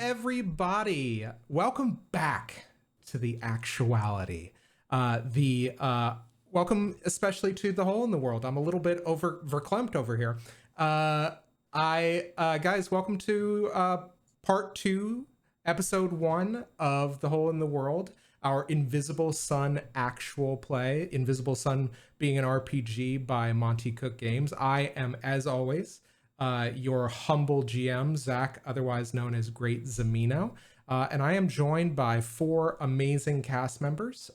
everybody? Welcome back to the actuality. Welcome especially to the hole in the world. I'm a little bit verklempt over here. Guys, welcome to part 2, episode 1 of the hole in the world. Our Invisible Sun actual play. Invisible Sun being an RPG by Monty Cook Games. I am, as always, your humble GM, Zach, otherwise known as Great Zamino. And I am joined by 4 amazing cast members,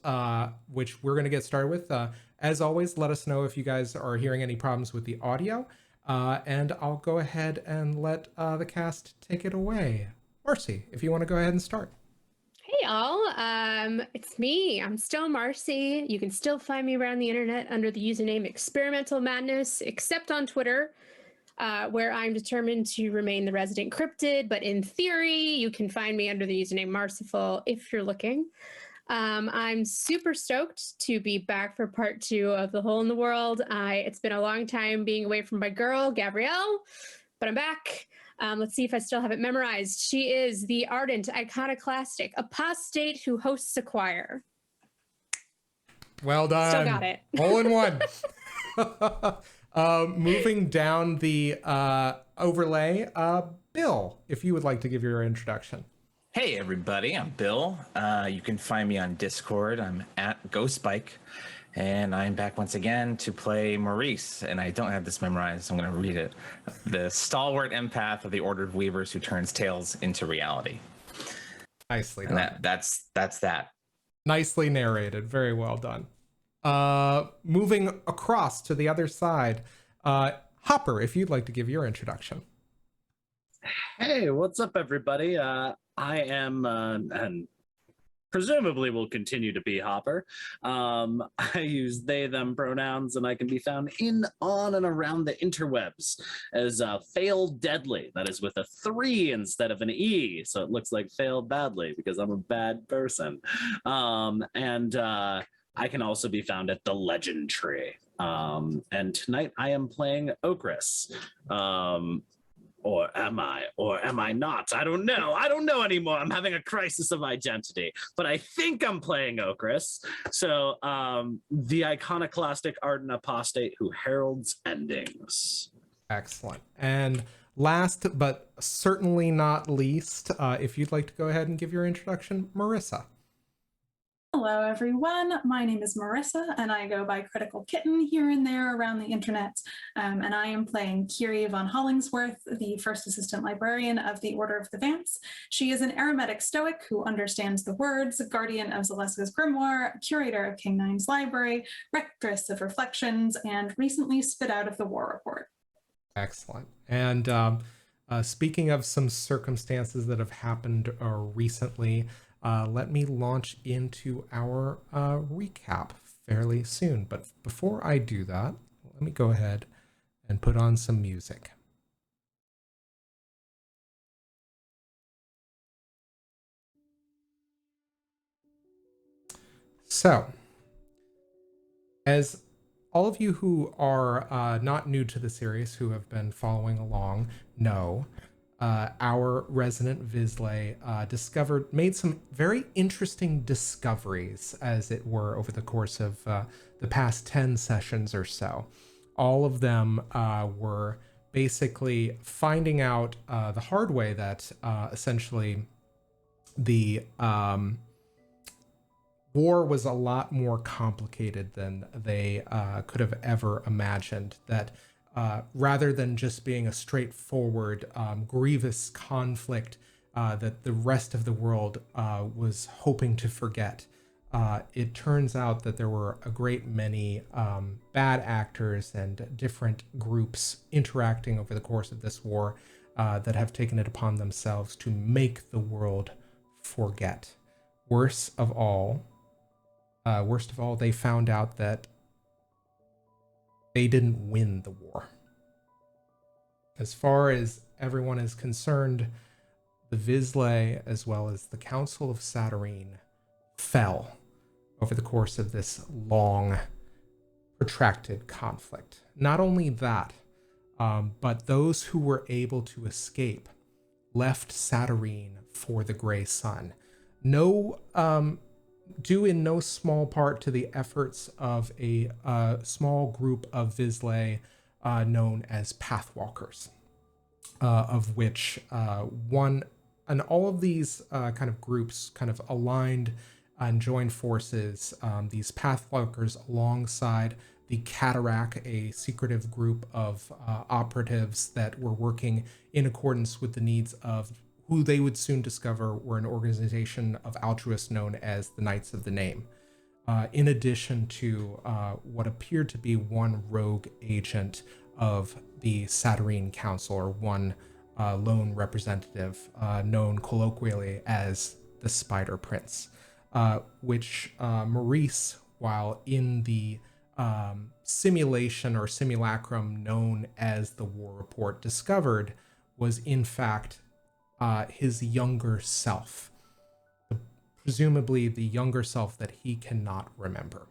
which we're going to get started with. As always, let us know if you guys are hearing any problems with the audio. And I'll go ahead and let the cast take it away. Marcy, if you want to go ahead and start. Hey all, it's me. I'm still Marcy. You can still find me around the internet under the username Experimental Madness, except on Twitter, where I'm determined to remain the resident cryptid. But in theory, you can find me under the username Marciful if you're looking. I'm super stoked to be back for part 2 of The Hole in the World. It's been a long time being away from my girl, Gavriel, but I'm back. Let's see if I still have it memorized. She is the ardent, iconoclastic, apostate who hosts a choir. Well done. Still got it. All in one. Moving down the overlay, Bill, if you would like to give your introduction. Hey everybody, I'm Bill. You can find me on Discord. I'm at GhostBike. And I'm back once again to play Maurice, and I don't have this memorized, so I'm going to read it. The stalwart empath of the Order of Weavers who turns tales into reality. Nicely done. And that's that. Nicely narrated. Very well done. Moving across to the other side, Hopper, if you'd like to give your introduction. Hey, what's up, everybody? I am, and presumably will continue to be Hopper. I use they, them pronouns, and I can be found in, on, and around the interwebs as Fail Deadly. That is with a 3 instead of an E, so it looks like Fail Badly because I'm a bad person. I can also be found at the Legend Tree. And tonight I am playing Okras. Or am I not? I don't know anymore. I'm having a crisis of identity, but I think I'm playing Okras. So the iconoclastic ardent apostate who heralds endings. Excellent. And last but certainly not least, if you'd like to go ahead and give your introduction, Marissa. Hello, everyone. My name is Marissa, and I go by Critical Kitten here and there around the internet. And I am playing Kyrrie von Hollingsworth, the first assistant librarian of the Order of the Vamps. She is an aromatic stoic who understands the words, guardian of Zaleska's grimoire, curator of King Nine's library, rectress of reflections, and recently spit out of the war report. Excellent. And speaking of some circumstances that have happened recently, let me launch into our recap fairly soon. But before I do that, let me go ahead and put on some music. So, as all of you who are not new to the series, who have been following along, know, our resident Vizsla made some very interesting discoveries, as it were, over the course of the past 10 sessions or so. All of them were basically finding out the hard way that essentially the war was a lot more complicated than they could have ever imagined. That rather than just being a straightforward, grievous conflict that the rest of the world was hoping to forget, it turns out that there were a great many bad actors and different groups interacting over the course of this war that have taken it upon themselves to make the world forget. Worst of all, they found out that they didn't win the war. As far as everyone is concerned, the Vizsla, as well as the Council of Satyrine, fell over the course of this long, protracted conflict. Not only that, but those who were able to escape left Satyrine for the Grey Sun. No, due in no small part to the efforts of a small group of Vizsla known as Pathwalkers, of which one, and all of these kind of groups kind of aligned and joined forces, these Pathwalkers alongside the Cataract, a secretive group of operatives that were working in accordance with the needs of who they would soon discover were an organization of altruists known as the Knights of the Name. In addition to what appeared to be one rogue agent of the Satyrine Council, or one lone representative known colloquially as the Spider Prince, which Maurice, while in the simulation or simulacrum known as the War Report, discovered was in fact his younger self, presumably the younger self that he cannot remember.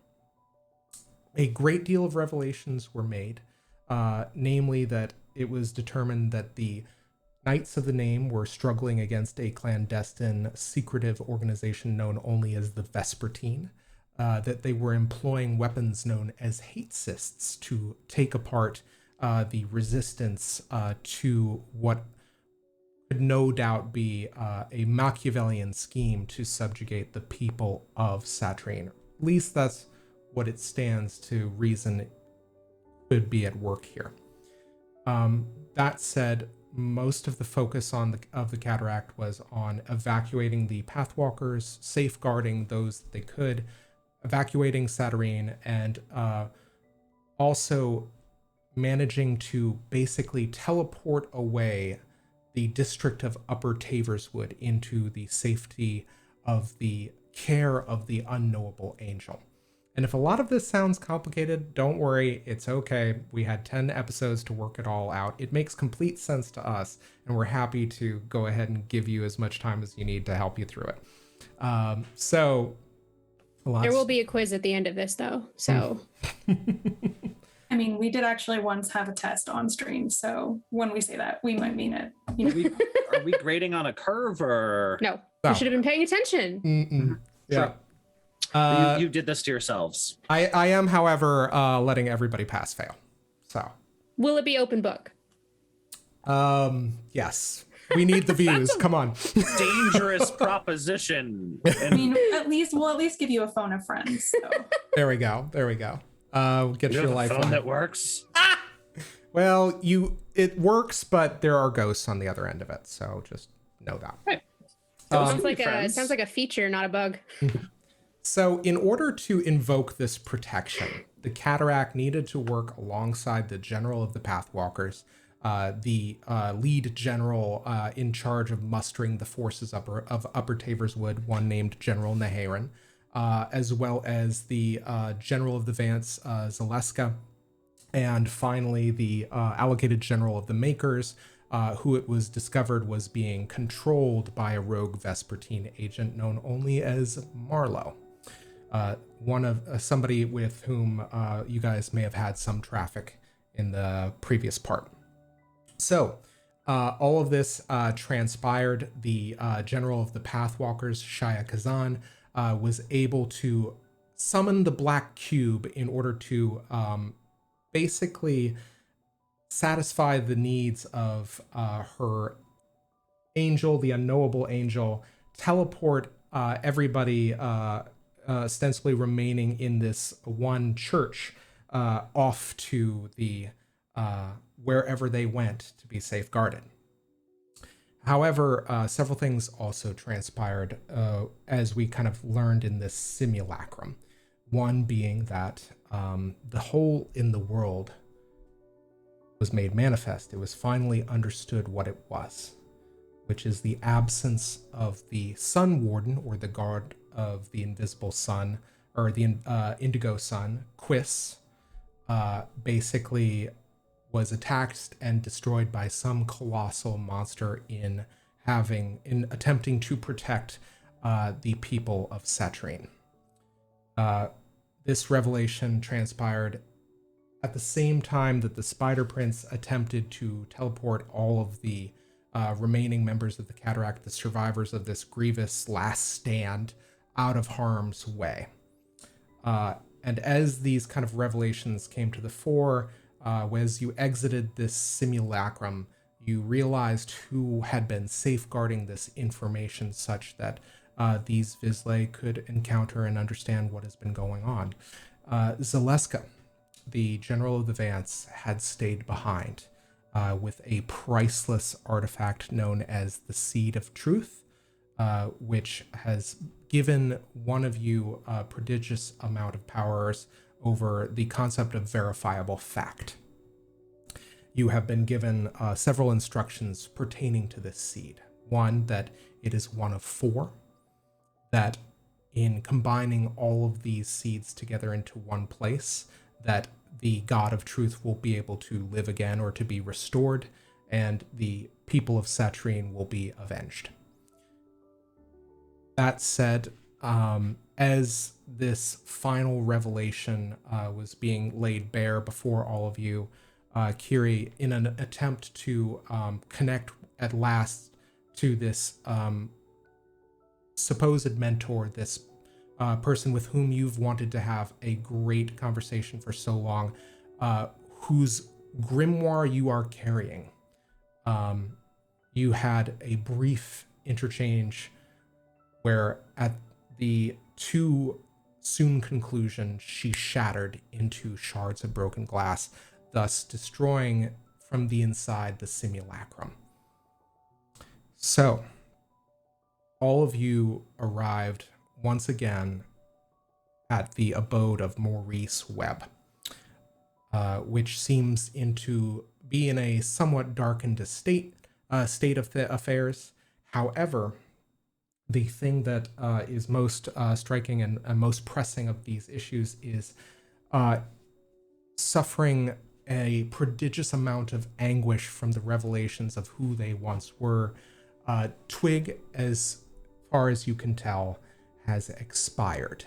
A great deal of revelations were made, namely that it was determined that the Knights of the Name were struggling against a clandestine, secretive organization known only as the Vespertine, that they were employing weapons known as hate cysts to take apart the resistance to what could no doubt be a Machiavellian scheme to subjugate the people of Satyrine. At least that's what it stands to reason could be at work here. That said, most of the focus of the Cataract was on evacuating the Pathwalkers, safeguarding those that they could, evacuating Satyrine, and also managing to basically teleport away the district of Upper Taverswood into the safety of the care of the unknowable angel. And if a lot of this sounds complicated, don't worry, it's okay. We had 10 episodes to work it all out. It makes complete sense to us, and we're happy to go ahead and give you as much time as you need to help you through it. There will be a quiz at the end of this, though, so... I mean, we did actually once have a test on stream, so when we say that, we might mean it. You know? Are we grading on a curve, or No, you should have been paying attention. Yeah. You did this to yourselves? I am, however, letting everybody pass fail. So. Will it be open book? Yes. We need the views. Come on. Dangerous proposition. I mean, we'll at least give you a phone of friends. So. There we go. Get your life phone on. that works. Well, it works, but there are ghosts on the other end of it, so just know that. Right. Sounds like a feature, not a bug. So in order to invoke this protection, the Cataract needed to work alongside the general of the Pathwalkers, the lead general in charge of mustering the forces of Upper Taverswood, one named General Naharan, as well as the general of the Vance, Zaleska, and finally the allocated general of the Makers, who it was discovered was being controlled by a rogue Vespertine agent known only as Marlowe. One of somebody with whom you guys may have had some traffic in the previous part. So all of this transpired. The general of the Pathwalkers, Shia Kazan, was able to summon the Black Cube in order to basically satisfy the needs of her angel, the unknowable angel, teleport everybody ostensibly remaining in this one church off to the wherever they went to be safeguarded. However, several things also transpired as we kind of learned in this simulacrum. One being that the hole in the world was made manifest. It was finally understood what it was, which is the absence of the Sun Warden, or the guard of the invisible sun, or the indigo sun, Quis, basically was attacked and destroyed by some colossal monster in attempting to protect the people of Satyrine. This revelation transpired at the same time that the Spider Prince attempted to teleport all of the remaining members of the Cataract, the survivors of this grievous last stand, out of harm's way. And as these kind of revelations came to the fore, as you exited this simulacrum, you realized who had been safeguarding this information such that these Vizsla could encounter and understand what has been going on. Zaleska, the general of the Vance, had stayed behind with a priceless artifact known as the Seed of Truth, which has given one of you a prodigious amount of powers over the concept of verifiable fact. You have been given several instructions pertaining to this seed. One, that it is one of 4, that in combining all of these seeds together into one place, that the God of Truth will be able to live again or to be restored, and the people of Satrine will be avenged. That said, as this final revelation was being laid bare before all of you, Kyrrie, in an attempt to connect at last to this supposed mentor, this person with whom you've wanted to have a great conversation for so long, whose grimoire you are carrying, you had a brief interchange where at the too soon conclusion, she shattered into shards of broken glass, thus destroying from the inside the simulacrum. So, all of you arrived once again at the abode of Maurice Webb, which seems to be in a somewhat darkened state of the affairs. However, the thing that is most striking and most pressing of these issues is suffering a prodigious amount of anguish from the revelations of who they once were. Twigg, as far as you can tell, has expired.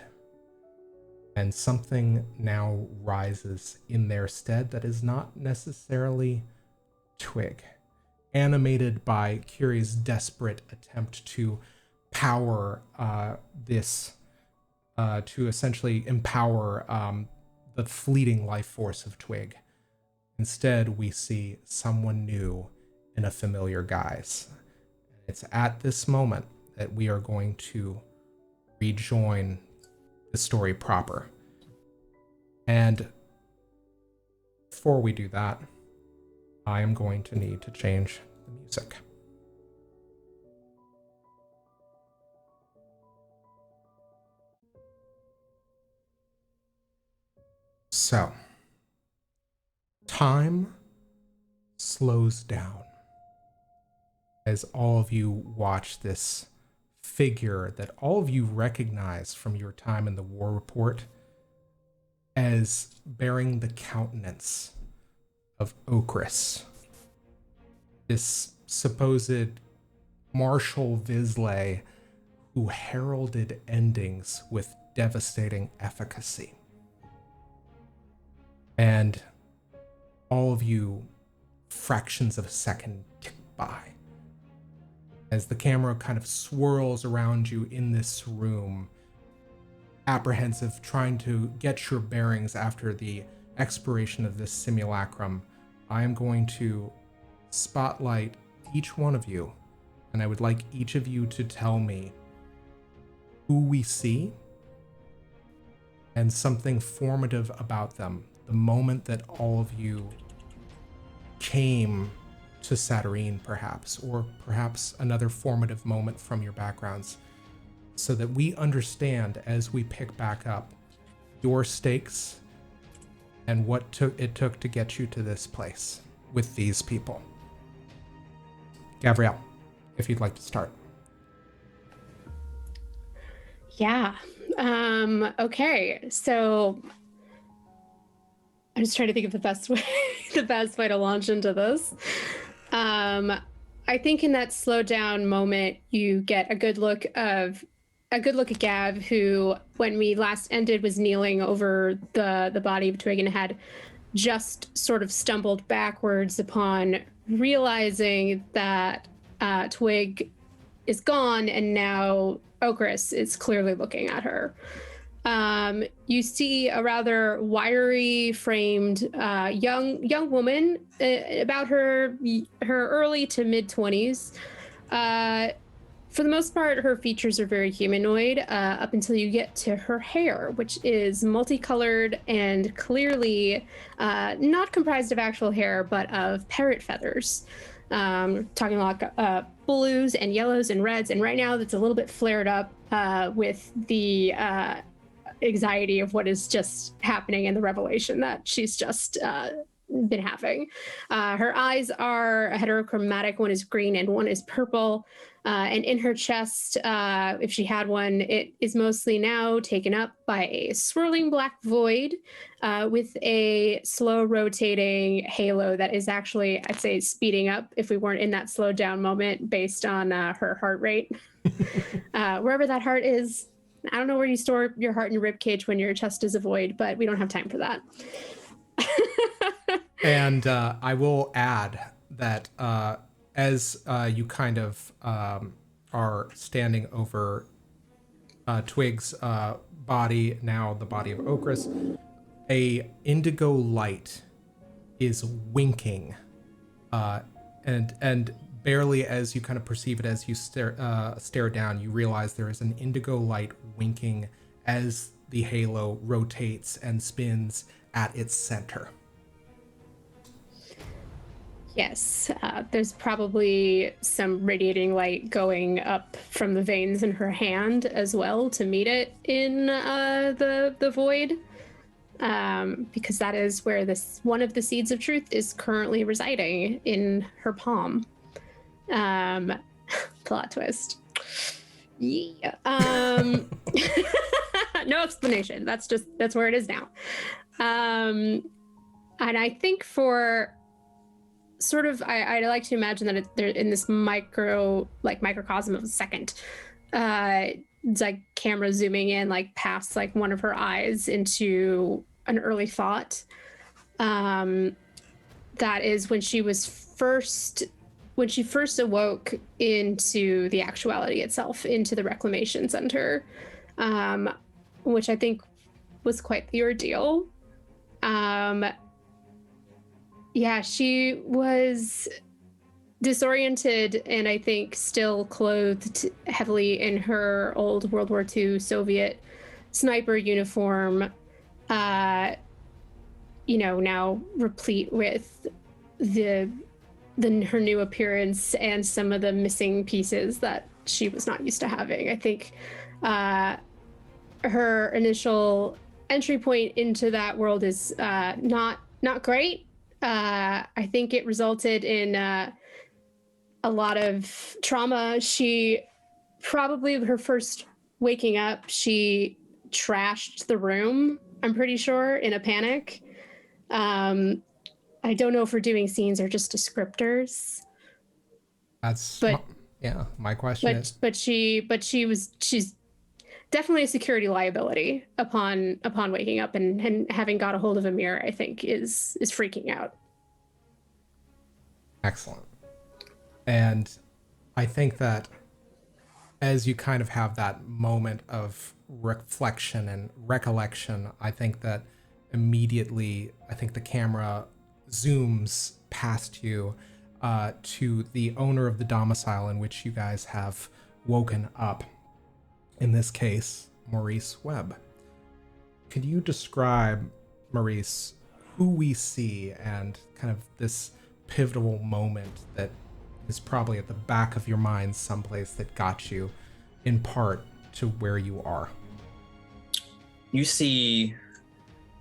And something now rises in their stead that is not necessarily Twigg, animated by Kyrrie's desperate attempt to power this, to essentially empower the fleeting life force of Twigg. Instead, we see someone new in a familiar guise. It's at this moment that we are going to rejoin the story proper. And before we do that, I am going to need to change the music. So, time slows down as all of you watch this figure that all of you recognize from your time in the war report as bearing the countenance of Okras, this supposed Marshal Vizsla who heralded endings with devastating efficacy. And all of you, fractions of a second tick by as the camera kind of swirls around you in this room, apprehensive, trying to get your bearings after the expiration of this simulacrum. I am going to spotlight each one of you, and I would like each of you to tell me who we see and something formative about them. The moment that all of you came to Saturine, perhaps, or perhaps another formative moment from your backgrounds, so that we understand as we pick back up your stakes and what it took to get you to this place with these people. Gavriel, if you'd like to start. Yeah. Okay. So I'm just trying to think of the best way, to launch into this. I think in that slow down moment, you get a good look at Gav, who, when we last ended, was kneeling over the body of Twigg and had just sort of stumbled backwards upon realizing that Twigg is gone, and now Okras is clearly looking at her. You see a rather wiry framed young woman, about her early to mid 20s. For the most part, her features are very humanoid, up until you get to her hair, which is multicolored and clearly not comprised of actual hair, but of parrot feathers. Talking about blues and yellows and reds, and right now that's a little bit flared up with the anxiety of what is just happening and the revelation that she's just been having. Her eyes are heterochromatic. One is green and one is purple. And in her chest, if she had one, it is mostly now taken up by a swirling black void with a slow rotating halo that is actually, I'd say, speeding up if we weren't in that slowed down moment based on her heart rate. Wherever that heart is, I don't know where you store your heart in your rib cage when your chest is a void, but we don't have time for that. And I will add that as you kind of are standing over Twigg's body, now the body of Okras, a indigo light is winking, and barely as you kind of perceive it, as you stare down, you realize there is an indigo light winking as the halo rotates and spins at its center. Yes, there's probably some radiating light going up from the veins in her hand as well to meet it in the void, because that is where this one of the seeds of truth is currently residing, in her palm. Plot twist. Yeah. No explanation. That's where it is now. And I think for sort of, I like to imagine that they're in this microcosm of a second. It's like camera zooming in, like past like one of her eyes into an early thought. That is when she first awoke into the actuality itself, into the Reclamation Center, which I think was quite the ordeal. Yeah, she was disoriented and I think still clothed heavily in her old World War II Soviet sniper uniform, now replete with her new appearance and some of the missing pieces that she was not used to having. I think her initial entry point into that world is not great. I think it resulted in a lot of trauma. She probably, her first waking up, she trashed the room, I'm pretty sure, in a panic. I don't know if we're doing scenes or just descriptors. My question is. But she's definitely a security liability upon waking up and having got a hold of a mirror, I think is freaking out. Excellent. And I think that as you kind of have that moment of reflection and recollection, I think that immediately, I think the camera zooms past you to the owner of the domicile in which you guys have woken up. In this case, Maurice Webb. Could you describe, Maurice, who we see and kind of this pivotal moment that is probably at the back of your mind someplace that got you in part to where you are? You see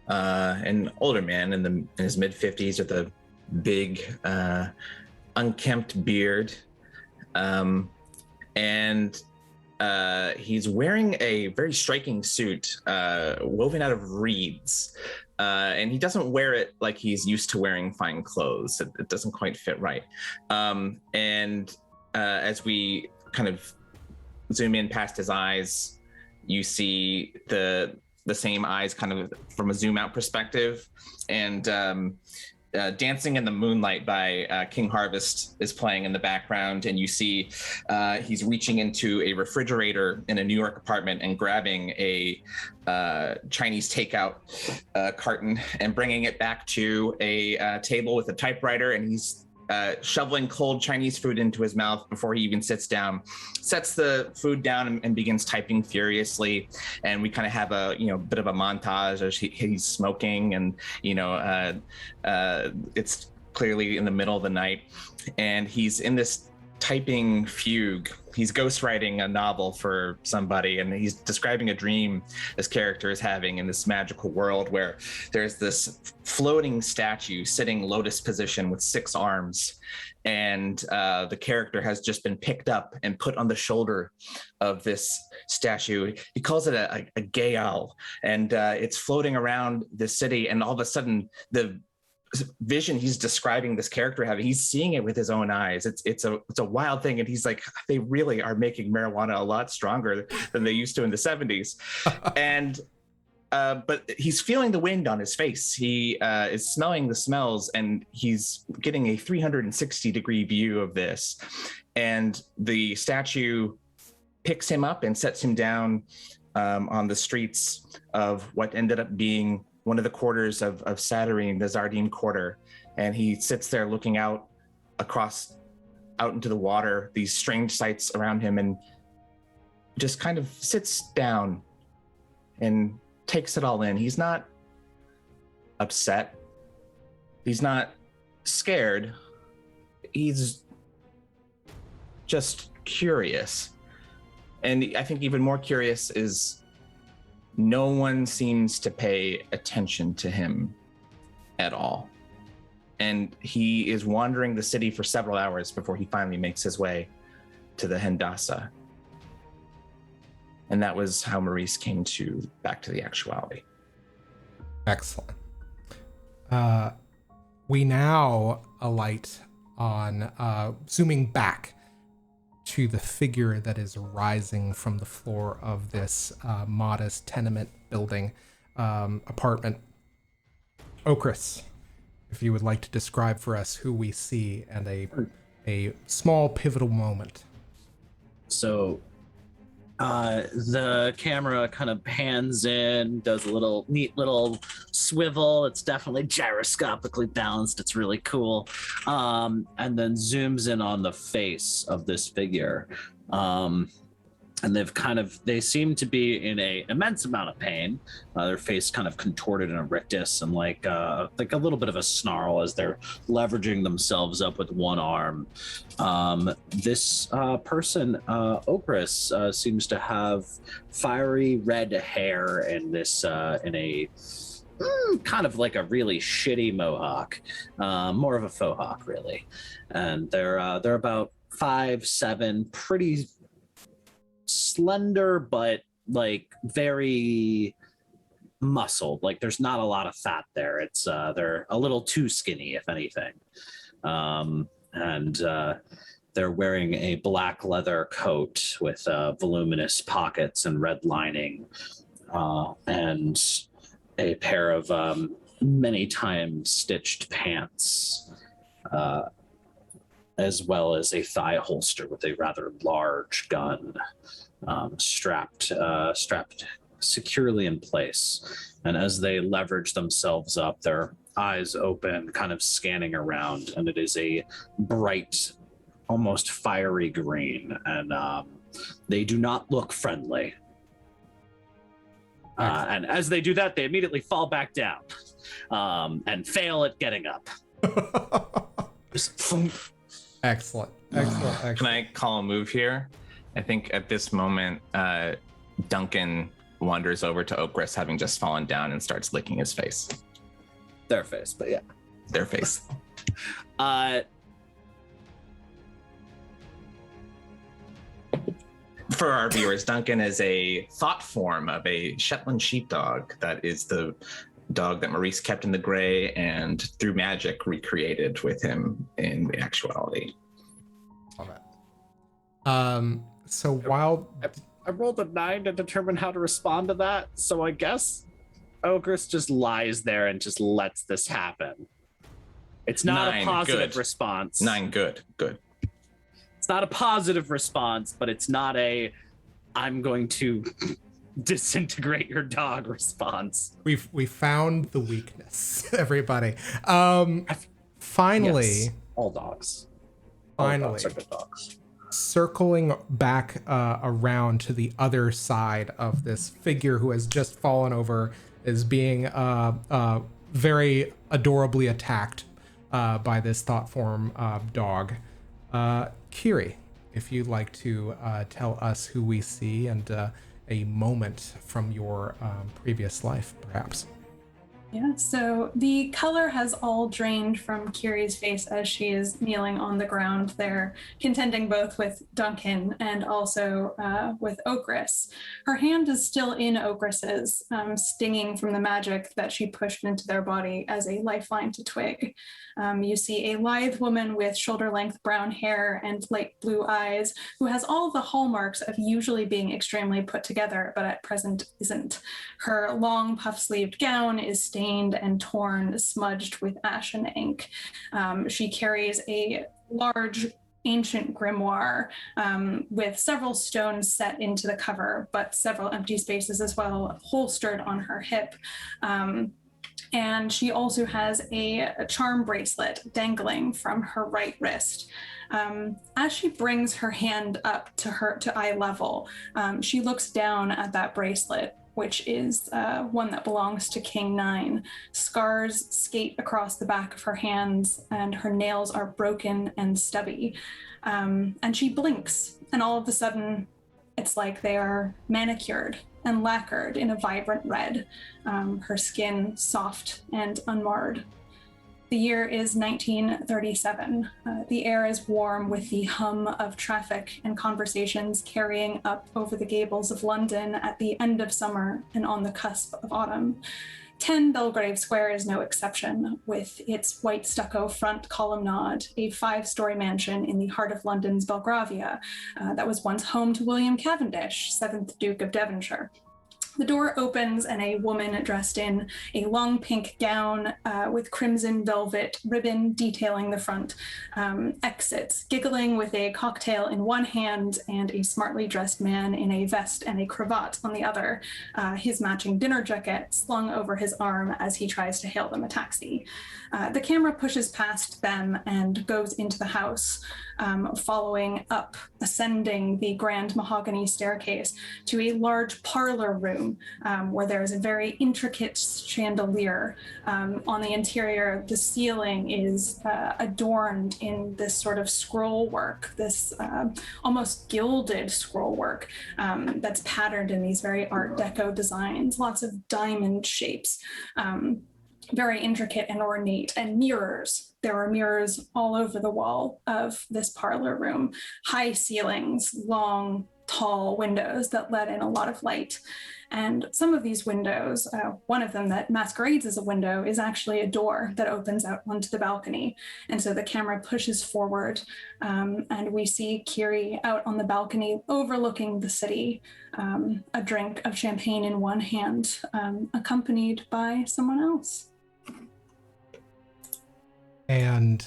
an older man in his mid-50s with a big unkempt beard, and he's wearing a very striking suit woven out of reeds, and he doesn't wear it like he's used to wearing fine clothes. It doesn't quite fit right. And as we kind of zoom in past his eyes, you see the same eyes kind of from a zoom out perspective, and Dancing in the Moonlight by King Harvest is playing in the background, and you see he's reaching into a refrigerator in a New York apartment and grabbing a Chinese takeout carton and bringing it back to a table with a typewriter, and he's shoveling cold Chinese food into his mouth before he even sits down, sets the food down and begins typing furiously. And we kind of have a bit of a montage as he's smoking, and it's clearly in the middle of the night, and he's in this typing fugue. He's ghostwriting a novel for somebody, and he's describing a dream this character is having in this magical world where there's this floating statue sitting lotus position with 6 arms, and the character has just been picked up and put on the shoulder of this statue. He calls it a gay owl, and it's floating around the city, and all of a sudden the vision he's describing this character having, he's seeing it with his own eyes. It's a wild thing, and he's like, they really are making marijuana a lot stronger than they used to in the 70s. And but he's feeling the wind on his face. He is smelling the smells, and he's getting a 360-degree view of this. And the statue picks him up and sets him down on the streets of what ended up being one of the quarters of Saturnine, the Zardine Quarter. And he sits there looking out into the water, these strange sights around him, and just kind of sits down and takes it all in. He's not upset. He's not scared. He's just curious. And I think even more curious is no one seems to pay attention to him at all. And he is wandering the city for several hours before he finally makes his way to the Hendasa. And that was how Maurice came back to the actuality. Excellent. We now alight on zooming back to the figure that is rising from the floor of this modest tenement building apartment. Okras, if you would like to describe for us who we see and a small pivotal moment. So the camera kind of pans in, does a neat little swivel. It's definitely gyroscopically balanced. It's really cool. And then zooms in on the face of this figure. And they seem to be in a immense amount of pain. Their face kind of contorted in a rictus, and like a little bit of a snarl as they're leveraging themselves up with one arm. This person, Okras, seems to have fiery red hair and this in a kind of like a really shitty mohawk, more of a faux hawk, really. And they're about 5'7", pretty slender, but like very muscled. Like there's not a lot of fat there. It's they're a little too skinny, if anything. And they're wearing a black leather coat with voluminous pockets and red lining, and a pair of many times stitched pants, as well as a thigh holster with a rather large gun strapped securely in place. And as they leverage themselves up, their eyes open, kind of scanning around, and it is a bright, almost fiery green, and they do not look friendly. And as they do that, they immediately fall back down and fail at getting up. Excellent. Can I call a move here? I think at this moment, Duncan wanders over to Okras, having just fallen down, and starts licking his face. Their face, but yeah. Their face. For our viewers, Duncan is a thought form of a Shetland sheepdog. That is the dog that Maurice kept in the gray and through magic recreated with him in actuality. Love it. So while I rolled a 9 to determine how to respond to that, so I guess Okras just lies there and just lets this happen. It's not 9, a positive good. response. 9, good. It's not a positive response, but it's not a I'm going to disintegrate your dog response. We found the weakness, everybody. Finally, Yes, all dogs. All dogs are good dogs. circling back around to the other side of this figure who has just fallen over, is being very adorably attacked by this thought form dog. Kyrrie, if you'd like to tell us who we see and a moment from your previous life, perhaps. Yeah, so the color has all drained from Kyrie's face as she is kneeling on the ground there, contending both with Duncan and also with Okras. Her hand is still in Okras's, stinging from the magic that she pushed into their body as a lifeline to Twigg. You see a lithe woman with shoulder-length brown hair and light blue eyes, who has all the hallmarks of usually being extremely put together, but at present isn't. Her long puff-sleeved gown is stained and torn, smudged with ashen ink. She carries a large ancient grimoire with several stones set into the cover, but several empty spaces as well, holstered on her hip. And she also has a charm bracelet dangling from her right wrist. As she brings her hand up to eye level, she looks down at that bracelet, which is one that belongs to King 9. Scars skate across the back of her hands, and her nails are broken and stubby. And she blinks, and all of a sudden, it's like they are manicured and lacquered in a vibrant red, her skin soft and unmarred. The year is 1937. The air is warm with the hum of traffic and conversations carrying up over the gables of London at the end of summer and on the cusp of autumn. 10 Belgrave Square is no exception, with its white stucco front columnade, a 5-story mansion in the heart of London's Belgravia that was once home to William Cavendish, 7th Duke of Devonshire. The door opens and a woman dressed in a long pink gown with crimson velvet ribbon detailing the front exits, giggling with a cocktail in one hand and a smartly dressed man in a vest and a cravat on the other, his matching dinner jacket slung over his arm as he tries to hail them a taxi. The camera pushes past them and goes into the house, following up, ascending the grand mahogany staircase to a large parlor room where there is a very intricate chandelier. On the interior, the ceiling is adorned in this sort of scroll work, this almost gilded scroll work that's patterned in these very Art Deco designs, lots of diamond shapes. Very intricate and ornate, and mirrors. There are mirrors all over the wall of this parlor room, high ceilings, long, tall windows that let in a lot of light. And some of these windows, one of them that masquerades as a window, is actually a door that opens out onto the balcony. And so the camera pushes forward, and we see Kyrrie out on the balcony overlooking the city, a drink of champagne in one hand, accompanied by someone else. And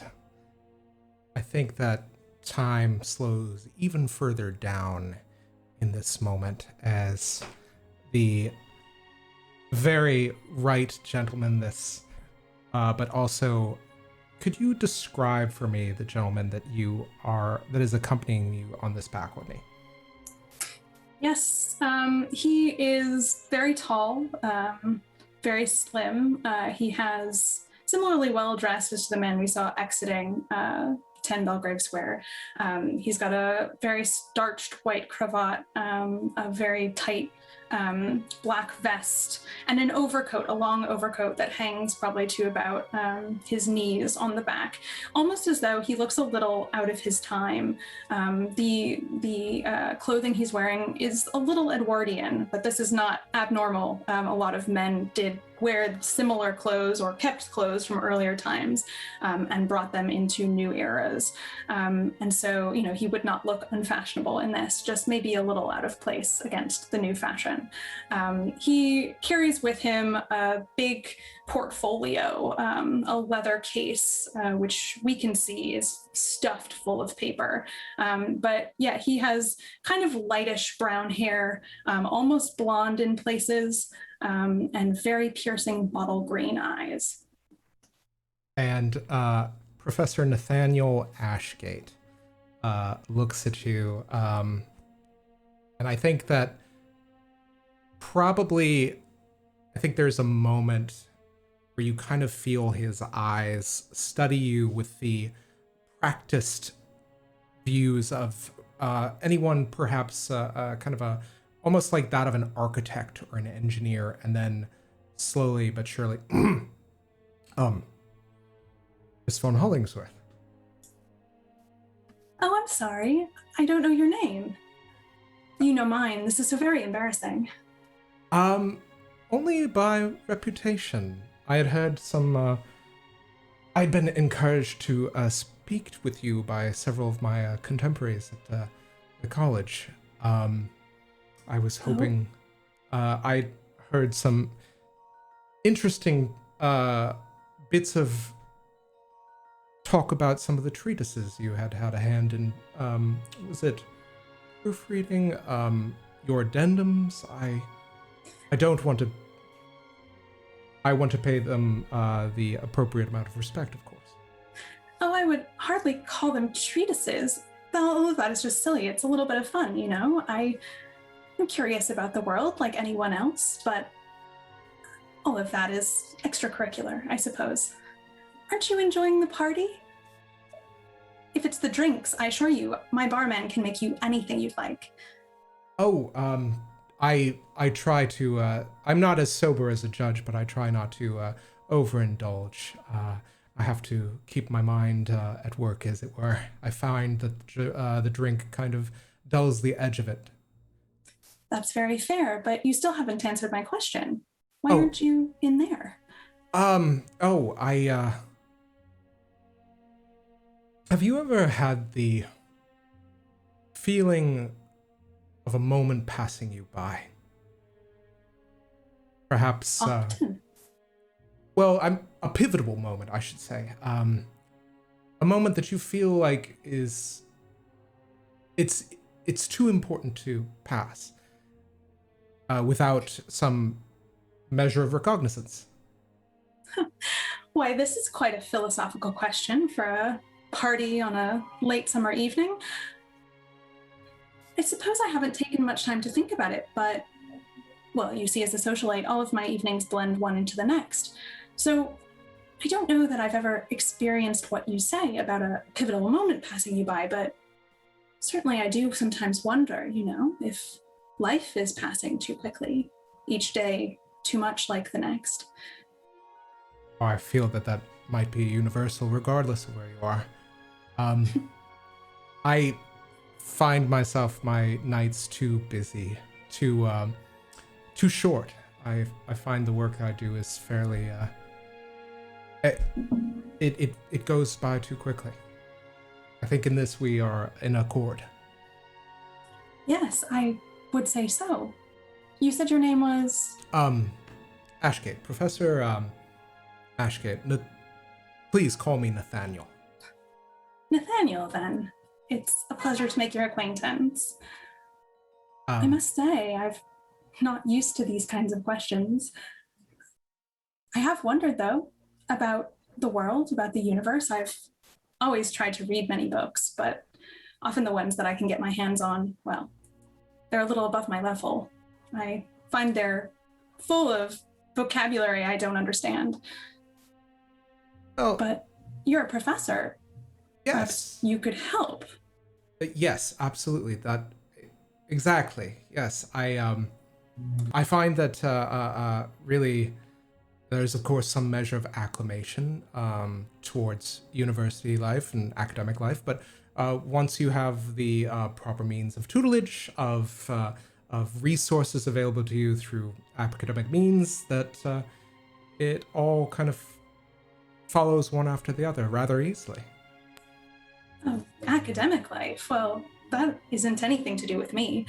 I think that time slows even further down in this moment as the very right gentleman, but also, could you describe for me the gentleman that is accompanying you on this pack with me? Yes, he is very tall, very slim. He has similarly well dressed as the man we saw exiting 10 Belgrave Square. He's got a very starched white cravat, a very tight black vest, and an overcoat, a long overcoat that hangs probably to about his knees on the back, almost as though he looks a little out of his time. The clothing he's wearing is a little Edwardian, but this is not abnormal. A lot of men did wear similar clothes or kept clothes from earlier times and brought them into new eras. And so, he would not look unfashionable in this, just maybe a little out of place against the new fashion. He carries with him a big portfolio, a leather case, which we can see is stuffed full of paper. But yeah, he has kind of lightish brown hair, almost blonde in places, and very piercing bottle green eyes. And Professor Nathaniel Ashgate looks at you, and I think that I think there's a moment where you kind of feel his eyes study you with the practiced views of anyone perhaps kind of almost like that of an architect or an engineer, and then slowly but surely, Miss von Hollingsworth. Oh, I'm sorry. I don't know your name. You know mine. This is so very embarrassing. Only by reputation. I had heard some, I'd been encouraged to speak with you by several of my contemporaries at the college. I was hoping, I heard some interesting bits of talk about some of the treatises you had a hand in. Was it proofreading? Your addendums? I don't want to. I want to pay them the appropriate amount of respect, of course. Oh, I would hardly call them treatises. All of that is just silly. It's a little bit of fun, I'm curious about the world like anyone else, but all of that is extracurricular, I suppose. Aren't you enjoying the party? If it's the drinks, I assure you, my barman can make you anything you'd like. Oh, I try to, I'm not as sober as a judge, but I try not to overindulge. I have to keep my mind at work, as it were. I find that the drink kind of dulls the edge of it. That's very fair, but you still haven't answered my question. Why aren't you in there? Have you ever had the feeling of a moment passing you by? Perhaps, Often. A pivotal moment, I should say. A moment that you feel like it's too important to pass without some measure of recognizance. Why, this is quite a philosophical question for a party on a late summer evening. I suppose I haven't taken much time to think about it, but, well, you see, as a socialite, all of my evenings blend one into the next. So I don't know that I've ever experienced what you say about a pivotal moment passing you by, but certainly I do sometimes wonder, if life is passing too quickly, each day too much like the next. I feel that might be universal regardless of where you are. I find myself, my nights too busy, too short. I find the work I do is fairly, it goes by too quickly. I think in this we are in accord. Yes, I would say so. You said your name was? Ashgate. Professor, Ashgate. Please call me Nathaniel. Nathaniel, then. It's a pleasure to make your acquaintance. I must say, I've not used to these kinds of questions. I have wondered, though, about the world, about the universe. I've always tried to read many books, but often the ones that I can get my hands on, well, they're a little above my level. I find they're full of vocabulary I don't understand. Oh, but you're a professor. Yes. Perhaps you could help. Yes, absolutely. Exactly. Yes, I find that really there's of course some measure of acclimation towards university life and academic life, but once you have the proper means of tutelage, of resources available to you through academic means, that it all kind of follows one after the other rather easily. Oh, academic life. Well, that isn't anything to do with me.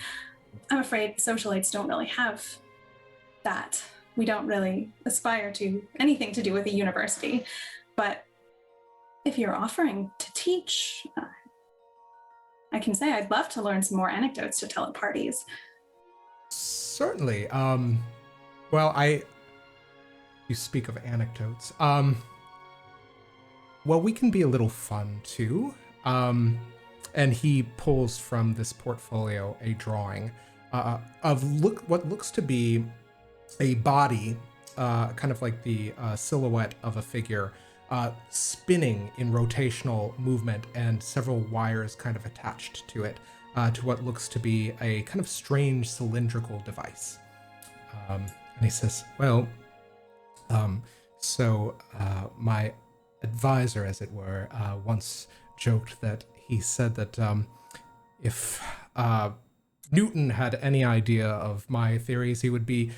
I'm afraid socialites don't really have that. We don't really aspire to anything to do with a university. But if you're offering to teach, I can say I'd love to learn some more anecdotes to tell at parties. Certainly. You speak of anecdotes. Well, we can be a little fun too. And he pulls from this portfolio a drawing of what looks to be a body, kind of like the silhouette of a figure, spinning in rotational movement, and several wires kind of attached to it, to what looks to be a kind of strange cylindrical device. And he says, well, my advisor, as it were, once joked that he said that if Newton had any idea of my theories, he would be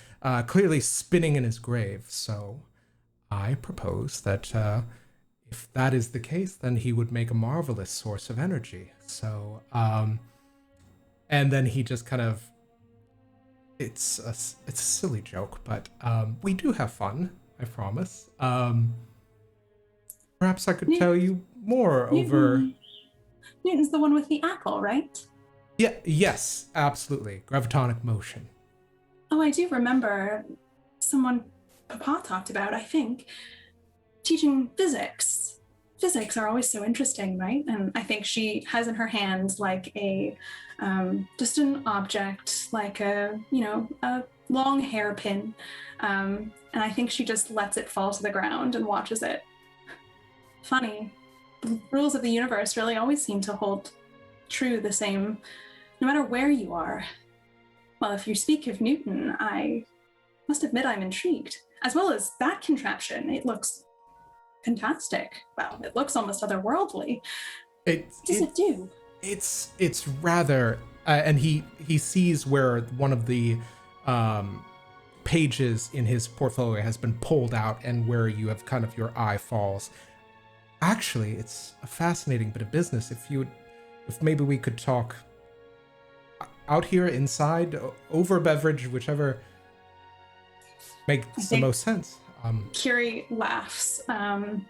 clearly spinning in his grave. So I propose that if that is the case, then he would make a marvelous source of energy. So, and then he just kind of, it's a silly joke, but we do have fun, I promise. Perhaps I could tell you more over... Newton's the one with the apple, right? Yeah, yes, absolutely. Gravitonic motion. Oh, I do remember someone Papa talked about, I think, teaching physics. Physics are always so interesting, right? And I think she has in her hand like a, just an object, like a long hairpin. And I think she just lets it fall to the ground and watches it. Funny. The rules of the universe really always seem to hold true the same, no matter where you are. Well, if you speak of Newton, I must admit I'm intrigued. As well as that contraption, it looks fantastic. Well, it looks almost otherworldly. What does it do? It's rather, and he sees where one of the pages in his portfolio has been pulled out, and where you have kind of your eye falls. Actually, it's a fascinating bit of business. If maybe we could talk out here, inside, over a beverage, whichever makes the most sense. Kyrrie laughs.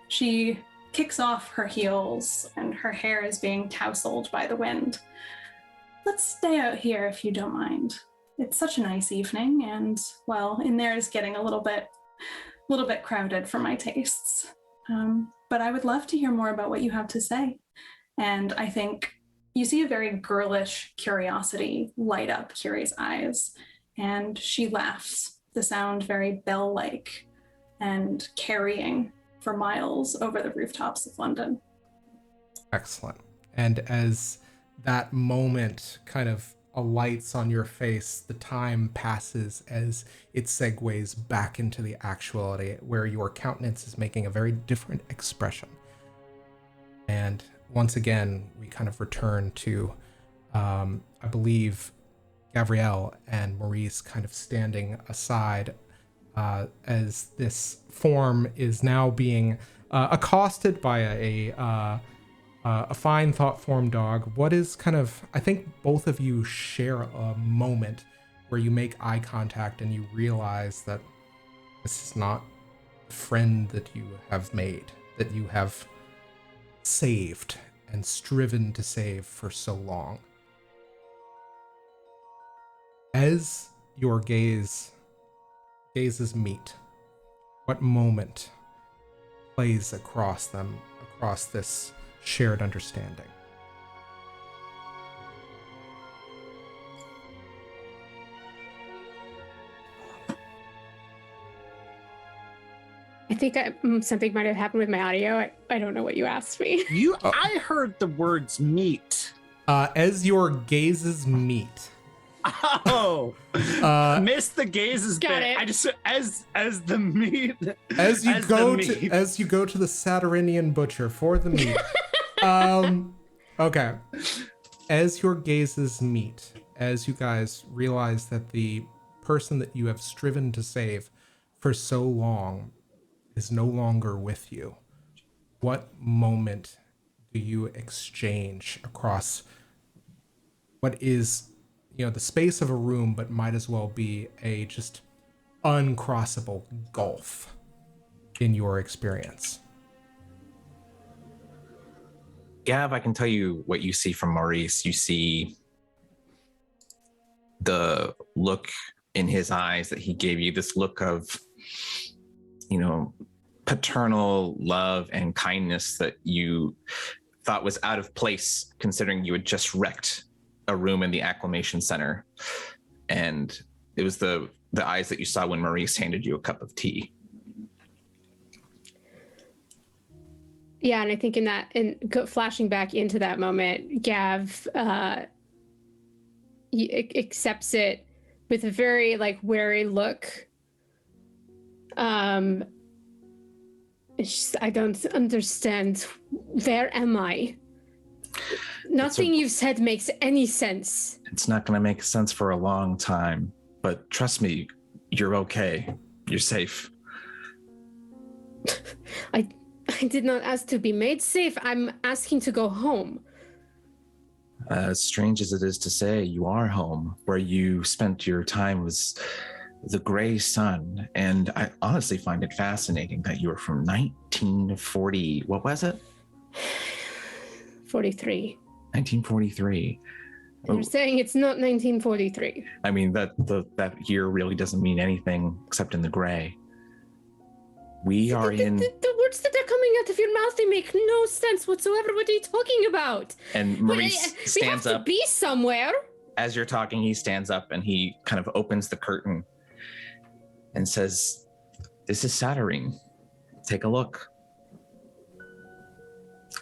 She kicks off her heels, and her hair is being tousled by the wind. Let's stay out here if you don't mind. It's such a nice evening, and well, in there is getting a little bit crowded for my tastes. But I would love to hear more about what you have to say. And I think you see a very girlish curiosity light up Kyrrie's eyes, and she laughs, the sound very bell-like and carrying for miles over the rooftops of London. Excellent. And as that moment kind of alights on your face, the time passes as it segues back into the actuality, where your countenance is making a very different expression. And once again, we kind of return to, I believe, Gavriel and Maurice kind of standing aside as this form is now being accosted by a fine, thought-formed dog. What is kind of, I think both of you share a moment where you make eye contact and you realize that this is not the friend that you have made, that you have saved and striven to save for so long. As your gazes meet, what moment plays across them, across this shared understanding? I think something might have happened with my audio. I don't know what you asked me. I heard the words meet. As your gazes meet. Oh, missed the gazes Got bit. it. I just as the meat. As you go to the Saturninian butcher for the meat. Okay. As your gazes meet, as you guys realize that the person that you have striven to save for so long is no longer with you, what moment do you exchange across what is, the space of a room, but might as well be a just uncrossable gulf in your experience? Gav, I can tell you what you see from Maurice. You see the look in his eyes that he gave you, this look of, paternal love and kindness that you thought was out of place, considering you had just wrecked a room in the Acclimation Center. And it was the eyes that you saw when Maurice handed you a cup of tea. Yeah, and I think flashing back into that moment, Gav he accepts it with a very wary look. I don't understand. Where am I? Nothing you've said makes any sense. It's not going to make sense for a long time, but trust me, you're okay. You're safe. I did not ask to be made safe. I'm asking to go home. As strange as it is to say, you are home. Where you spent your time was the gray sun, and I honestly find it fascinating that you were from 1940. What was it? 43. 1943. You're saying it's not 1943. I mean, that year really doesn't mean anything except in the gray. We are in... The words that are coming out of your mouth, they make no sense whatsoever. What are you talking about? And Maurice stands up. We have to be somewhere. As you're talking, he stands up and he kind of opens the curtain and says, "This is Saturnine. Take a look."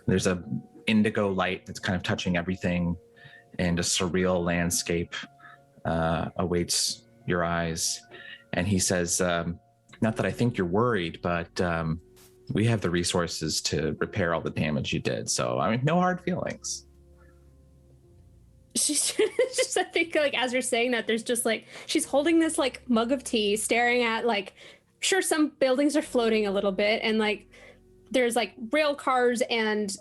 There's a indigo light that's kind of touching everything, and a surreal landscape awaits your eyes. And he says, "Not that I think you're worried, but we have the resources to repair all the damage you did. So, I mean, no hard feelings." She's just, I think, as you're saying that, there's just she's holding this mug of tea, staring at sure, some buildings are floating a little bit, and there's rail cars and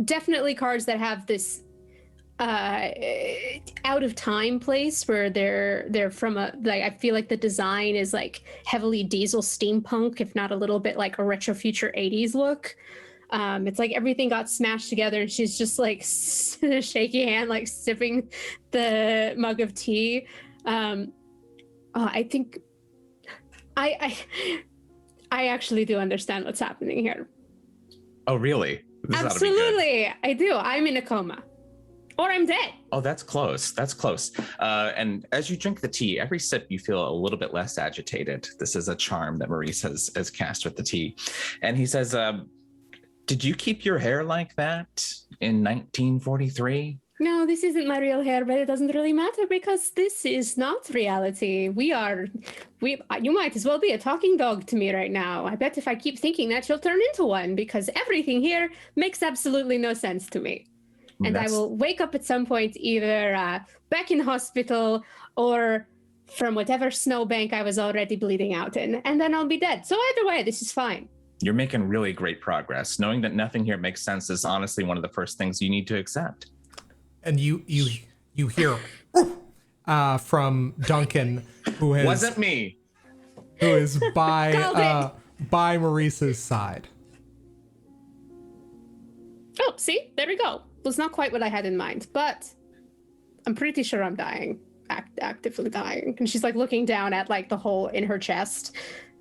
definitely cars that have this out of time place where they're from I feel like the design is heavily diesel steampunk, if not a little bit like a retro future 80s look. It's everything got smashed together, and she's just shaky hand, sipping the mug of tea. I think I actually do understand what's happening here. Oh, really? Absolutely, I do. I'm in a coma. Or I'm dead. Oh, that's close. That's close. And as you drink the tea, every sip you feel a little bit less agitated. This is a charm that Maurice has cast with the tea. And he says, "Did you keep your hair like that in 1943? No, this isn't my real hair, but it doesn't really matter because this is not reality. You might as well be a talking dog to me right now. I bet if I keep thinking that, you'll turn into one, because everything here makes absolutely no sense to me. And I will wake up at some point, either back in hospital or from whatever snowbank I was already bleeding out in, and then I'll be dead. So either way, this is fine." You're making really great progress. Knowing that nothing here makes sense is honestly one of the first things you need to accept. And you hear from Duncan, who has wasn't me, who is by Maurice's side. Oh, see, there we go. Was not quite what I had in mind, but I'm pretty sure I'm dying, actively dying. And she's looking down at the hole in her chest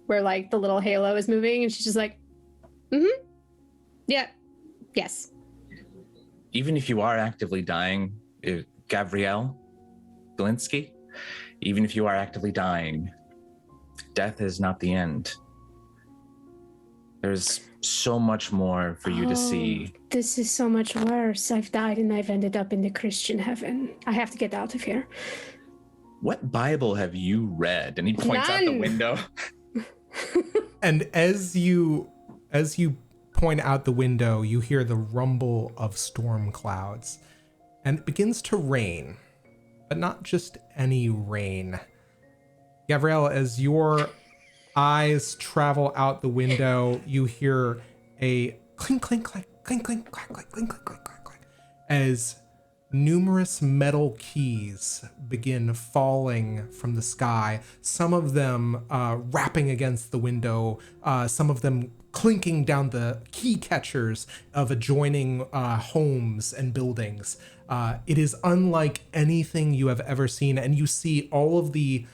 where the little halo is moving, and she's just yeah, yes. Even if you are actively dying, Gavriel Belinsky, even if you are actively dying, death is not the end. There's so much more for you to see. This is so much worse. I've died and I've ended up in the Christian heaven. I have to get out of here. What Bible have you read? And he points out the window. And as you point out the window, you hear the rumble of storm clouds, and it begins to rain, but not just any rain. Gavriel, as you're eyes travel out the window. You hear a clink, clink, clink, clink, clink, clink, clink, clink, clink, clink, clink, clink, as numerous metal keys begin falling from the sky, some of them rapping against the window, some of them clinking down the key catchers of adjoining homes and buildings. It is unlike anything you have ever seen, and you see all of the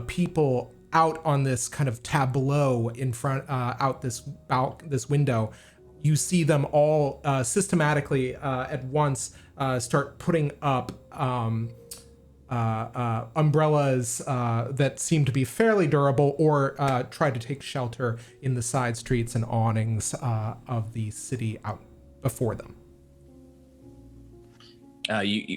people out on this kind of tableau in front, out this window. You see them all systematically at once start putting up umbrellas that seem to be fairly durable, or try to take shelter in the side streets and awnings of the city out before them.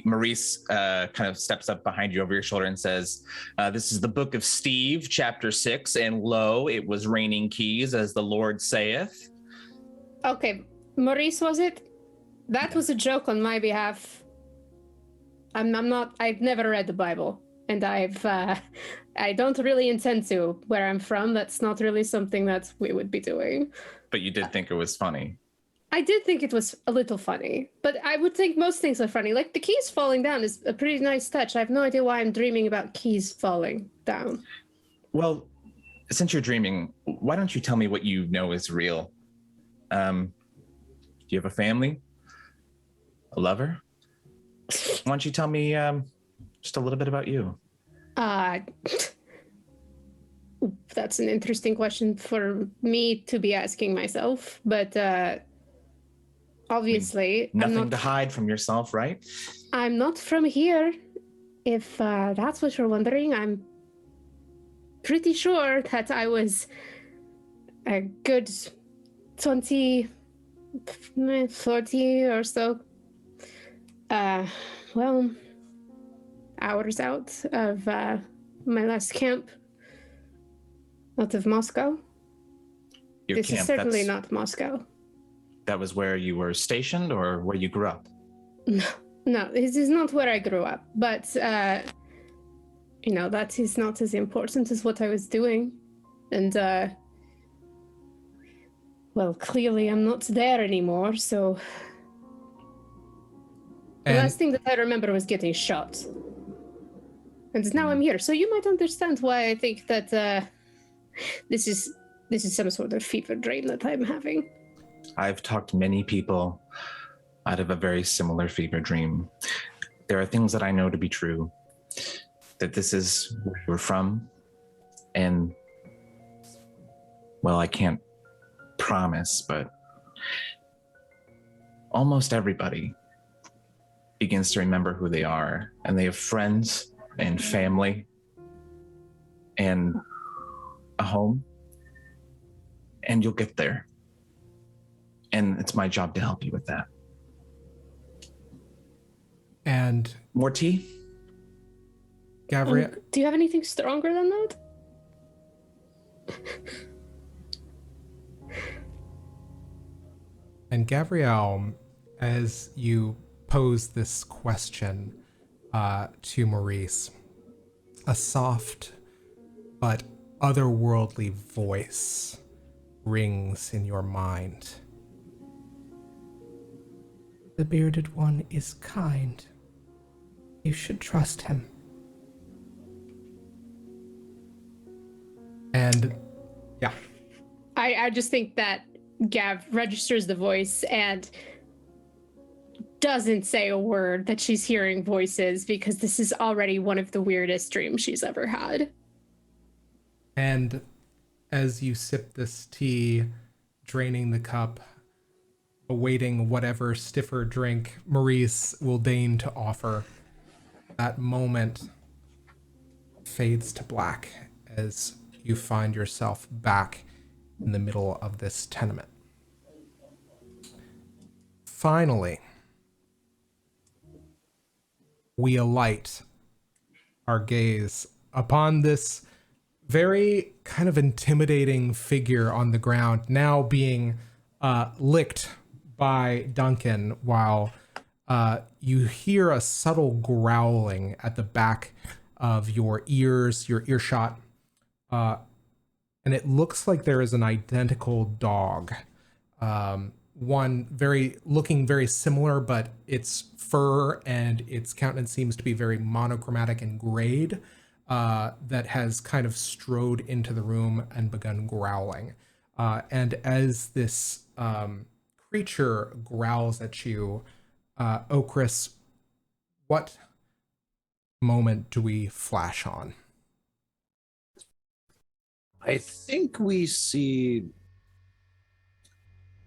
Maurice kind of steps up behind you over your shoulder and says, this is the book of Steve, chapter 6, and lo, it was raining keys, as the Lord saith. Okay, Maurice, was it? That was a joke on my behalf. I'm not. I've never read the Bible, and I don't really intend to. Where I'm from, that's not really something that we would be doing. But you did think it was funny. I did think it was a little funny, but I would think most things are funny. Like the keys falling down is a pretty nice touch. I have no idea why I'm dreaming about keys falling down. Well, since you're dreaming, why don't you tell me what you know is real? Do you have a family? A lover? Why don't you tell me just a little bit about you? That's an interesting question for me to be asking myself, but obviously, nothing to hide from yourself, right? I'm not from here. If that's what you're wondering, I'm pretty sure that I was a good 20, 40 or so. Well, hours out of my last camp, out of Moscow. This is certainly not Moscow. That was where you were stationed, or where you grew up? No, this is not where I grew up, but, that is not as important as what I was doing. And, well, clearly I'm not there anymore, so... The last thing that I remember was getting shot. And now I'm here, so you might understand why I think that, this is some sort of fever dream that I'm having. I've talked to many people out of a very similar fever dream. There are things that I know to be true, that this is where you're from, and, well, I can't promise, but almost everybody begins to remember who they are, and they have friends and family and a home, and you'll get there. And it's my job to help you with that. And more tea? Gavriel, do you have anything stronger than that? And Gavriel, as you pose this question to Maurice, a soft but otherworldly voice rings in your mind. The bearded one is kind. You should trust him. And yeah. I just think that Gav registers the voice and doesn't say a word that she's hearing voices, because this is already one of the weirdest dreams she's ever had. And as you sip this tea, draining the cup, awaiting whatever stiffer drink Maurice will deign to offer, that moment fades to black as you find yourself back in the middle of this tenement. Finally, we alight our gaze upon this very kind of intimidating figure on the ground, now being licked by Duncan, while you hear a subtle growling at the back of your ears, your earshot. and it looks like there is an identical dog. One looking very similar, but its fur and its countenance seems to be very monochromatic and grayed, that has kind of strode into the room and begun growling. And as this creature growls at you, Okras, what moment do we flash on? I think we see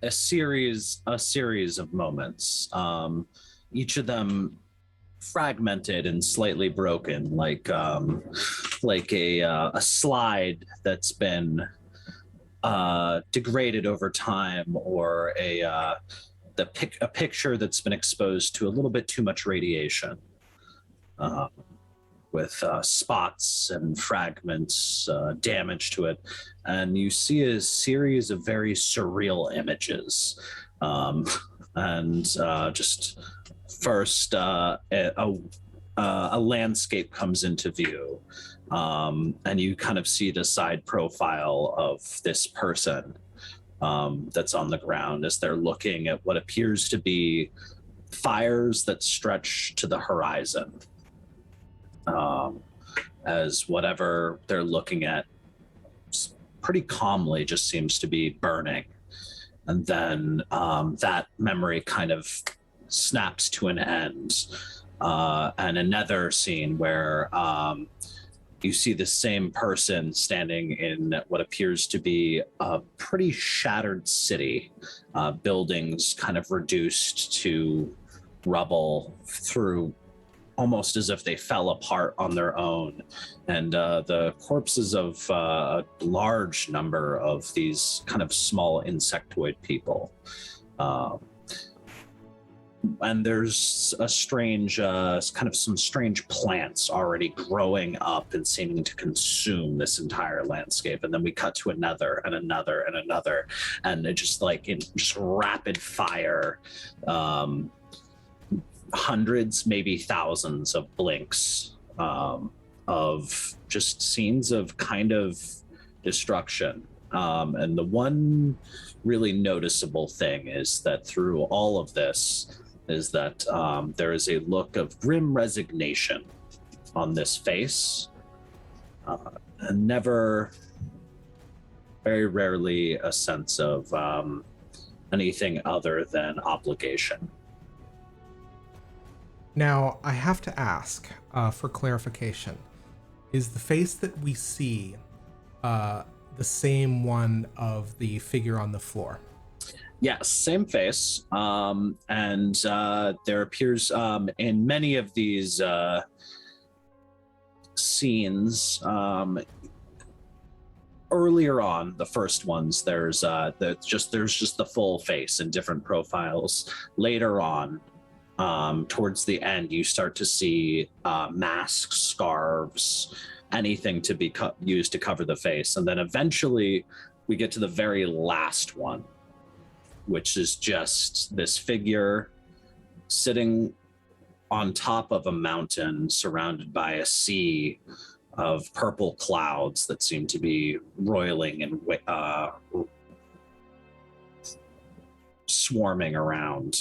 a series of moments, each of them fragmented and slightly broken, like a slide that's been degraded over time, or a picture that's been exposed to a little bit too much radiation, with spots and fragments, damage to it. And you see a series of very surreal images. And just first, a landscape comes into view. And you kind of see the side profile of this person that's on the ground as they're looking at what appears to be fires that stretch to the horizon. As whatever they're looking at pretty calmly just seems to be burning. And then that memory kind of snaps to an end. And another scene where you see the same person standing in what appears to be a pretty shattered city, buildings kind of reduced to rubble through, almost as if they fell apart on their own, and the corpses of a large number of these kind of small insectoid people. And there's a strange, kind of some strange plants already growing up and seeming to consume this entire landscape. And then we cut to another and another and another, and it just like in just rapid fire, hundreds, maybe thousands of blinks of just scenes of kind of destruction. And the one really noticeable thing is that through all of this is that there is a look of grim resignation on this face, and never, very rarely, a sense of anything other than obligation. Now, I have to ask for clarification. Is the face that we see the same one of the figure on the floor? Yes, same face. And there appears in many of these scenes, earlier on, the first ones, there's just the full face in different profiles. Later on, towards the end, you start to see masks, scarves, anything to be used to cover the face. And then eventually we get to the very last one, which is just this figure sitting on top of a mountain surrounded by a sea of purple clouds that seem to be roiling and swarming around.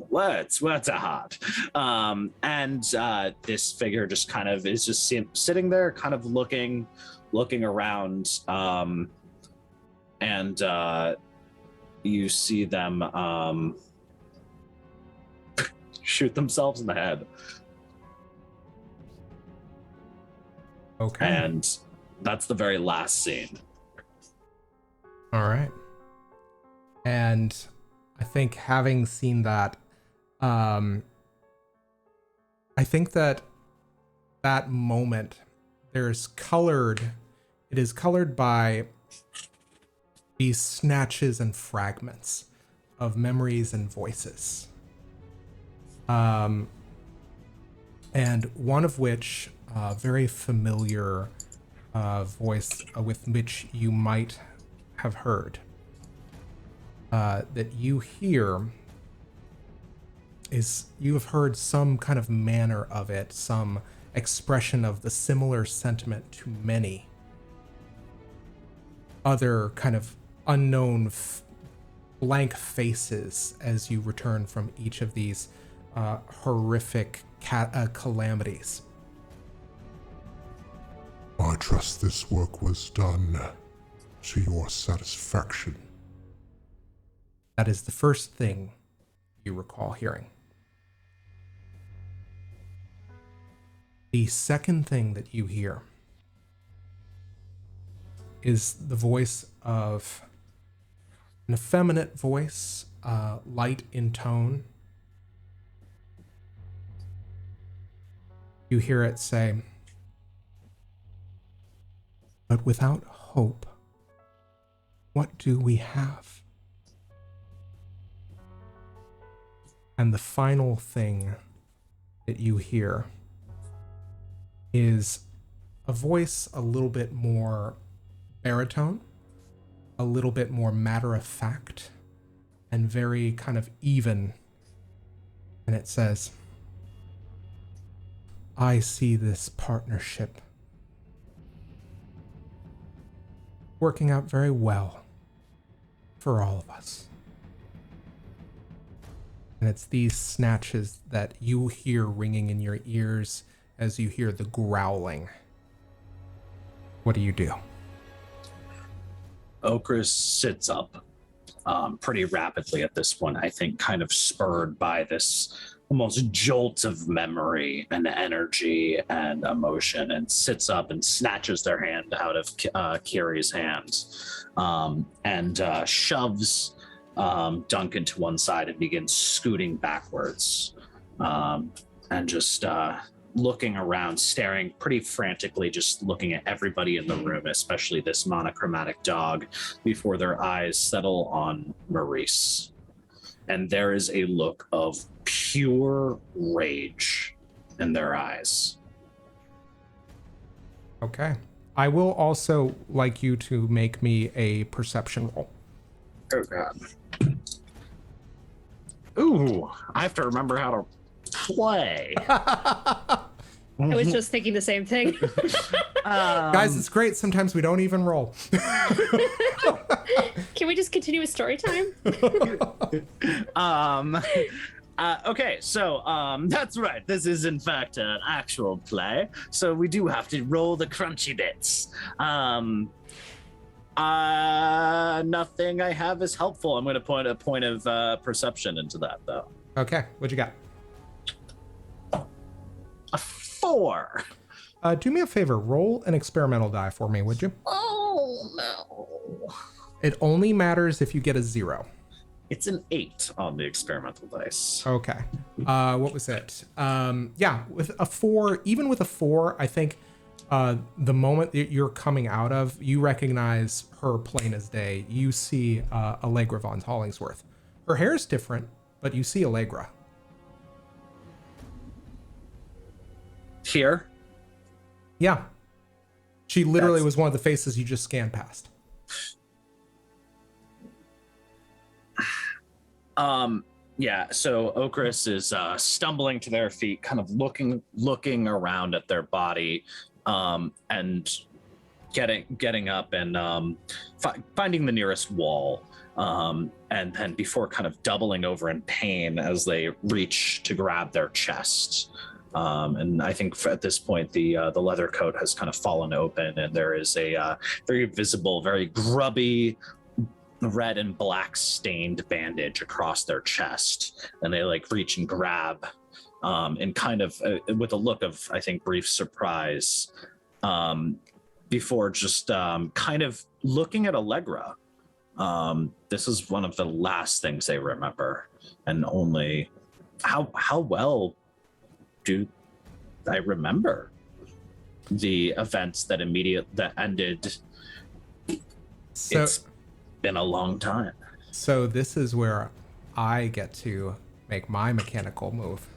What's a hot? And this figure just kind of is just sitting there, kind of looking around, and you see them shoot themselves in the head. Okay. And that's the very last scene. All right. And I think having seen that, I think that moment it is colored by these snatches and fragments of memories and voices. And one of which, very familiar voice with which you might have heard, that you hear is, you have heard some kind of manner of it, some expression of the similar sentiment to many. other kind of unknown blank faces as you return from each of these horrific calamities. I trust this work was done to your satisfaction. That is the first thing you recall hearing. The second thing that you hear is the voice of an effeminate voice, light in tone. You hear it say, "But without hope, what do we have?" And the final thing that you hear is a voice a little bit more baritone, a little bit more matter of fact, and very kind of even. And it says, "I see this partnership working out very well for all of us." And it's these snatches that you hear ringing in your ears as you hear the growling. What do you do? Okras sits up pretty rapidly at this point, I think, kind of spurred by this almost jolt of memory and energy and emotion, and sits up and snatches their hand out of Kyrrie's hands and shoves Duncan to one side and begins scooting backwards and just looking around, staring pretty frantically, just looking at everybody in the room, especially this monochromatic dog, before their eyes settle on Maurice. And there is a look of pure rage in their eyes. Okay. I will also like you to make me a perception roll. Oh, God. Ooh, I have to remember how to play. I was just thinking the same thing. Guys, it's great. Sometimes we don't even roll. Can we just continue with story time? Okay, so that's right. This is in fact an actual play, so we do have to roll the crunchy bits. Nothing I have is helpful. I'm going to point a point of perception into that, though. Okay, what you got? A 4. Do me a favor. Roll an experimental die for me, would you? Oh, no. It only matters if you get a 0. It's an 8 on the experimental dice. Okay. What was it? Yeah, with a 4, even with a 4, I think the moment that you're coming out of, you recognize her plain as day. You see Allegra von Hollingsworth. Her hair's different, but you see Allegra. Here? Yeah. She literally was one of the faces you just scanned past. Yeah, so Okras is stumbling to their feet, kind of looking around at their body, and getting up and finding the nearest wall, and then before kind of doubling over in pain as they reach to grab their chest. And I think at this point the leather coat has kind of fallen open, and there is a very visible, very grubby red and black stained bandage across their chest, and they like reach and grab and kind of with a look of, I think, brief surprise, before just kind of looking at Allegra. This is one of the last things they remember, and only how well do I remember the events that ended. So, it's been a long time. So this is where I get to make my mechanical move,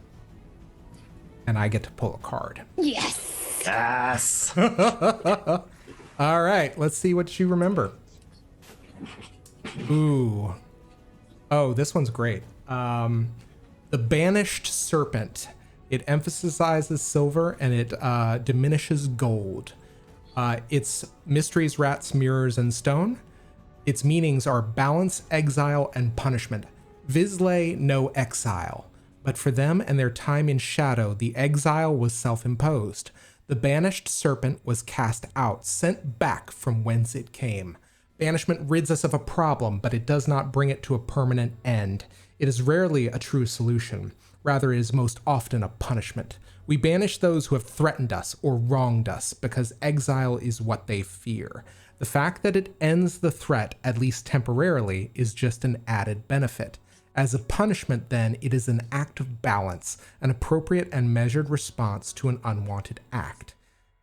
and I get to pull a card. Yes. Yes. All right, let's see what you remember. Ooh. Oh, this one's great. The Banished Serpent. It emphasizes silver and it diminishes gold. Its mysteries, rats, mirrors, and stone. Its meanings are balance, exile, and punishment. Visley no exile, but for them and their time in shadow, the exile was self-imposed. The banished serpent was cast out, sent back from whence it came. Banishment rids us of a problem, but it does not bring it to a permanent end. It is rarely a true solution. Rather, it is most often a punishment. We banish those who have threatened us or wronged us because exile is what they fear. The fact that it ends the threat, at least temporarily, is just an added benefit. As a punishment, then, it is an act of balance, an appropriate and measured response to an unwanted act.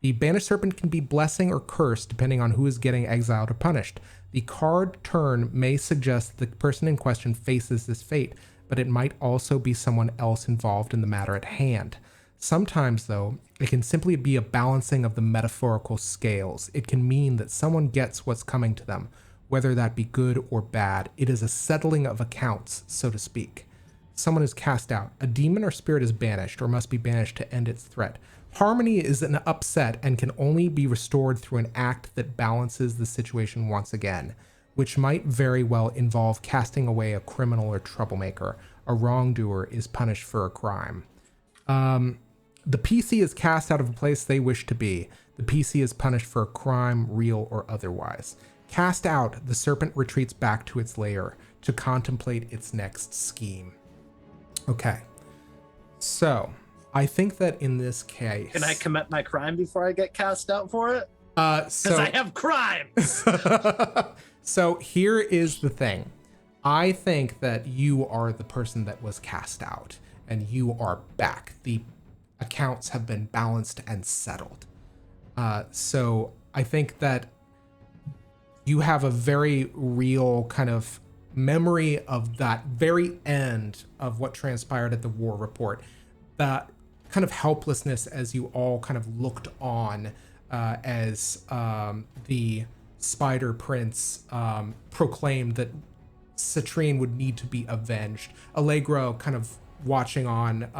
The banished serpent can be blessing or curse depending on who is getting exiled or punished. The card turn may suggest the person in question faces this fate, but it might also be someone else involved in the matter at hand. Sometimes, though, it can simply be a balancing of the metaphorical scales. It can mean that someone gets what's coming to them, whether that be good or bad. It is a settling of accounts, so to speak. Someone is cast out. A demon or spirit is banished or must be banished to end its threat. Harmony is an upset and can only be restored through an act that balances the situation once again, which might very well involve casting away a criminal or troublemaker. A wrongdoer is punished for a crime. The PC is cast out of a place they wish to be. The PC is punished for a crime, real or otherwise. Cast out, the serpent retreats back to its lair to contemplate its next scheme. Okay. So, I think that in this case... Can I commit my crime before I get cast out for it? Because I have crimes! So here is the thing. I think that you are the person that was cast out, and you are back. The accounts have been balanced and settled. So I think that you have a very real kind of memory of that very end of what transpired at the war report. That kind of helplessness as you all kind of looked on as the Spider Prince proclaimed that Citrine would need to be avenged. Allegra kind of watching on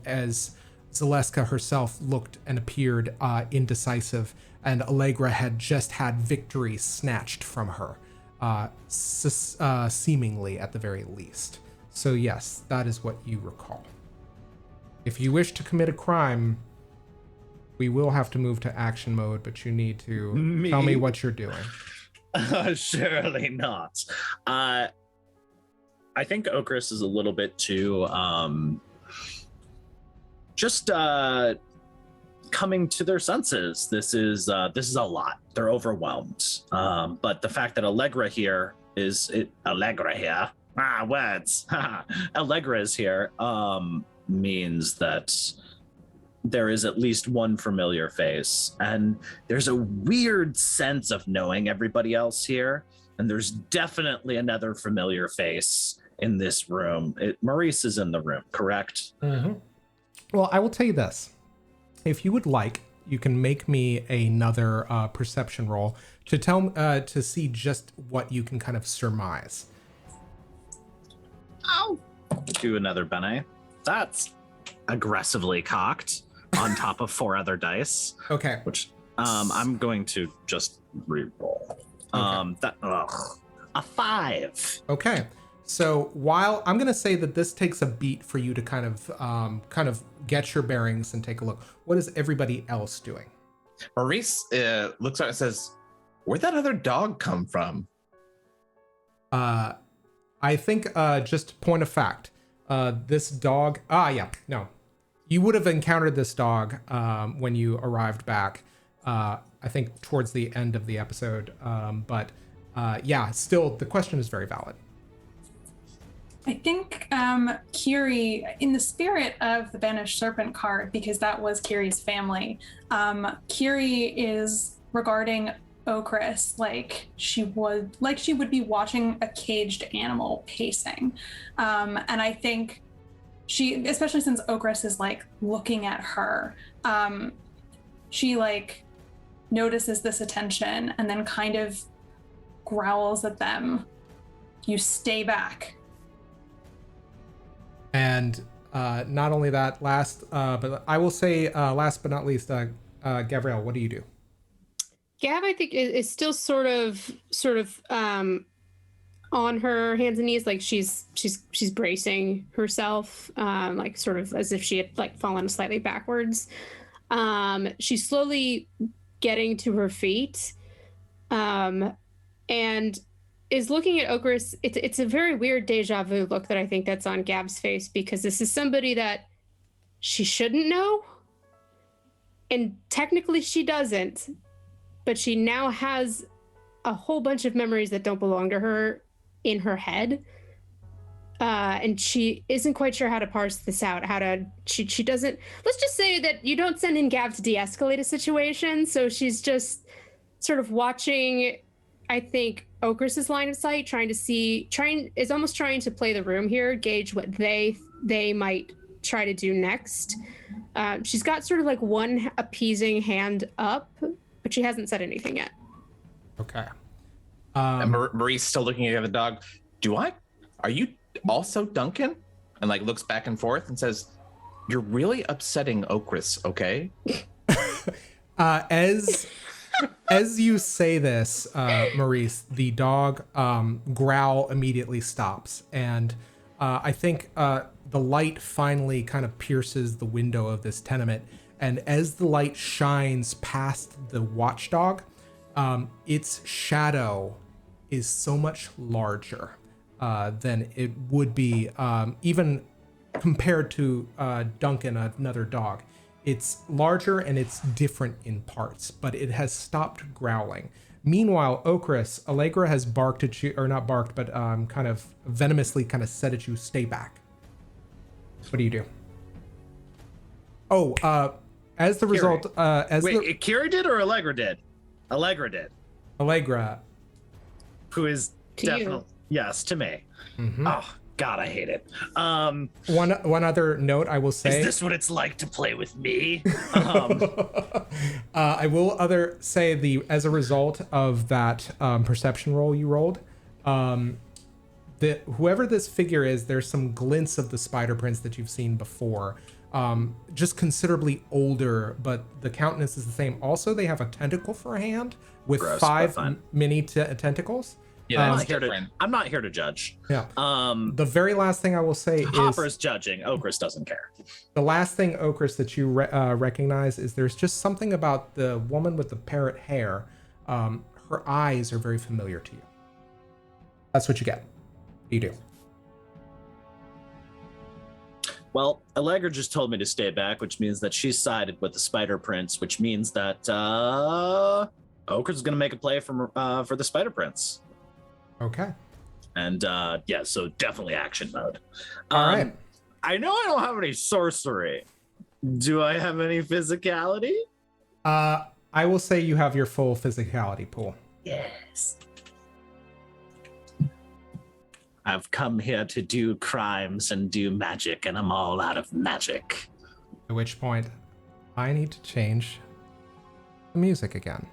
as Zaleska herself looked and appeared indecisive, and Allegra had just had victory snatched from her, seemingly at the very least. So yes, that is what you recall. If you wish to commit a crime, we will have to move to action mode, but you need to tell me what you're doing. Surely not. I think Okras is a little bit too just coming to their senses. This is a lot. They're overwhelmed. But the fact that Allegra here is words. Allegra is here means that there is at least one familiar face, and there's a weird sense of knowing everybody else here, and there's definitely another familiar face in this room. Maurice is in the room, correct? Mm-hmm. Well, I will tell you this. If you would like, you can make me another perception roll to see just what you can kind of surmise. Oh, do another Bene. That's aggressively cocked on top of 4 other dice. Okay. Which I'm going to just re-roll. Okay. A 5. Okay. So while I'm going to say that this takes a beat for you to kind of get your bearings and take a look. What is everybody else doing? Maurice looks at it and says, "Where'd that other dog come from?" I think just point of fact, this dog. You would have encountered this dog when you arrived back. I think towards the end of the episode. But still, the question is very valid. I think Kyrrie, in the spirit of the Banished Serpent card, because that was Kyrrie's family, Kyrrie is regarding Okras like she would be watching a caged animal pacing. And I think she, especially since Okras is like looking at her, she like notices this attention and then kind of growls at them. You stay back. And not only that, but I will say last but not least, Gavriel, what do you do? Gav, I think, is still sort of on her hands and knees, like she's bracing herself, like sort of as if she had like fallen slightly backwards. She's slowly getting to her feet, and is looking at Okras. It's a very weird deja vu look that I think that's on Gab's face, because this is somebody that she shouldn't know, and technically she doesn't, but she now has a whole bunch of memories that don't belong to her in her head, and she isn't quite sure how to parse this out. She doesn't. Let's just say that you don't send in Gav to de-escalate a situation, so she's just sort of watching, I think, Okras's line of sight, is almost trying to play the room here, gauge what they might try to do next. She's got sort of like one appeasing hand up, but she hasn't said anything yet. Okay. And Maurice still looking at the dog. Are you also Duncan? And like looks back and forth and says, "You're really upsetting Okras, okay?" As you say this, Maurice, the dog growl immediately stops, and I think the light finally kind of pierces the window of this tenement, and as the light shines past the watchdog, its shadow is so much larger than it would be, even compared to Duncan, another dog. It's larger and it's different in parts, but it has stopped growling. Meanwhile, Okras, Allegra has barked at you, or not barked, but kind of venomously kind of said at you, "Stay back." What do you do? Oh, as the result, Kyrrie did or Allegra did? Allegra did. Allegra. Who is To definitely, you. yes, to me. Mm-hmm. Oh, God, I hate it. One other note I will say. Is this what it's like to play with me? I will say as a result of that perception roll you rolled, whoever this figure is, there's some glints of the spider prints that you've seen before. Just considerably older, but the countenance is the same. Also, they have a tentacle for a hand with Gross, 5 but fine. mini tentacles. Yeah, I'm not here to judge. Yeah. The very last thing I will say Hopper's judging. Okras doesn't care. the last thing, Okras, that you recognize is there's just something about the woman with the parrot hair. Her eyes are very familiar to you. That's what you get. You do. Well, Allegra just told me to stay back, which means that she sided with the spider prince, which means that Okras is going to make a play for the spider prince. Okay. And yeah, so definitely action mode. All right. I know I don't have any sorcery. Do I have any physicality? I will say you have your full physicality pool. Yes. I've come here to do crimes and do magic, and I'm all out of magic. At which point, I need to change the music again.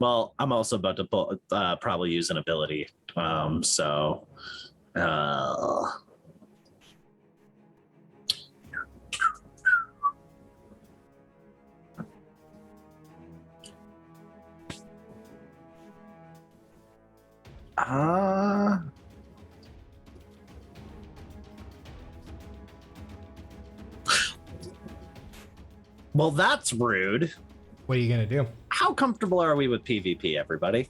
Well, I'm also about to probably use an ability. So. Well, that's rude. What are you gonna do? How comfortable are we with PvP, everybody?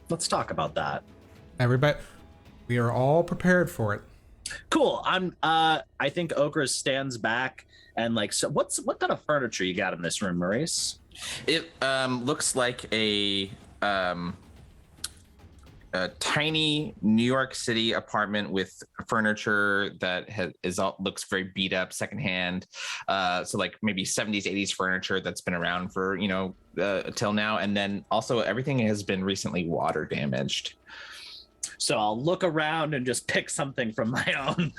Let's talk about that. Everybody, we are all prepared for it. Cool. I think Okras stands back and like, so what kind of furniture you got in this room, Maurice? It looks like a tiny New York City apartment with furniture that looks very beat up, secondhand. So like maybe 70s, 80s furniture that's been around for, till now. And then also everything has been recently water damaged. So I'll look around and just pick something from my own.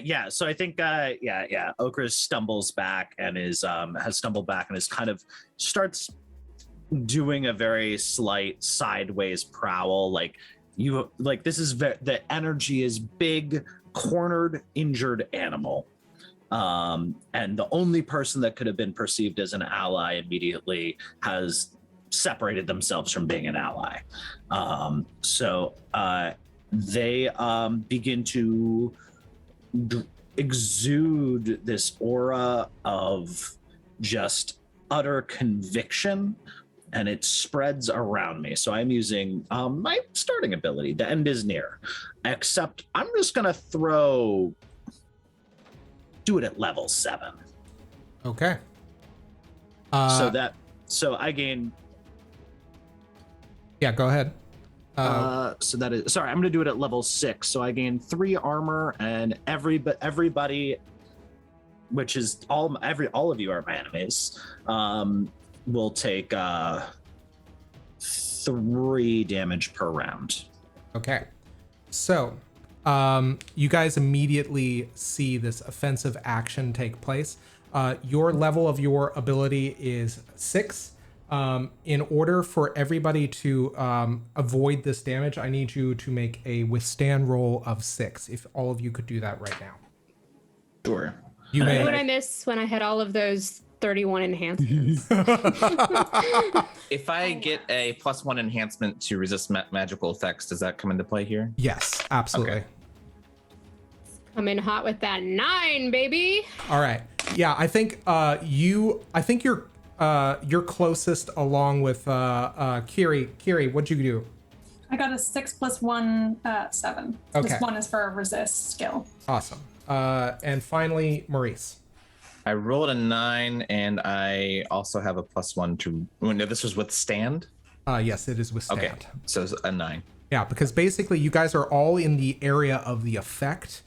Yeah. So I think, Okras stumbles back and has stumbled back and is kind of starts doing a very slight sideways prowl. This is the energy is big, cornered, injured animal. And the only person that could have been perceived as an ally immediately has separated themselves from being an ally. So they begin to exude this aura of just utter conviction, and it spreads around me. So I'm using my starting ability. The end is near, except I'm just gonna do it at level 7. Okay. So I gain. Yeah, go ahead. So that is, sorry, I'm going to do it at level 6. So I gain 3 armor, and everybody, which is all of you are my enemies, will take 3 damage per round. Okay. So, you guys immediately see this offensive action take place. Your level of your ability is 6. In order for everybody to avoid this damage, I need you to make a withstand roll of 6. If all of you could do that right now. Sure. You may. What did I miss when I had all of those 31 enhancements? If I get a +1 enhancement to resist magical effects, does that come into play here? Yes, absolutely. Okay. I'm in hot with that 9, baby. All right. Yeah, I think you're closest along with Kyrrie. Kyrrie, what'd you do? I got a 6 + 1, 7. Okay. This one is for a resist skill. Awesome. And finally, Maurice. I rolled a 9, and I also have a +1 to. No, this was withstand. Yes, it is withstand. Okay, so it's a 9. Yeah, because basically you guys are all in the area of the effect.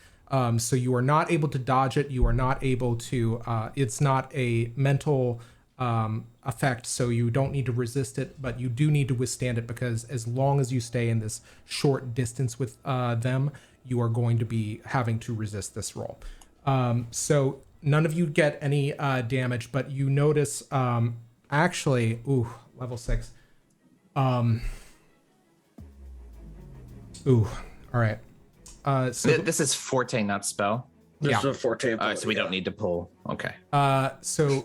So you are not able to dodge it. You are not able to. It's not a mental effect, so you don't need to resist it, but you do need to withstand it, because as long as you stay in this short distance with them, you are going to be having to resist this roll. So none of you get any damage, but you notice actually, level 6. All right. So This is forte, not spell. This is Yeah. a forte ability, So we don't need to pull. Okay. So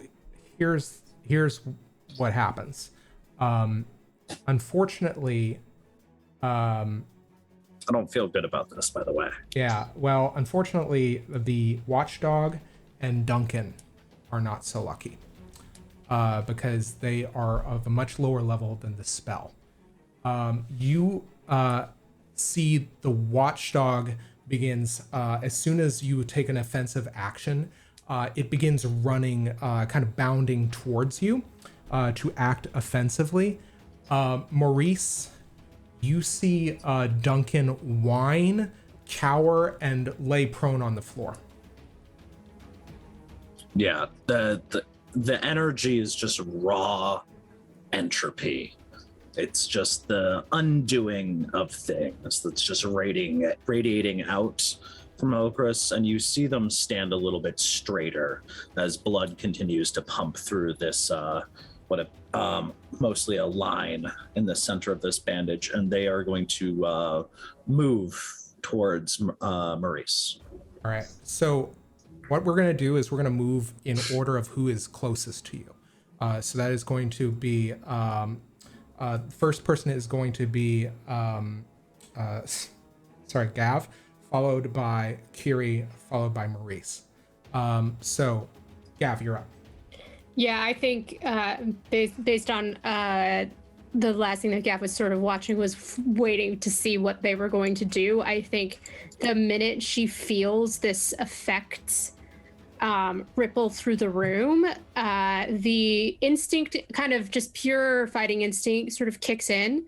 here's what happens. Unfortunately, I don't feel good about this, by the way. yeah, well, unfortunately, the Watchdog and Duncan are not so lucky, because they are of a much lower level than the spell. You see the Watchdog begins, as soon as you take an offensive action, it begins running, kind of bounding towards you to act offensively. Maurice, you see Duncan whine, cower, and lay prone on the floor. Yeah, the energy is just raw entropy. It's just the undoing of things that's just radiating out from Okras, and you see them stand a little bit straighter as blood continues to pump through this mostly a line in the center of this bandage, and they are going to move towards Maurice. All right. So what we're going to do is we're going to move in order of who is closest to you. So that is going to be first person is going to be Gav, followed by Kyrrie, followed by Maurice. So Gav, you're up. Yeah, I think based on the last thing that Gav was sort of watching was waiting to see what they were going to do. I think the minute she feels this effect ripple through the room, the instinct, kind of just pure fighting instinct, sort of kicks in.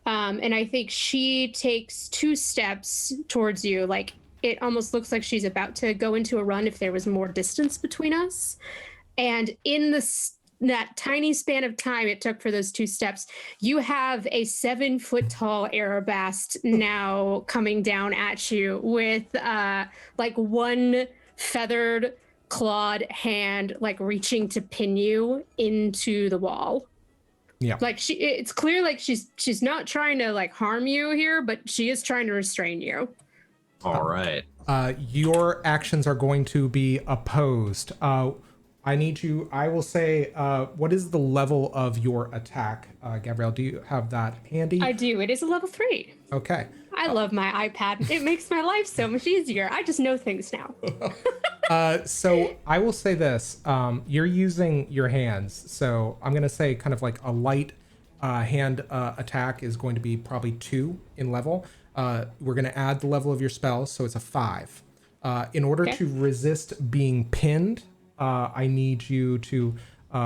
And I think she takes 2 steps towards you. Like, it almost looks like she's about to go into a run if there was more distance between us. And in that tiny span of time it took for those 2 steps, you have a 7-foot-tall Arabast now coming down at you with like one feathered clawed hand, like reaching to pin you into the wall. Yeah. Like it's clear like she's not trying to like harm you here, but she is trying to restrain you. All right. Your actions are going to be opposed. I will say, what is the level of your attack? Gavriel, do you have that handy? I do. It is a level 3. Okay. I love my iPad. It makes my life so much easier. I just know things now. So I will say this, you're using your hands. So I'm going to say kind of like a light hand attack is going to be probably 2 in level. We're going to add the level of your spells. So it's a 5. In order to resist being pinned, I need you to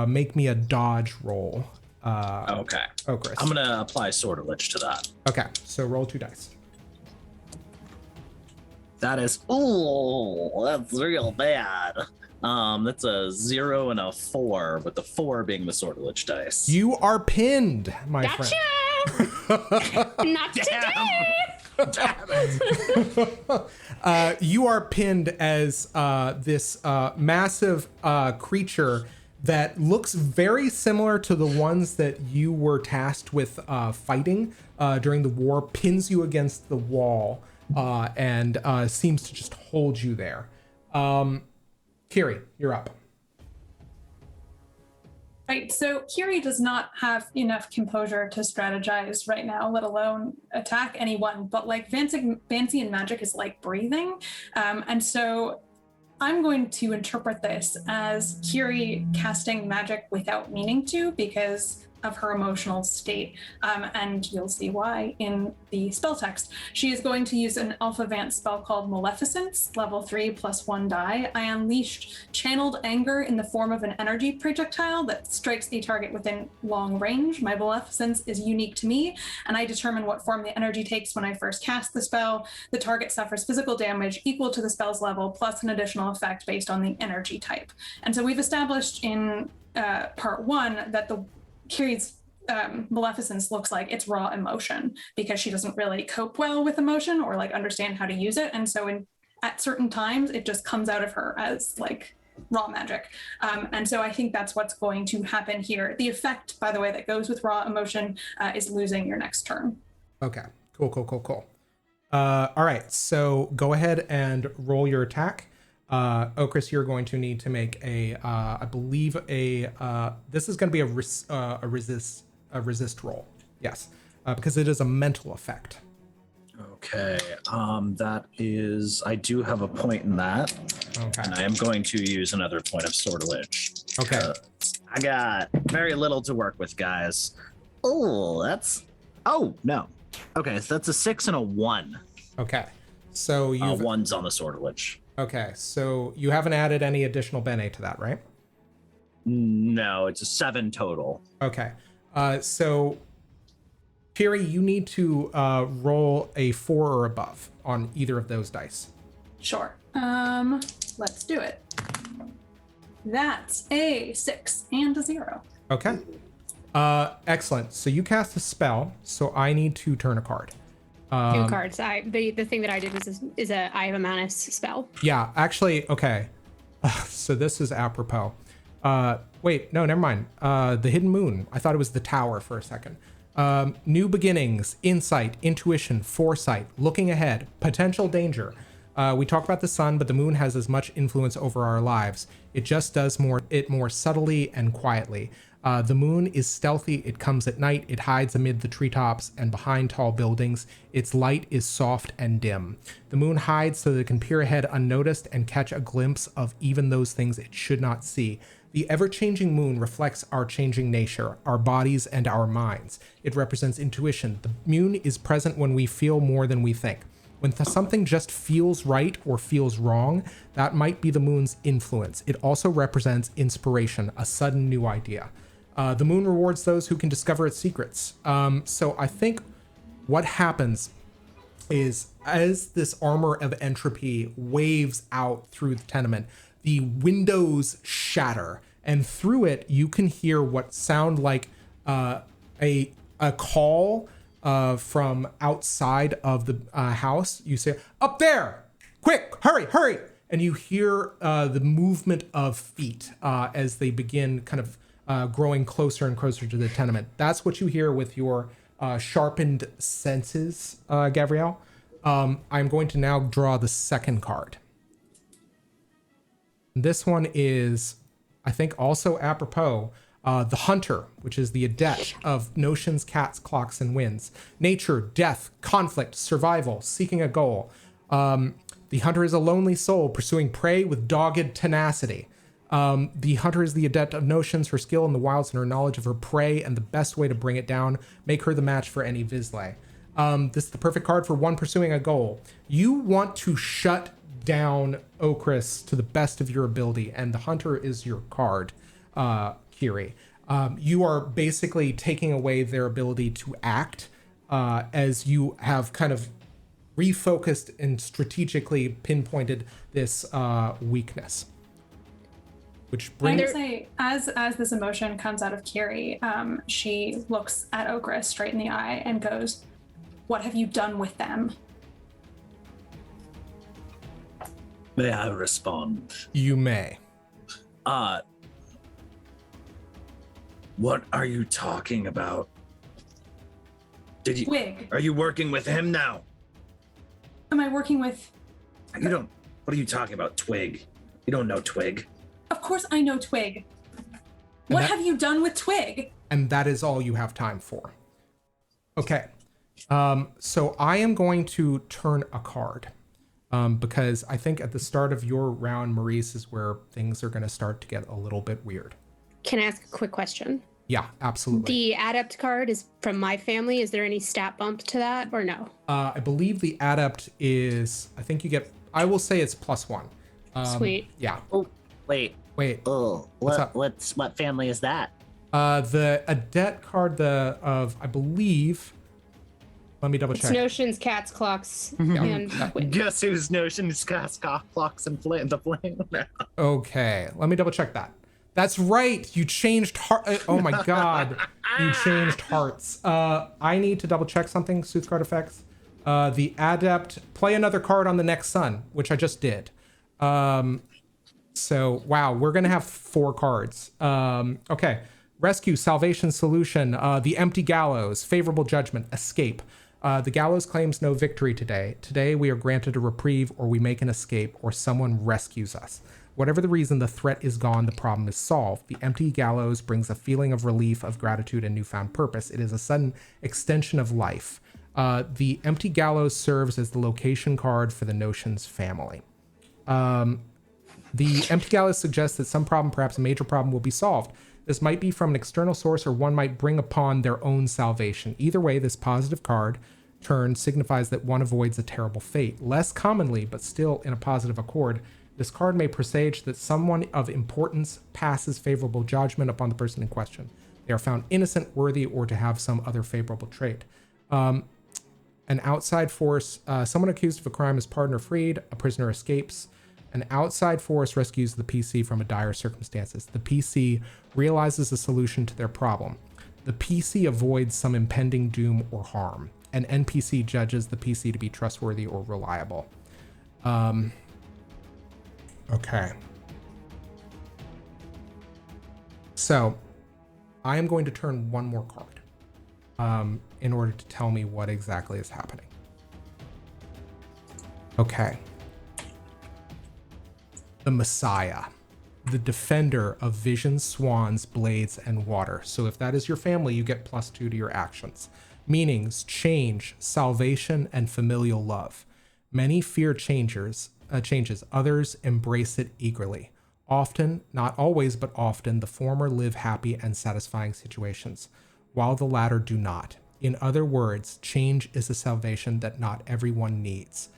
make me a dodge roll. Okay. Okras. I'm gonna apply Sortilege to that. Okay, so roll 2 dice. That is, that's real bad. That's a 0 and a 4, with the 4 being the Sortilege dice. You are pinned, my Gotcha! friend. Not today! Damn it. You are pinned as this massive creature that looks very similar to the ones that you were tasked with fighting during the war, pins you against the wall and seems to just hold you there. Kyrrie, you're up. Right, so Kyrrie does not have enough composure to strategize right now, let alone attack anyone. But like fancy and magic is like breathing, and so I'm going to interpret this as Kyrrie casting magic without meaning to, because of her emotional state, and you'll see why in the spell text. She is going to use an Alpha Vance spell called Maleficence, level 3 plus 1 die. I unleashed channeled anger in the form of an energy projectile that strikes a target within long range. My Maleficence is unique to me, and I determine what form the energy takes when I first cast the spell. The target suffers physical damage equal to the spell's level, plus an additional effect based on the energy type. And so we've established in part 1 that the Kyrrie's Maleficence looks like it's raw emotion, because she doesn't really cope well with emotion or like understand how to use it, and so at certain times it just comes out of her as like raw magic, and so I think that's what's going to happen here. The effect, by the way, that goes with raw emotion is losing your next turn. Okay, cool. All right, so go ahead and roll your attack. Okras, you're going to need to make I believe this is going to be a resist roll. Yes, because it is a mental effect. Okay, that is, I do have a point in that. Okay. And I am going to use another point of Sortilege. Okay. I got very little to work with, guys. Oh, no. Okay, so that's a 6 and a 1. Okay, so you one's on the Sortilege. Okay, so you haven't added any additional bene to that, right? No, it's a 7 total. Okay, so Kyrrie, you need to roll a 4 or above on either of those dice. Sure. Let's do it. That's a 6 and a 0. Okay. Excellent. So you cast a spell, so I need to turn a card. 2 cards. The thing that I did is I have a Manus spell. Yeah, actually, okay. So this is apropos. Wait, no, never mind. The Hidden Moon. I thought it was the Tower for a second. New beginnings, insight, intuition, foresight, looking ahead, potential danger. We talk about the sun, but the moon has as much influence over our lives. It just does more subtly and quietly. The moon is stealthy. It comes at night. It hides amid the treetops and behind tall buildings. Its light is soft and dim. The moon hides so that it can peer ahead unnoticed and catch a glimpse of even those things it should not see. The ever-changing moon reflects our changing nature, our bodies and our minds. It represents intuition. The moon is present when we feel more than we think. When something just feels right or feels wrong, that might be the moon's influence. It also represents inspiration, a sudden new idea. The moon rewards those who can discover its secrets. So I think what happens is, as this armor of entropy waves out through the tenement, the windows shatter, and through it you can hear what sound like a call from outside of the house. You say, "Up there! Quick, hurry!" And you hear the movement of feet as they begin kind of growing closer and closer to the tenement. That's what you hear with your sharpened senses, Gavriel. I'm going to now draw the second card. This one is, I think, also apropos. The Hunter, which is the adept of notions, cats, clocks, and winds. Nature, death, conflict, survival, seeking a goal. The Hunter is a lonely soul pursuing prey with dogged tenacity. The Hunter is the adept of notions, her skill in the wilds, and her knowledge of her prey, and the best way to bring it down, make her the match for any Vizsla. This is the perfect card for one pursuing a goal. You want to shut down Okras to the best of your ability, and the Hunter is your card, Kyrrie. You are basically taking away their ability to act, as you have kind of refocused and strategically pinpointed this weakness. Which brings... I say, as this emotion comes out of Kyrrie, she looks at Okras straight in the eye and goes, "What have you done with them?" May I respond? You may. What are you talking about? Twigg. Are you working with him now? Am I working with... You don't... What are you talking about, Twigg? You don't know Twigg. Of course I know Twigg. What have you done with Twigg? And that is all you have time for. Okay. So I am going to turn a card. Because I think at the start of your round, Maurice, is where things are going to start to get a little bit weird. Can I ask a quick question? Yeah, absolutely. The adept card is from my family. Is there any stat bump to that or no? I believe the adept is, I think you get, I will say it's +1. Sweet. Yeah. Oh, wait. Oh, what family is that? The adept card, I believe, let me double check. It's notions, cats, clocks, and wind. Guess whose notions, cats, clocks, and the flame? Okay, let me double check that. That's right. You changed heart. Oh my God. You changed hearts. I need to double check something. Sooth card effects. The adept, play another card on the next sun, which I just did. So, wow, we're going to have 4 cards. Okay. Rescue, salvation, solution, the empty gallows, favorable judgment, escape. The gallows claims no victory today. Today we are granted a reprieve, or we make an escape, or someone rescues us. Whatever the reason, the threat is gone, the problem is solved. The empty gallows brings a feeling of relief, of gratitude, and newfound purpose. It is a sudden extension of life. The empty gallows serves as the location card for the notions family. The empty gallows suggests that some problem, perhaps a major problem, will be solved. This might be from an external source, or one might bring upon their own salvation. Either way, this positive card turn signifies that one avoids a terrible fate. Less commonly, but still in a positive accord, this card may presage that someone of importance passes favorable judgment upon the person in question. They are found innocent, worthy, or to have some other favorable trait. An outside force, someone accused of a crime is pardoned or freed. A prisoner escapes. An outside force rescues the PC from a dire circumstances. The PC realizes a solution to their problem. The PC avoids some impending doom or harm. An NPC judges the PC to be trustworthy or reliable. Okay. So, I am going to turn one more card in order to tell me what exactly is happening. Okay. The Messiah, the defender of visions, swans, blades, and water. So if that is your family, you get +2 to your actions. Meanings: change, salvation, and familial love. Many fear changes, others embrace it eagerly. Often, not always, but often, the former live happy and satisfying situations, while the latter do not. In other words, change is a salvation that not everyone needs.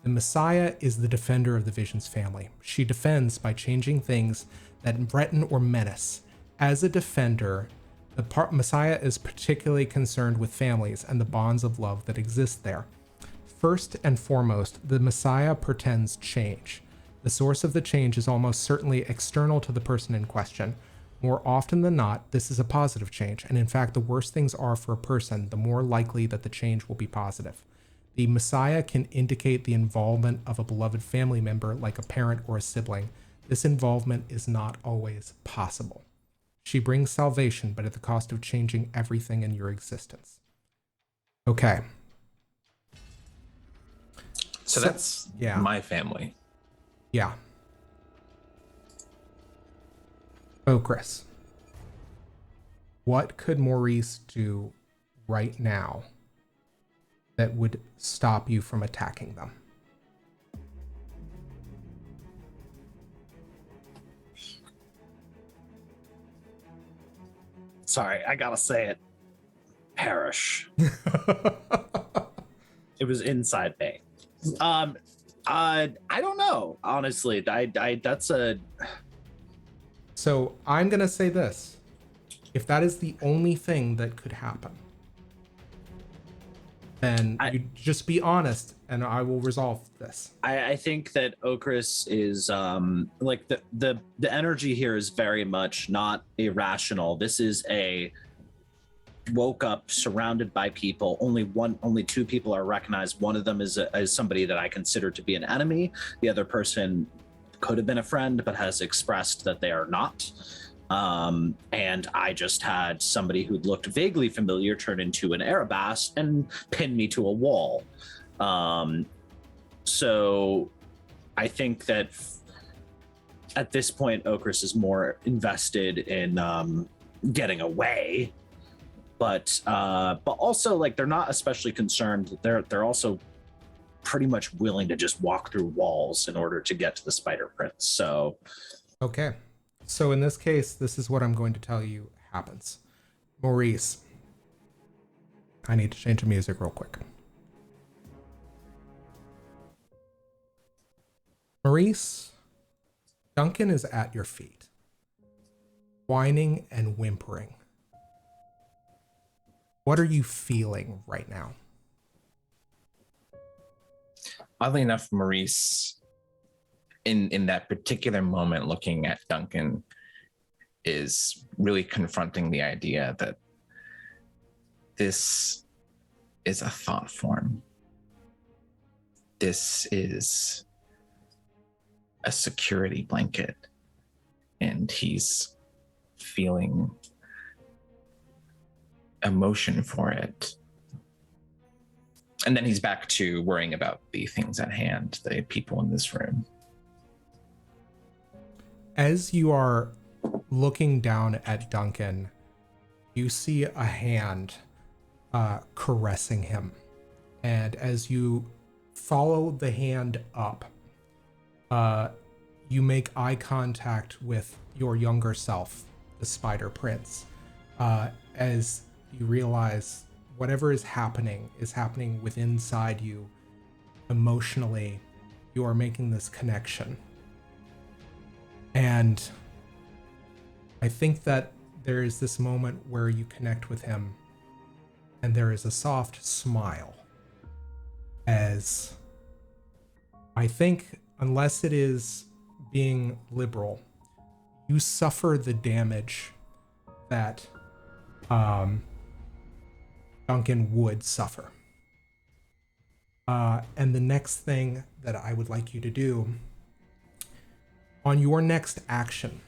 The Messiah is the defender of the Visions family. She defends by changing things that threaten or menace. As a defender, the Messiah is particularly concerned with families and the bonds of love that exist there. First and foremost, the Messiah portends change. The source of the change is almost certainly external to the person in question. More often than not, this is a positive change, and in fact, the worse things are for a person, the more likely that the change will be positive. The Messiah can indicate the involvement of a beloved family member, like a parent or a sibling. This involvement is not always possible. She brings salvation, but at the cost of changing everything in your existence. Okay. So that's my family. Yeah. Okras, what could Maurice do right now that would stop you from attacking them? Sorry, I gotta say it. Perish. It was inside me. I don't know. Honestly, that's a. So I'm gonna say this: if that is the only thing that could happen, then you just be honest, and I will resolve this. I think that Okras is like the energy here is very much not irrational. This is a woke up surrounded by people. Only two people are recognized. One of them is somebody that I consider to be an enemy. The other person could have been a friend, but has expressed that they are not. And I just had somebody who looked vaguely familiar turn into an Erebus and pin me to a wall. So I think that at this point, Okras is more invested in getting away. But also, like, they're not especially concerned. They're also pretty much willing to just walk through walls in order to get to the spider prints. So, okay. So in this case, this is what I'm going to tell you happens. Maurice, I need to change the music real quick. Maurice, Duncan is at your feet, whining and whimpering. What are you feeling right now? Oddly enough, Maurice, in that particular moment, looking at Duncan, is really confronting the idea that this is a thought form. This is a security blanket, and he's feeling emotion for it. And then he's back to worrying about the things at hand, the people in this room. As you are looking down at Duncan, you see a hand caressing him. And as you follow the hand up, you make eye contact with your younger self, the Spider Prince, as you realize whatever is happening within inside you. Emotionally, you are making this connection. And I think that there is this moment where you connect with him, and there is a soft smile, as I think, unless it is being liberal, you suffer the damage that Duncan would suffer. And the next thing that I would like you to do, on your next action,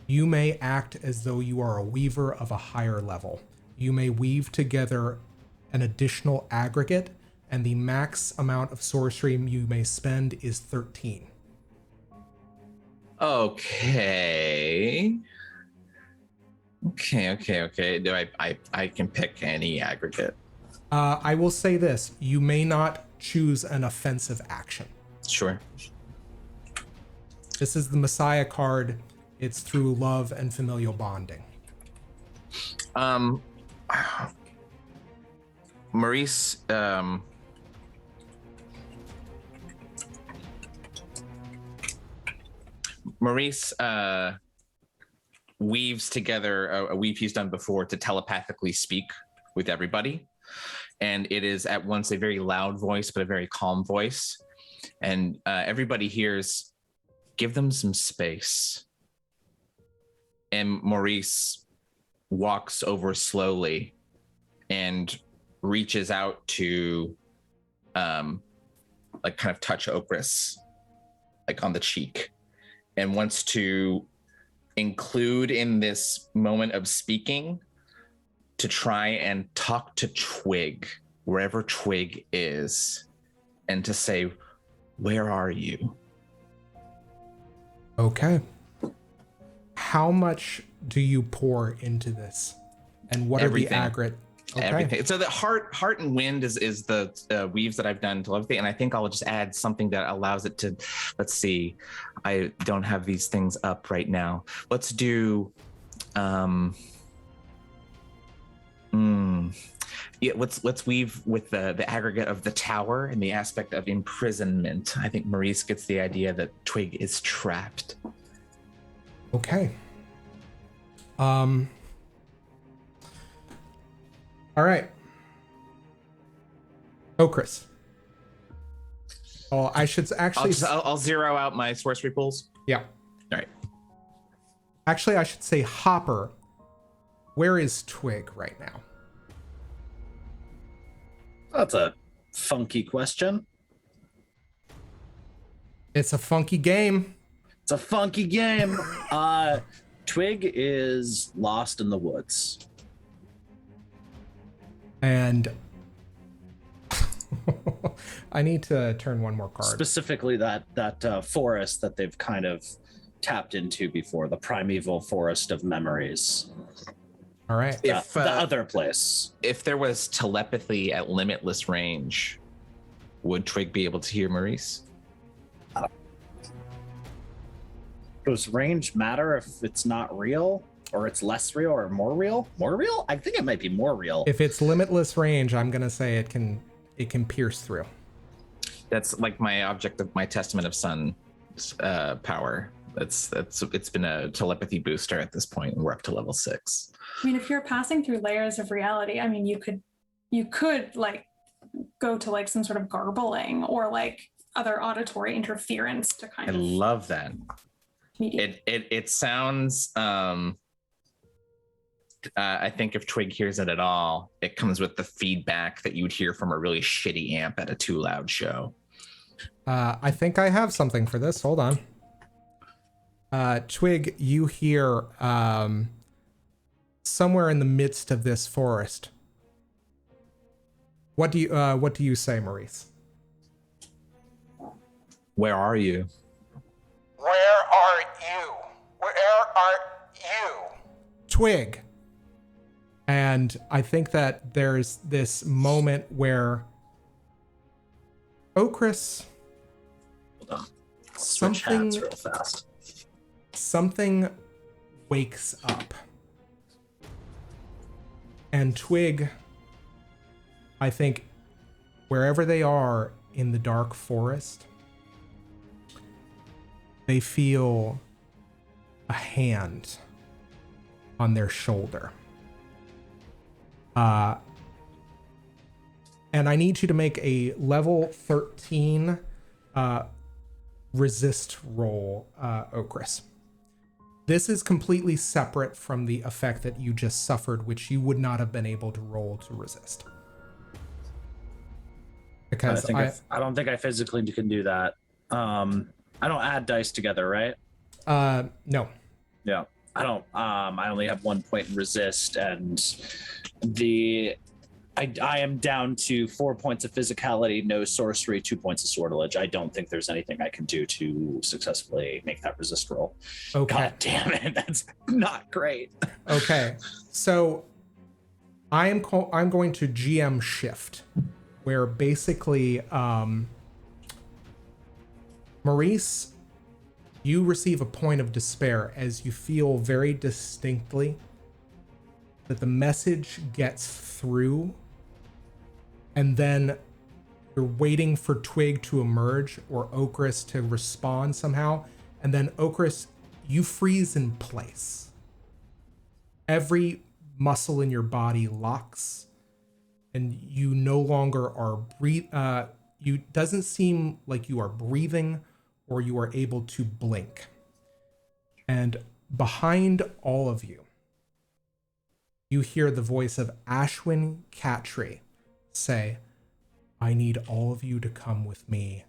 you may act as though you are a weaver of a higher level. You may weave together an additional aggregate, and the max amount of sorcery you may spend is 13. Okay. Do I can pick any aggregate? I will say this: you may not choose an offensive action. Sure. This is the Messiah card. It's through love and familial bonding. Maurice, weaves together a weave he's done before to telepathically speak with everybody. And it is at once a very loud voice, but a very calm voice. And everybody hears, "Give them some space." And Maurice walks over slowly and reaches out to like kind of touch Okras like on the cheek, and wants to include in this moment of speaking to try and talk to Twigg, wherever Twigg is, and to say, where are you? Okay. How much do you pour into this? And what Everything. are the aggregate? Okay. Everything. So the heart and wind is the weaves that I've done telepathy, and I think I'll just add something that allows it to. Let's see, I don't have these things up right now. Let's do, yeah. Let's weave with the aggregate of the tower and the aspect of imprisonment. I think Maurice gets the idea that Twigg is trapped. Okay. All right. Okras. Oh, I should actually. I'll zero out my sorcery pools. Yeah. All right. Actually, I should say Hopper. Where is Twigg right now? That's a funky question. It's a funky game. It's a funky game. Twigg is lost in the woods. And I need to turn one more card. Specifically that forest that they've kind of tapped into before, the primeval forest of memories. All right. If The other place. if there was telepathy at limitless range, would Twigg be able to hear Maurice? Does range matter if it's not real? Or it's less real or more real? More real? I think it might be more real. If it's limitless range, I'm gonna say it can pierce through. That's like my object of my Testament of Sun power. It's been a telepathy booster at this point, and we're up to level 6. I mean, if you're passing through layers of reality, I mean, you could like go to like some sort of garbling or like other auditory interference to kind I of love that. mediate. It sounds. I think if Twigg hears it at all, it comes with the feedback that you would hear from a really shitty amp at a too loud show. I think I have something for this. Hold on. Twigg, you hear somewhere in the midst of this forest. What do you say, Maurice? Where are you? Where are you? Where are you? Twigg. And I think that there's this moment where Okras, Hold on. Switch hats real fast. something wakes up. And Twigg, I think, wherever they are in the dark forest, they feel a hand on their shoulder. And I need you to make a level 13 resist roll, Okras. This is completely separate from the effect that you just suffered, which you would not have been able to roll to resist. Because I don't think I physically can do that. I don't add dice together, right? No. Yeah. I don't. I only have 1 point in resist, and I am down to 4 points of physicality, no sorcery, 2 points of sortilege. I don't think there's anything I can do to successfully make that resist roll. Okay. God damn it, that's not great. Okay. So I'm going to GM shift, where basically Maurice, you receive a point of despair as you feel very distinctly that the message gets through, and then you're waiting for Twigg to emerge or Okras to respond somehow, and then Okras, you freeze in place. Every muscle in your body locks, and you no longer are you doesn't seem like you are breathing or you are able to blink. And behind all of you, you hear the voice of Ashwin Kyrrie say, "I need all of you to come with me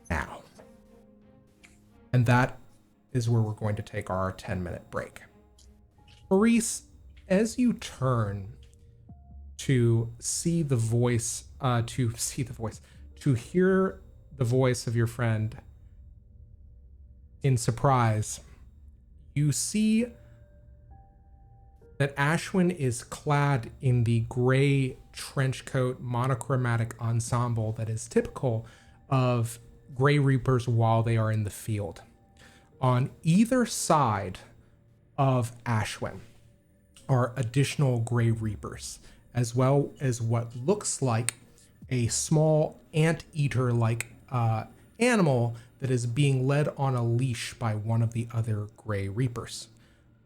now." And that is where we're going to take our 10-minute break. Maurice, as you turn to to hear the voice of your friend in surprise, you see that Ashwin is clad in the gray trench coat monochromatic ensemble that is typical of Grey Reapers while they are in the field. On either side of Ashwin are additional Grey Reapers, as well as what looks like a small anteater-like animal that is being led on a leash by one of the other Grey Reapers.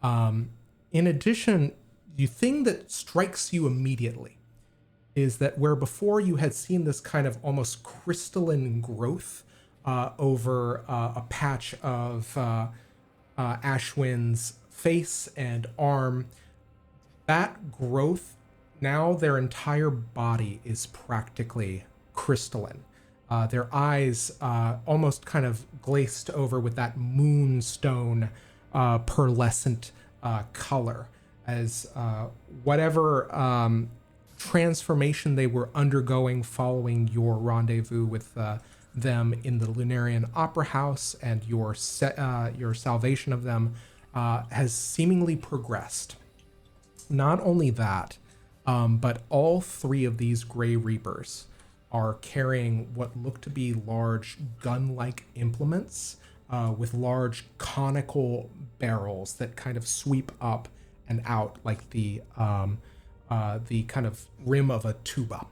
In addition, the thing that strikes you immediately is that where before you had seen this kind of almost crystalline growth over a patch of Ashwin's face and arm, that growth, now their entire body is practically crystalline. Their eyes almost kind of glazed over with that moonstone pearlescent color, as whatever transformation they were undergoing following your rendezvous with them in the Lunarian Opera House and your salvation of them has seemingly progressed. Not only that, but all three of these Grey Reapers are carrying what look to be large gun-like implements with large conical barrels that kind of sweep up and out like the kind of rim of a tuba.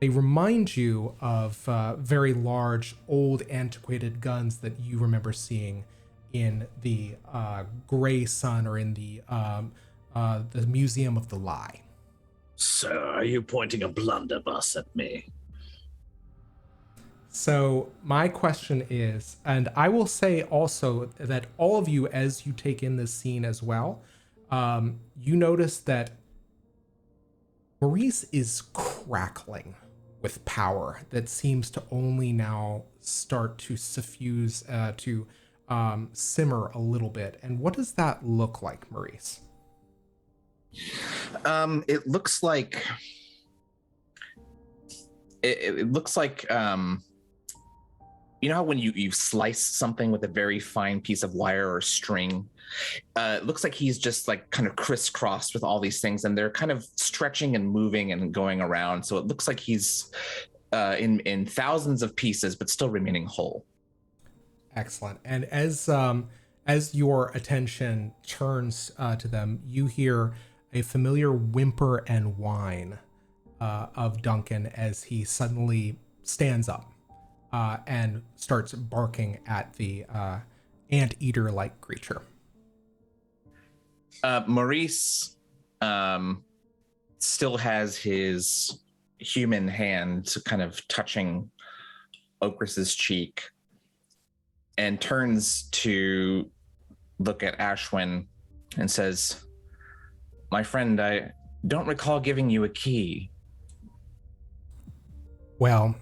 They remind you of very large, old, antiquated guns that you remember seeing in the Grey Sun or in the Museum of the Lie. Sir, are you pointing a blunderbuss at me? So my question is, and I will say also that all of you, as you take in this scene as well, you notice that Maurice is crackling with power that seems to only now start to suffuse, to simmer a little bit. And what does that look like, Maurice? It looks like it looks like you know how when you slice something with a very fine piece of wire or string, it looks like he's just like kind of crisscrossed with all these things, and they're kind of stretching and moving and going around. So it looks like he's in thousands of pieces, but still remaining whole. Excellent. And as your attention turns to them, you hear a familiar whimper and whine of Duncan as he suddenly stands up and starts barking at the anteater-like creature. Maurice still has his human hand kind of touching Okras's cheek and turns to look at Ashwin and says, "My friend, I don't recall giving you a key." Well,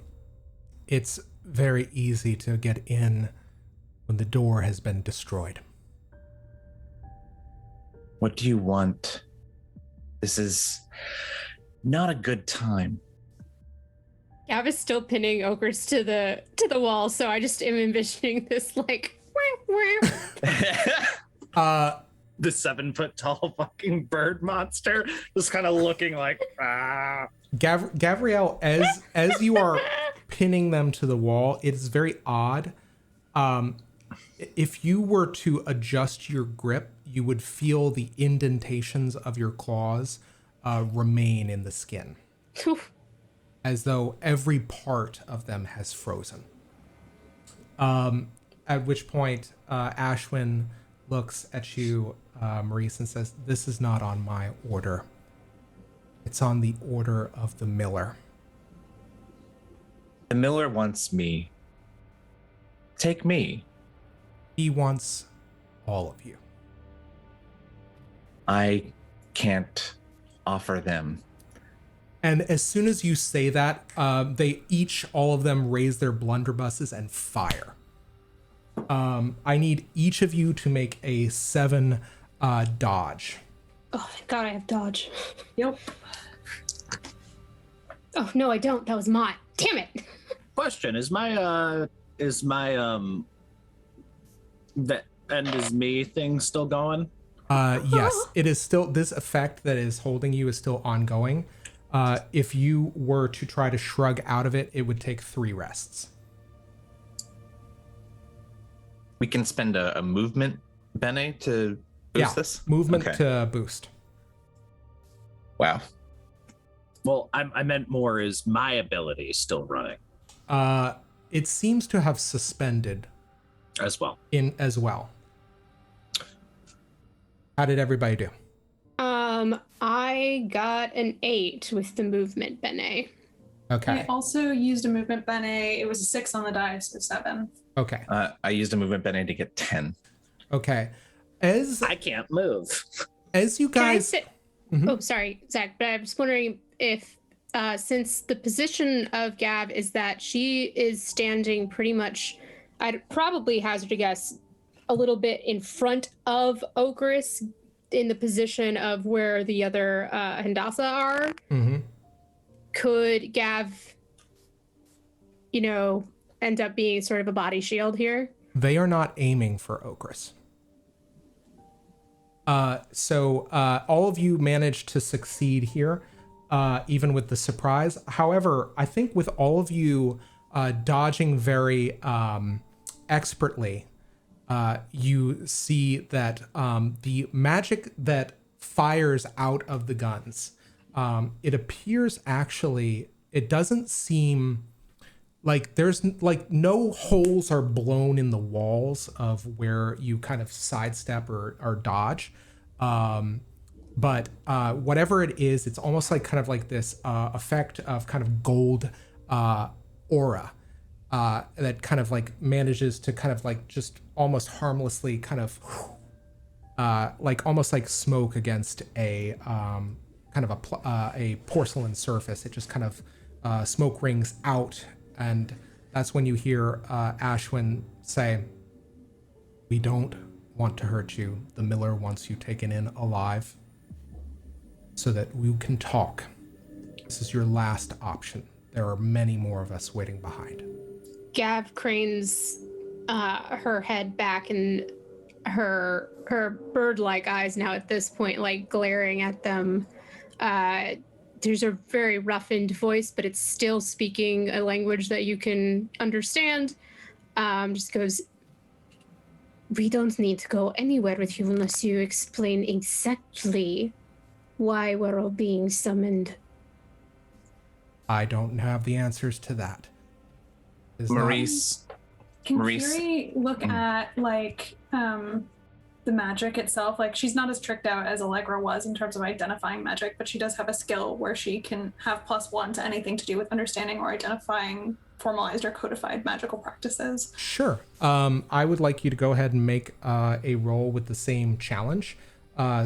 it's very easy to get in when the door has been destroyed. What do you want? This is not a good time. Gav is still pinning Okras to the wall, so I just am envisioning this like The 7-foot-tall fucking bird monster just kind of looking like Gavriel, as you are pinning them to the wall, it is very odd. If you were to adjust your grip, you would feel the indentations of your claws remain in the skin, as though every part of them has frozen. At which point, Ashwin looks at you, Maurice, and says, "This is not on my order. It's on the order of the miller." The miller wants me. Take me. He wants all of you. I can't offer them. And as soon as you say that, all of them raise their blunderbusses and fire. I need each of you to make a 7 dodge. Oh, thank God I have dodge. Yep. Oh, no, I don't. That was mine. Damn it! Question: Is my that end is me thing still going? Yes, it is still, this effect that is holding you is still ongoing. If you were to try to shrug out of it, it would take 3 rests. We can spend a movement bene to boost this? Movement Okay. to boost. Wow. Well, I meant more, is my ability still running It seems to have suspended as well? as well. How did everybody do? I got an 8 with the movement bene. Okay. I also used a movement bene. It was a 6 on the dice, so 7. Okay. I used a movement bene to get 10. Okay. As I can't move. you Can I guys, say, Mhm. Oh, sorry, Zach, but I was wondering if, since the position of Gav is that she is standing pretty much, I'd probably hazard a guess, a little bit in front of Okras, in the position of where the other Hindasa are. Mhm. Could Gav, end up being sort of a body shield here? they are not aiming for Okras. So all of you managed to succeed here, even with the surprise. However, I think with all of you dodging very expertly, you see that the magic that fires out of the guns, it appears actually, it doesn't seem like there's like no holes are blown in the walls of where you kind of sidestep or dodge. But whatever it is, it's almost like kind of like this effect of kind of gold aura that kind of like manages to kind of like just almost harmlessly kind of like almost like smoke against a kind of a porcelain surface. It just kind of smoke rings out, and that's when you hear Ashwin say, "We don't want to hurt you. The miller wants you taken in alive so that we can talk. This is your last option. There are many more of us waiting behind." Gav cranes her head back, and her bird-like eyes now at this point, like glaring at them. There's a very roughened voice, but it's still speaking a language that you can understand. Just goes, "We don't need to go anywhere with you unless you explain exactly why we're all being summoned." I don't have the answers to that. Is that- Maurice. Can Maurice. Kyrrie look at like the magic itself? Like, she's not as tricked out as Allegra was in terms of identifying magic, but she does have a skill where she can have +1 to anything to do with understanding or identifying formalized or codified magical practices. Sure. I would like you to go ahead and make a roll with the same challenge.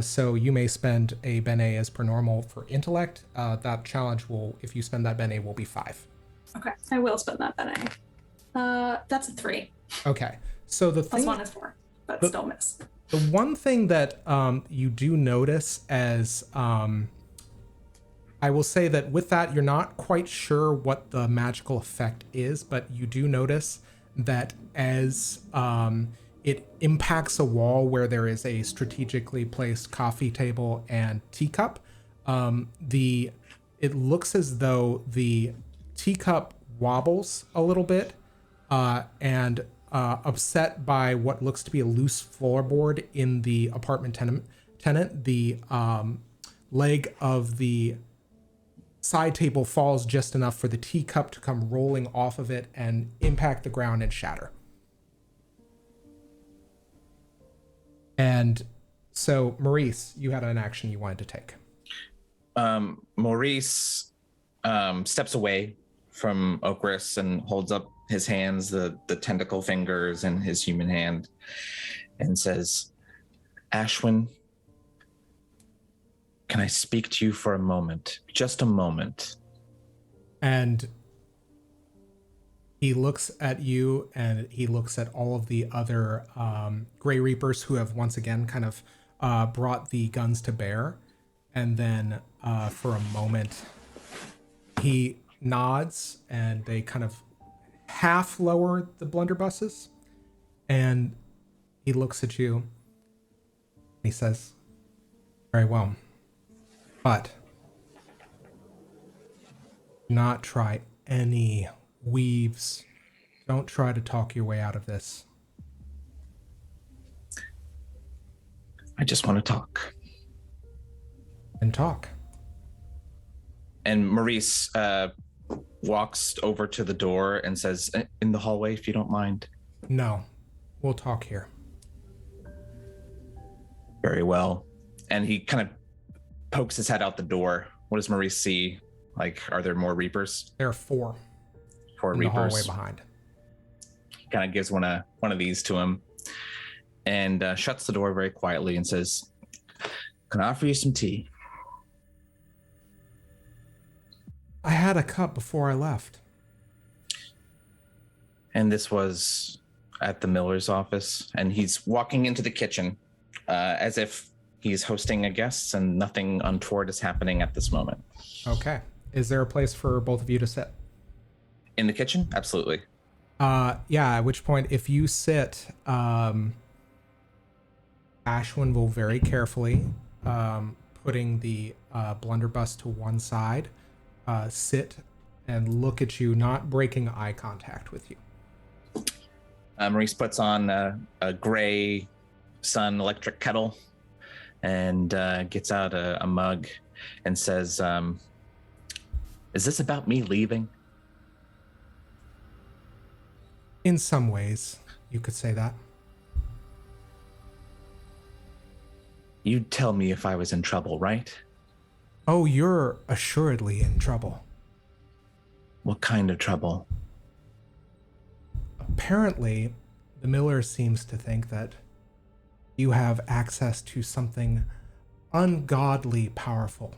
So you may spend a bene as per normal for intellect. That challenge will, if you spend that bene, will be 5. Okay, I will spend that bene. That's a 3. Okay. So the thing, +1 is 4, but the- still miss. the one thing that you do notice as I will say that with that, you're not quite sure what the magical effect is, but you do notice that as it impacts a wall where there is a strategically placed coffee table and teacup, it looks as though the teacup wobbles a little bit, and upset by what looks to be a loose floorboard in the apartment tenant, the leg of the side table falls just enough for the teacup to come rolling off of it and impact the ground and shatter. And so, Maurice, you had an action you wanted to take. Maurice steps away from Okras and holds up his hands, the tentacle fingers in his human hand, and says, "Ashwin, can I speak to you for a moment? Just a moment." And he looks at you, and he looks at all of the other Grey Reapers who have once again kind of brought the guns to bear. And then for a moment, he nods, and they kind of half lower the blunderbusses, and he looks at you. He says, "Very well, but not try any weaves. Don't try to talk your way out of this." I just want to talk. And talk. And Maurice walks over to the door and says, "In the hallway, if you don't mind." No, we'll talk here. Very well. And he kind of pokes his head out the door. What does Maurice see? Like, are there more Reapers? There are 4 Four in Reapers. the hallway behind. Kind of gives one of these to him, and shuts the door very quietly and says, "Can I offer you some tea?" I had a cup before I left. And this was at the miller's office, and he's walking into the kitchen as if he's hosting a guest and nothing untoward is happening at this moment. Okay. Is there a place for both of you to sit? In the kitchen? Absolutely. Yeah, at which point, if you sit, Ashwin will very carefully, putting the blunderbuss to one side, sit and look at you, not breaking eye contact with you. Maurice puts on a gray Sun electric kettle and gets out a mug and says, "Is this about me leaving?" In some ways, you could say that. You'd tell me if I was in trouble, right? Oh, you're assuredly in trouble. What kind of trouble? Apparently, the miller seems to think that you have access to something ungodly powerful.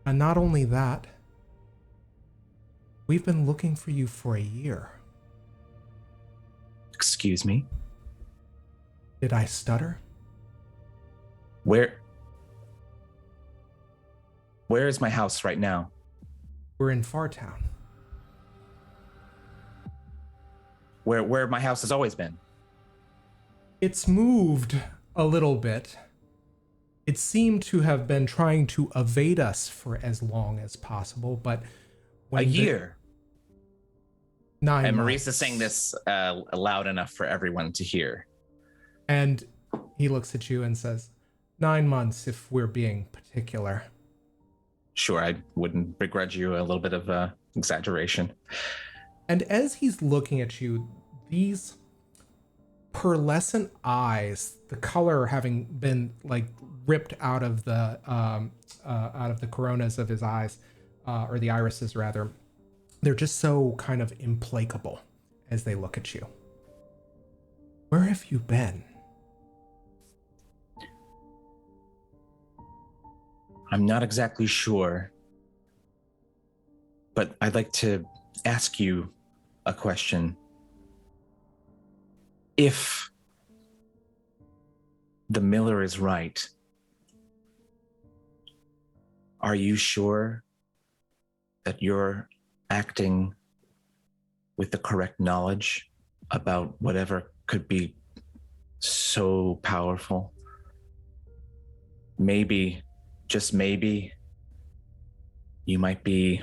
And not only that, we've been looking for you for a year. Excuse me? Did I stutter? Where is my house right now? We're in Fartown. Where my house has always been. It's moved a little bit. It seemed to have been trying to evade us for as long as possible, but A year. 9 And Maurice months. is saying this loud enough for everyone to hear. And he looks at you and says, 9 months if we're being particular. Sure, I wouldn't begrudge you a little bit of exaggeration. And as he's looking at you, these pearlescent eyes, the color having been like ripped out of the coronas of his eyes, or the irises rather, they're just so kind of implacable as they look at you. Where have you been? I'm not exactly sure, but I'd like to ask you a question. If the miller is right, are you sure that you're acting with the correct knowledge about whatever could be so powerful? Maybe, just maybe, you might be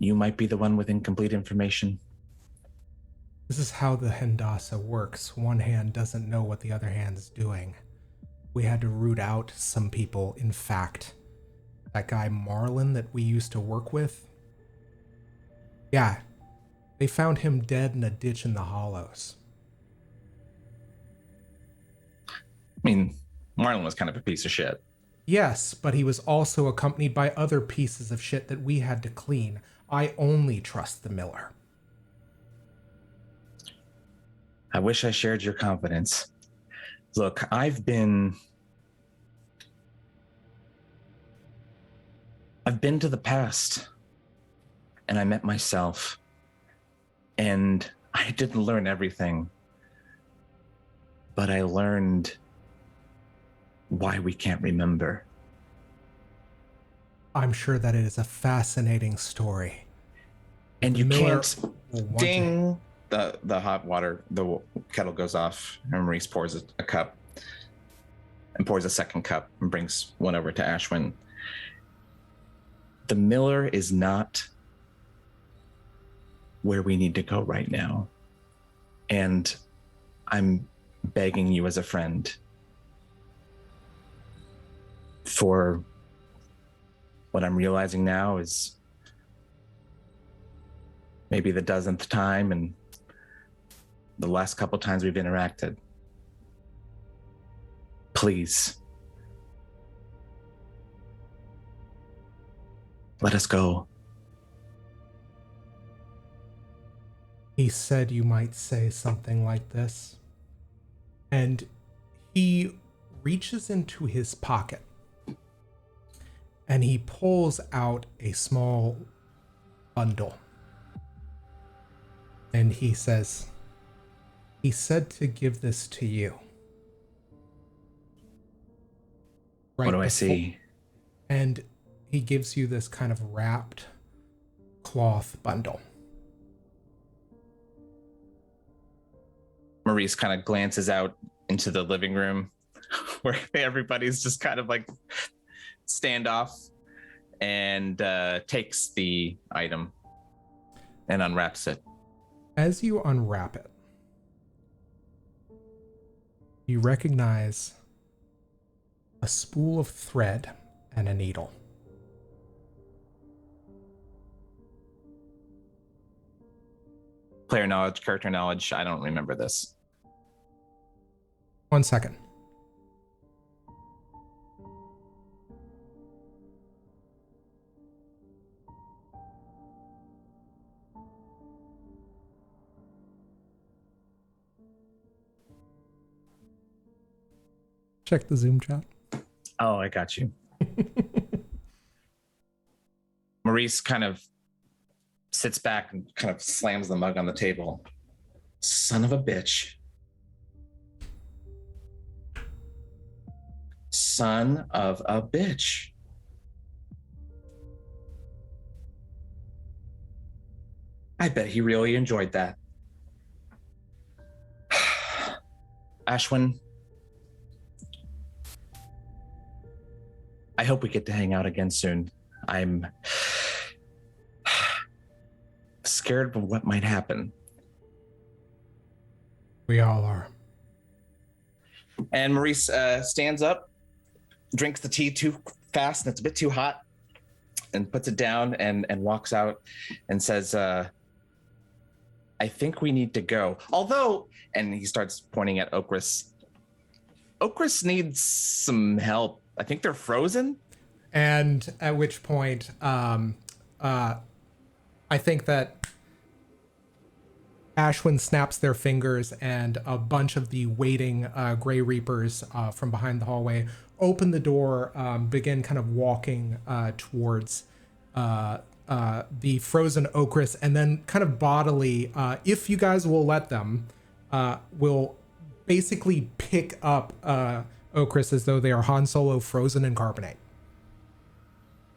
the one with incomplete information. This is how the Hendasa works. One hand doesn't know what the other hand's doing. We had to root out some people. In fact, that guy Marlin that we used to work with, yeah, they found him dead in a ditch in the Hollows. I mean, Marlon was kind of a piece of shit. Yes, but he was also accompanied by other pieces of shit that we had to clean. I only trust the miller. I wish I shared your confidence. Look, I've been to the past, and I met myself, and I didn't learn everything, but I learned why we can't remember. I'm sure that it is a fascinating story. And you Miller can't will want ding. The hot water, the kettle goes off, and Maurice pours a cup and pours a second cup and brings one over to Ashwin. The miller is not where we need to go right now. And I'm begging you as a friend for what I'm realizing now is maybe the dozenth time and the last couple times we've interacted. Please. Let us go. He said you might say something like this. And he reaches into his pocket and he pulls out a small bundle. And he says, he said to give this to you. Right, what do I see? And he gives you this kind of wrapped cloth bundle. Maurice kind of glances out into the living room where everybody's just kind of like standoff and takes the item and unwraps it. As you unwrap it, you recognize a spool of thread and a needle. Player knowledge, character knowledge, I don't remember this. 1 second. Check the Zoom chat. Oh, I got you. Maurice kind of sits back and kind of slams the mug on the table. Son of a bitch. Son of a bitch. I bet he really enjoyed that. Ashwin, I hope we get to hang out again soon. I'm scared of what might happen. We all are. And Maurice stands up, drinks the tea too fast, and it's a bit too hot, and puts it down and walks out and says, I think we need to go. Although, and he starts pointing at Okras. Okras needs some help. I think they're frozen. And at which point, I think that Ashwin snaps their fingers and a bunch of the waiting Grey Reapers from behind the hallway open the door, begin kind of walking towards the frozen Okras, and then kind of bodily, if you guys will let them, will basically pick up Okras as though they are Han Solo frozen in carbonate.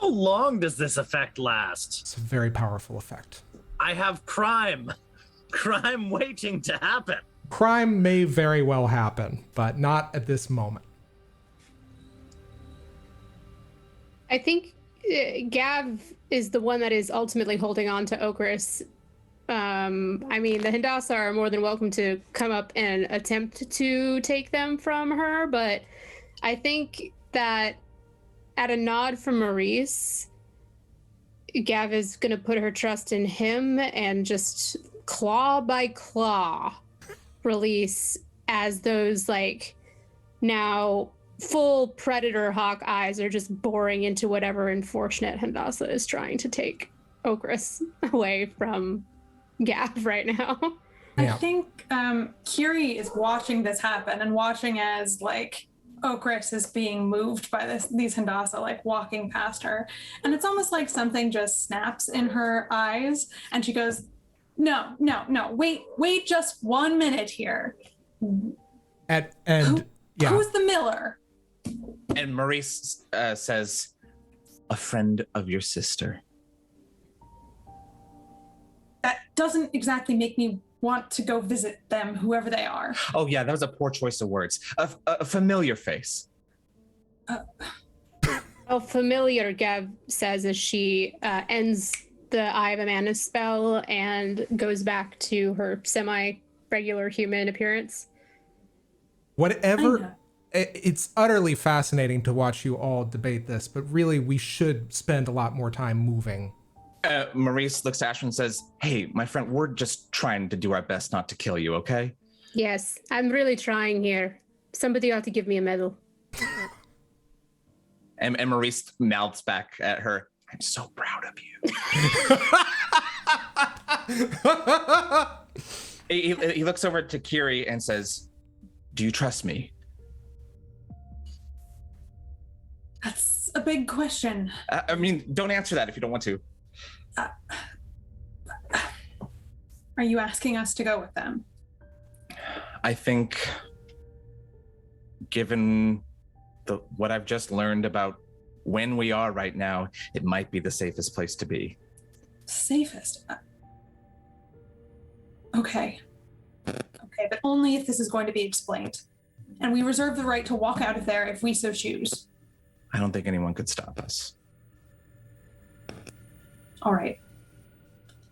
How long does this effect last? It's a very powerful effect. I have crime waiting to happen. Crime may very well happen, but not at this moment. I think Gav is the one that is ultimately holding on to Okras. I mean, the Hindasa are more than welcome to come up and attempt to take them from her, but I think that at a nod from Maurice, Gav is going to put her trust in him and just claw by claw release as those like now full predator hawk eyes are just boring into whatever unfortunate Hindasa is trying to take Okras away from Gav right now. Yeah. I think Kyrrie is watching this happen and watching as like Okras is being moved by these Hindasa, like walking past her. And it's almost like something just snaps in her eyes and she goes, no, wait just 1 minute here. Yeah. Who's the miller? And Maurice says, a friend of your sister. That doesn't exactly make me want to go visit them, whoever they are. Oh yeah, that was a poor choice of words. A familiar face. Oh, familiar, Gav says as she ends the Eye of Amanda spell and goes back to her semi-regular human appearance. Whatever. It's utterly fascinating to watch you all debate this, but really we should spend a lot more time moving. Maurice looks at Ashwin and says, "Hey, my friend, we're just trying to do our best not to kill you, okay?" Yes, I'm really trying here. Somebody ought to give me a medal. And Maurice mouths back at her, "I'm so proud of you." He looks over to Kyrrie and says, "Do you trust me?" That's a big question. I mean, don't answer that if you don't want to. Are you asking us to go with them? I think, given what I've just learned about when we are right now, it might be the safest place to be. Safest? Okay. Okay, but only if this is going to be explained. And we reserve the right to walk out of there if we so choose. I don't think anyone could stop us. All right.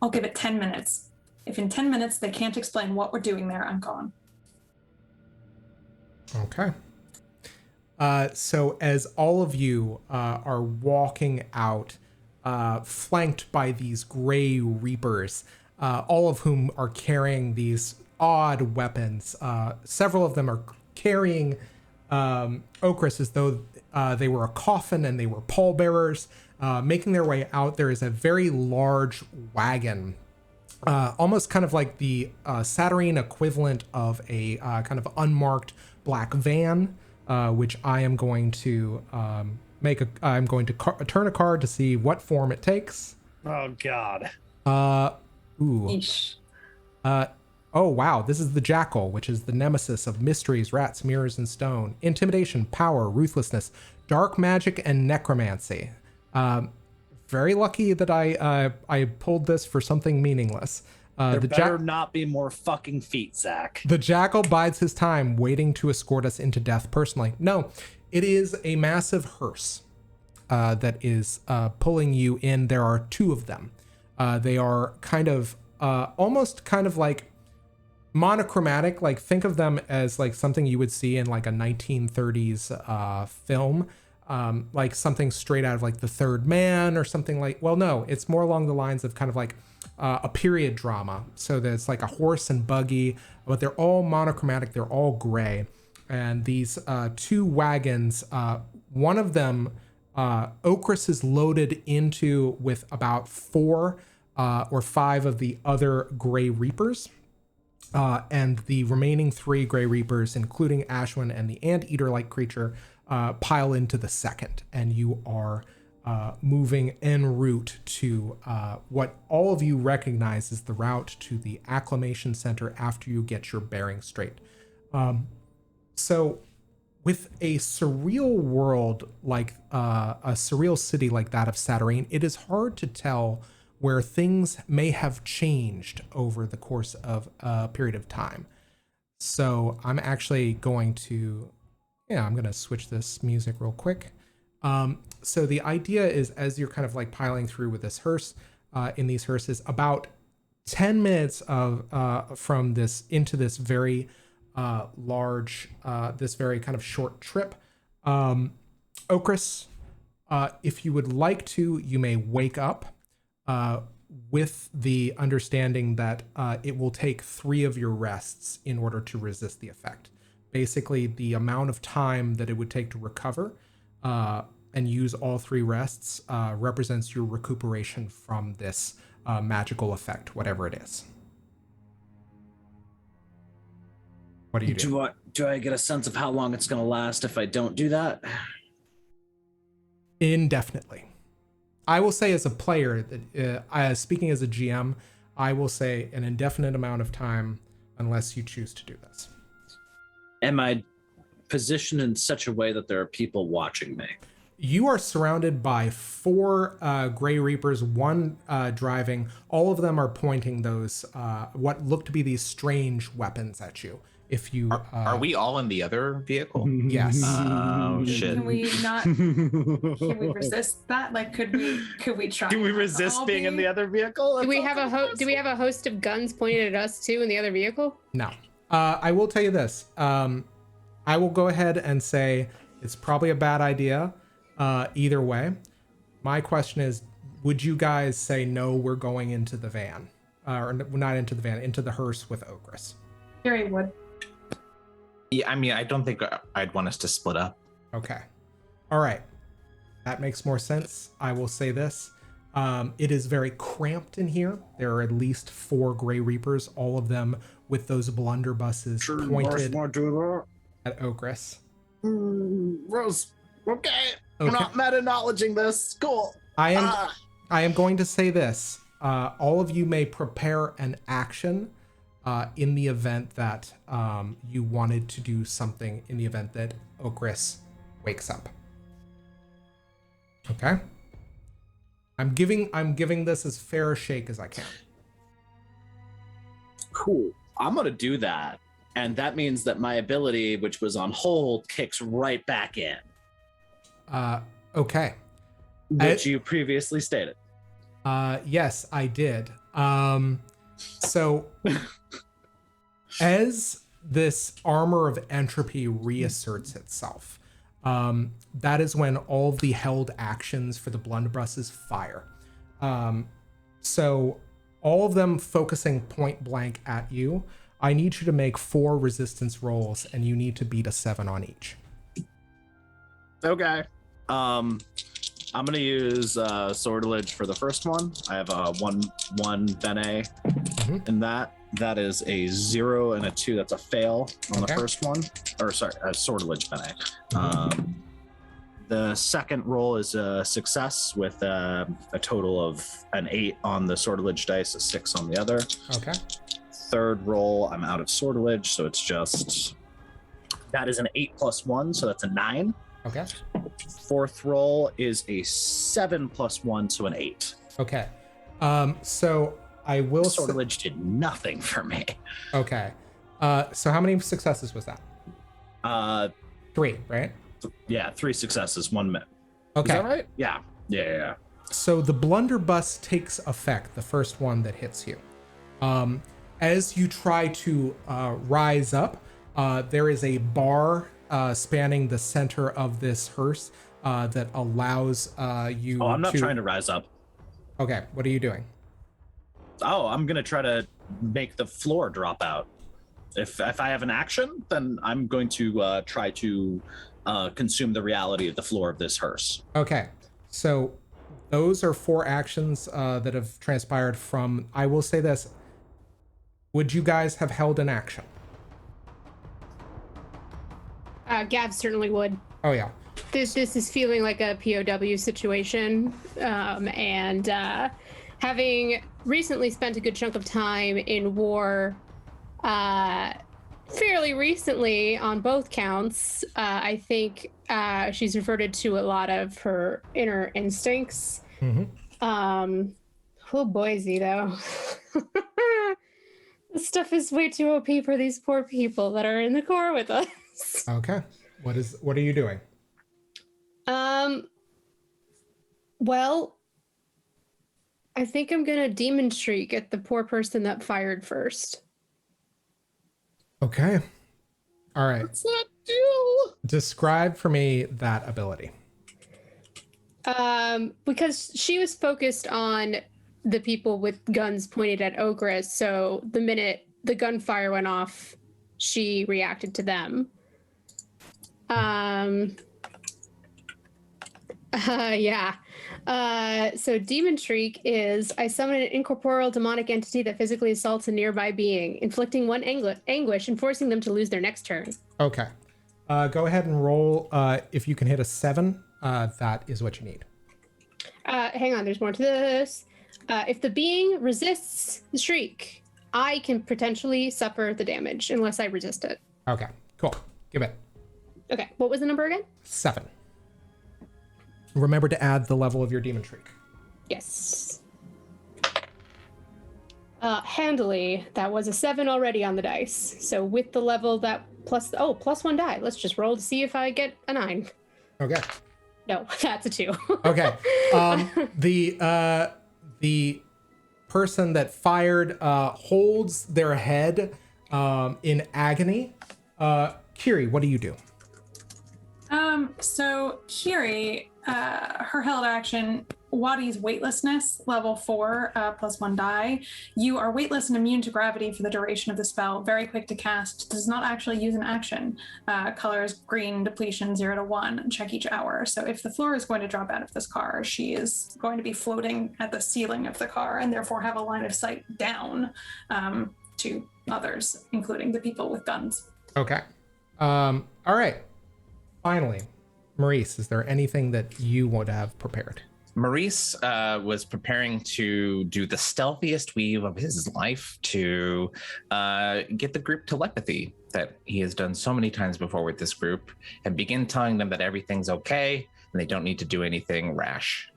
I'll give it 10 minutes. If in 10 minutes they can't explain what we're doing there, I'm gone. Okay. So as all of you are walking out, flanked by these gray reapers, all of whom are carrying these odd weapons, several of them are carrying Okras as though they were a coffin and they were pallbearers. Making their way out, there is a very large wagon, almost kind of like the Saturnine equivalent of a kind of unmarked black van, which I am going to I'm going to turn a card to see what form it takes. Oh God. Ooh. Yeesh. Oh wow, this is the Jackal, which is the nemesis of mysteries, rats, mirrors, and stone, intimidation, power, ruthlessness, dark magic, and necromancy. Very lucky that I pulled this for something meaningless. There better not be more fucking feet, Zach. The Jackal bides his time, waiting to escort us into death personally. No, it is a massive hearse that is pulling you in. There are two of them. They are kind of almost kind of like monochromatic. Like think of them as like something you would see in like a 1930s film. Like something straight out of like The Third Man or something like, well, no, it's more along the lines of kind of like a period drama. So there's like a horse and buggy, but they're all monochromatic. They're all gray. And these two wagons, one of them, Okras is loaded into with about 4 or 5 of the other Gray Reapers. And the remaining 3 Gray Reapers, including Ashwin and the Anteater-like creature, pile into the second, and you are moving en route to what all of you recognize as the route to the Acclimation Center after you get your bearings straight. So with a surreal world like a surreal city like that of Saturnine, it is hard to tell where things may have changed over the course of a period of time. So I'm actually going to I'm going to switch this music real quick. So the idea is, as you're kind of like piling through with this hearse, in these hearses, about 10 minutes of from this into this very large, this very kind of short trip. Okras, if you would like to, you may wake up with the understanding that it will take 3 of your rests in order to resist the effect. Basically, the amount of time that it would take to recover and use all 3 rests represents your recuperation from this magical effect, whatever it is. What do you do? Do I get a sense of how long it's going to last if I don't do that? Indefinitely. I will say as a player, that speaking as a GM, I will say an indefinite amount of time unless you choose to do this. Am I positioned in such a way that there are people watching me? You are surrounded by 4 Grey Reapers, 1 driving. All of them are pointing those, what look to be these strange weapons at you. If you Are we all in the other vehicle? Yes. Oh shit. Can we not? Can we resist that? Like, could we try? Can we not to resist all being in be- the other vehicle? Do we have a host of guns pointed at us too in the other vehicle? No. I will tell you this. I will go ahead and say it's probably a bad idea either way. My question is, would you guys say, no, we're going into the van? Or not into the van, into the hearse with Okras? Kyrrie would. Yeah, I mean, I don't think I'd want us to split up. Okay. All right. That makes more sense. I will say this. It is very cramped in here. There are at least 4 Grey Reapers, all of them with those blunderbusses pointed at Okras. Rose. Okay. I'm not meta acknowledging this. Cool. I am going to say this. All of you may prepare an action in the event that you wanted to do something in the event that Okras wakes up. Okay? I'm giving this as fair a shake as I can. Cool. I'm gonna do that, and that means that my ability, which was on hold, kicks right back in, Okay. which you previously stated. Yes, I did. So as this armor of entropy reasserts itself, that is when all of the held actions for the blunderbusses fire. So all of them focusing point blank at you. I need you to make 4 resistance rolls, and you need to beat a 7 on each. Okay. I'm gonna use Sortilege for the first one. I have a 1 Bene in that. That is a 0 and a 2. That's a fail on the first one. Or sorry, Sortilege Bene. The second roll is a success with a total of an 8 on the Sortilege dice, a 6 on the other. Okay. Third roll, I'm out of Sortilege, so it's just... That is an 8 plus 1, so that's a 9. Okay. Fourth roll is a 7 plus 1, so an 8. Okay. So I will... Sortilege did nothing for me. Okay. So how many successes was that? 3, right? Yeah, 3 successes, 1 minute. Okay. Is that right? Yeah. So the blunderbuss takes effect, the first one that hits you. As you try to rise up, there is a bar spanning the center of this hearse that allows you Oh, I'm not trying to rise up. Okay, what are you doing? Oh, I'm going to try to make the floor drop out. If I have an action, then I'm going to try to consume the reality of the floor of this hearse. Okay, so those are 4 actions that have transpired from... I will say this. Would you guys have held an action? Gav certainly would. Oh, yeah. This is feeling like a POW situation, and having recently spent a good chunk of time in war, fairly recently on both counts, I think she's reverted to a lot of her inner instincts. Oh, Boise, though. This stuff is way too OP for these poor people that are in the car with us. Okay. What are you doing? Well, I think I'm gonna demon shriek at the poor person that fired first. Okay. All right. What's that do? Describe for me that ability. Because she was focused on the people with guns pointed at Okras, so the minute the gunfire went off, she reacted to them. Yeah. So Demon Shriek is, I summon an incorporeal demonic entity that physically assaults a nearby being, inflicting 1 anguish and forcing them to lose their next turn. Okay. Go ahead and roll. If you can hit a 7, that is what you need. Hang on, there's more to this. If the being resists the shriek, I can potentially suffer the damage unless I resist it. Okay, cool. Give it. Okay, what was the number again? 7. Remember to add the level of your demon shriek. Yes. Handily, that was a 7 already on the dice. So with the level that plus 1 die. Let's just roll to see if I get a 9. Okay. No, that's a 2. Okay. The person that fired holds their head in agony. Kyrrie, what do you do? So Kyrrie, her held action, Wadi's weightlessness, level 4, plus 1 die. You are weightless and immune to gravity for the duration of the spell. Very quick to cast. Does not actually use an action. Colors green, depletion 0 to 1. Check each hour. So if the floor is going to drop out of this car, she is going to be floating at the ceiling of the car and therefore have a line of sight down to others, including the people with guns. Okay. All right. Finally, Maurice, is there anything that you would have prepared? Maurice was preparing to do the stealthiest weave of his life to get the group telepathy that he has done so many times before with this group and begin telling them that everything's okay and they don't need to do anything rash.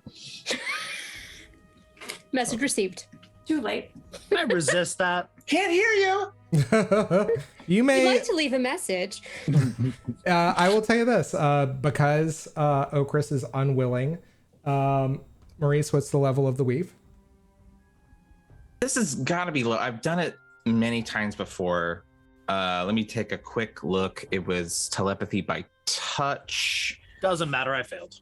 Message received. Too late. I resist that. Can't hear you. You may. You'd like to leave a message. I will tell you this, because Okras is unwilling. Maurice, what's the level of the weave? This has got to be low. I've done it many times before. Let me take a quick look. It was telepathy by touch. Doesn't matter. I failed.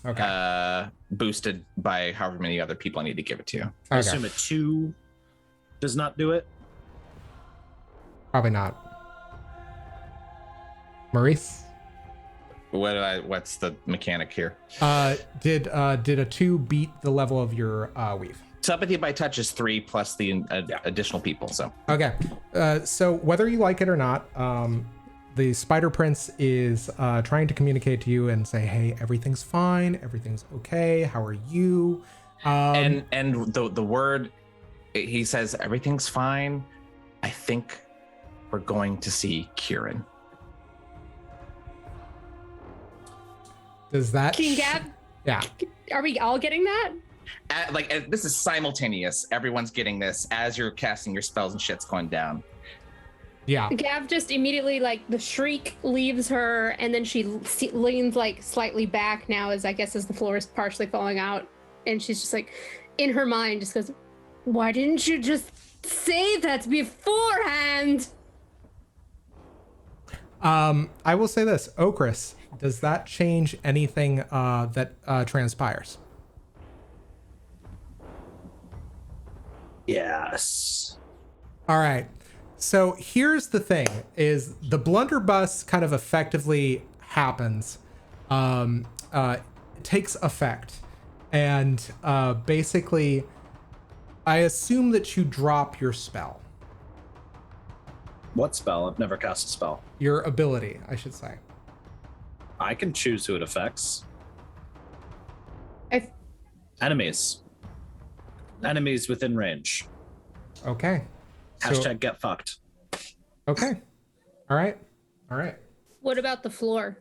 Okay. Boosted by however many other people I need to give it to. I assume a 2 does not do it. Probably not. Maurice? What's the mechanic here? Did a 2 beat the level of your weave? Telepathy by touch is 3 plus the additional people. So okay. So whether you like it or not, the Spider Prince is trying to communicate to you and say, "Hey, everything's fine. Everything's okay. How are you?" And the word he says, "Everything's fine." I think we're going to see Kieran. Does that? King Gav? Yeah. Are we all getting that? This is simultaneous. Everyone's getting this as you're casting your spells and shit's going down. Yeah. Gav just immediately, the shriek leaves her, and then she leans slightly back now, as the floor is partially falling out, and she's just in her mind just goes, "Why didn't you just say that beforehand?" I will say this, Okras, does that change anything that transpires? Yes. All right. So here's the thing: is the blunderbuss kind of effectively happens, takes effect, and basically, I assume that you drop your spell. What spell? I've never cast a spell. Your ability, I should say. I can choose who it affects. Enemies. Enemies within range. Okay. Hashtag get fucked. Okay. All right. What about the floor?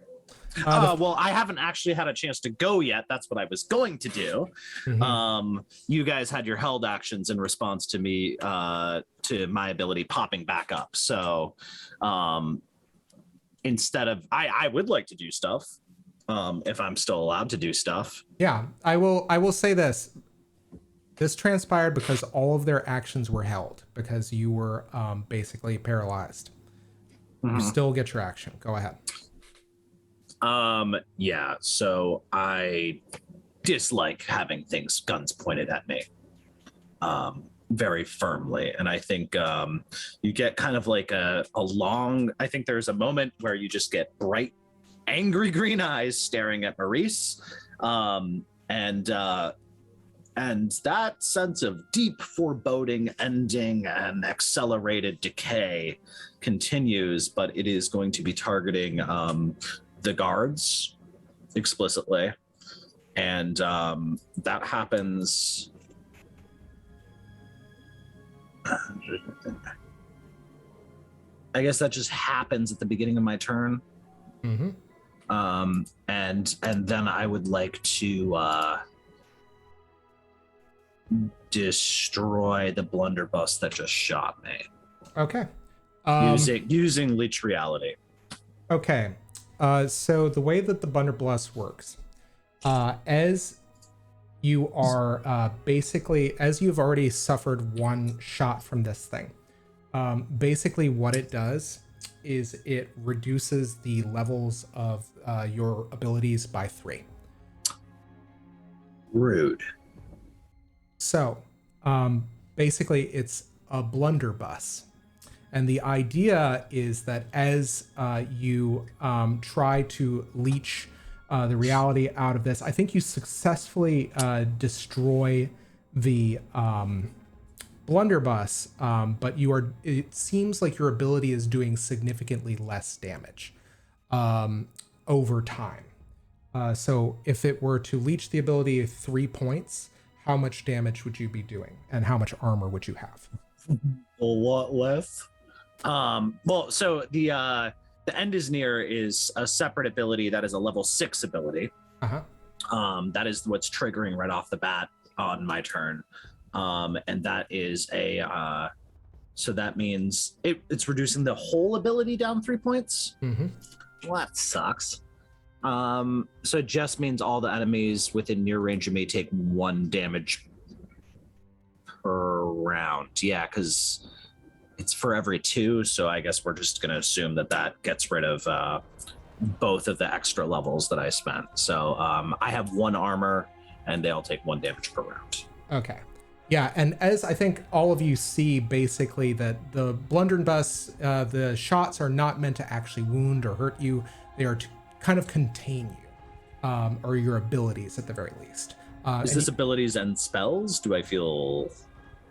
Well, I haven't actually had a chance to go yet. That's what I was going to do. Mm-hmm. You guys had your held actions in response to me, to my ability popping back up. So instead of, I would like to do stuff if I'm still allowed to do stuff. Yeah, I will say this. This transpired because all of their actions were held because you were basically paralyzed. You still get your action. Go ahead. Yeah, so I dislike having guns pointed at me very firmly. And I think you get kind of a long, I think there's a moment where you just get bright, angry green eyes staring at Maurice. And that sense of deep foreboding ending and accelerated decay continues, but it is going to be targeting the guards explicitly. And that happens. I guess that just happens at the beginning of my turn. Mm-hmm. And then I would like to destroy the blunderbuss that just shot me. Okay. Using leech reality. Okay. So the way that the blunderbuss works, as you are basically, as you've already suffered one shot from this thing, basically what it does is it reduces the levels of your abilities by 3. Rude. So basically it's a blunderbuss. And the idea is that as you try to leech the reality out of this, I think you successfully destroy the blunderbuss, but it seems like your ability is doing significantly less damage over time. So if it were to leech the ability 3 points, how much damage would you be doing? And how much armor would you have? A lot less. Well, so the end is near is a separate ability that is a level 6 ability. That is what's triggering right off the bat on my turn. And that is so that means it's reducing the whole ability down 3 points. Well, that sucks. So it just means all the enemies within near range of me take 1 damage per round. Yeah, because it's for every 2, so I guess we're just going to assume that gets rid of both of the extra levels that I spent. So I have 1 armor, and they all take 1 damage per round. Okay. Yeah, and as I think all of you see, basically, that the blunderbuss, the shots are not meant to actually wound or hurt you. They are to kind of contain you, or your abilities at the very least. Is this abilities and spells? Do I feel...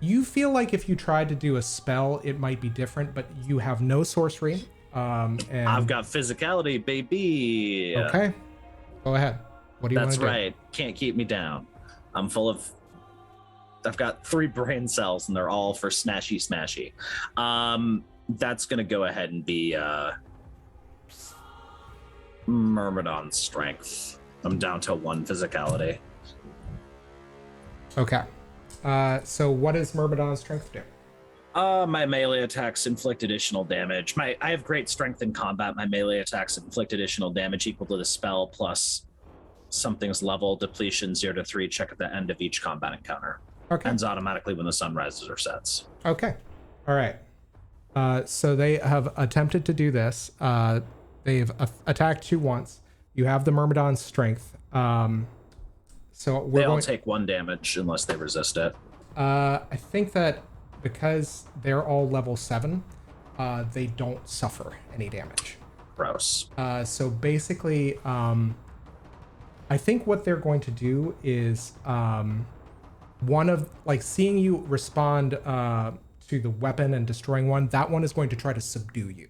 You feel like if you tried to do a spell, it might be different, but you have no sorcery. And I've got physicality, baby. Okay. Go ahead. What do you want to do? That's right. Can't keep me down. I'm full of... I've got 3 brain cells, and they're all for smashy. That's going to go ahead and be Myrmidon strength. I'm down to 1 physicality. Okay. So what does Myrmidon strength do? My melee attacks inflict additional damage. I have great strength in combat. My melee attacks inflict additional damage equal to the spell plus something's level. Depletion 0 to 3. Check at the end of each combat encounter. Okay. Ends automatically when the sun rises or sets. Okay. All right. So they have attempted to do this. They've attacked you once. You have the Myrmidon strength. So they all take 1 damage unless they resist it. I think that because they're all level 7, they don't suffer any damage. Gross. So basically, I think what they're going to do is one of, like, seeing you respond to the weapon and destroying one, that one is going to try to subdue you.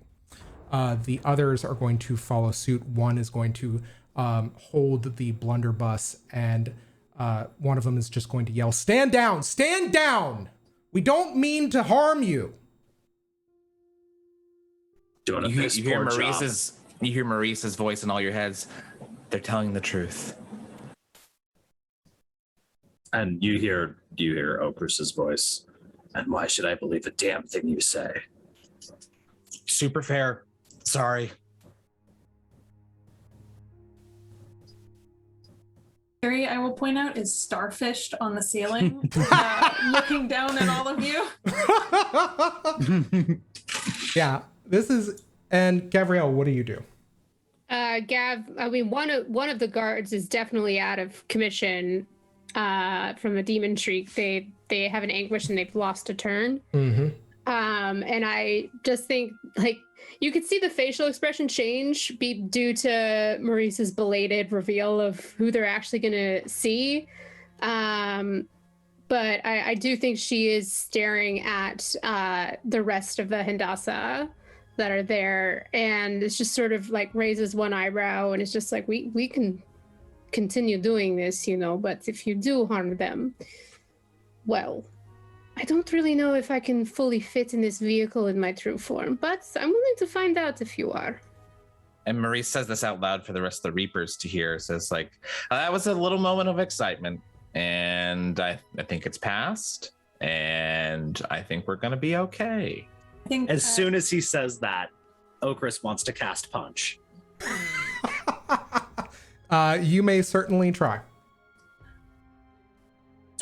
The others are going to follow suit. One is going to hold the blunderbuss, and one of them is just going to yell, "Stand down! Stand down! We don't mean to harm you." Doing a You hear job. Maurice's voice in all your heads. They're telling the truth. And you hear Okras' voice. And why should I believe a damn thing you say? Super fair. Sorry. Kyrrie, I will point out, is starfished on the ceiling, looking down at all of you. Yeah, this is. And Gavriel, what do you do? One of the guards is definitely out of commission from a demon shriek. They have an anguish and they've lost a turn. Mm-hmm. And I just think, like, you could see the facial expression change be due to Maurice's belated reveal of who they're actually going to see. But I do think she is staring at the rest of the Hindasa that are there, and it's just sort of like raises one eyebrow, and it's just like, we can continue doing this, but if you do harm them, well, I don't really know if I can fully fit in this vehicle in my true form, but I'm willing to find out if you are. and Maurice says this out loud for the rest of the Reapers to hear. Says like, that was a little moment of excitement, and I think it's passed, and I think we're gonna be okay. I think As soon as he says that, Okras wants to cast punch. You may certainly try.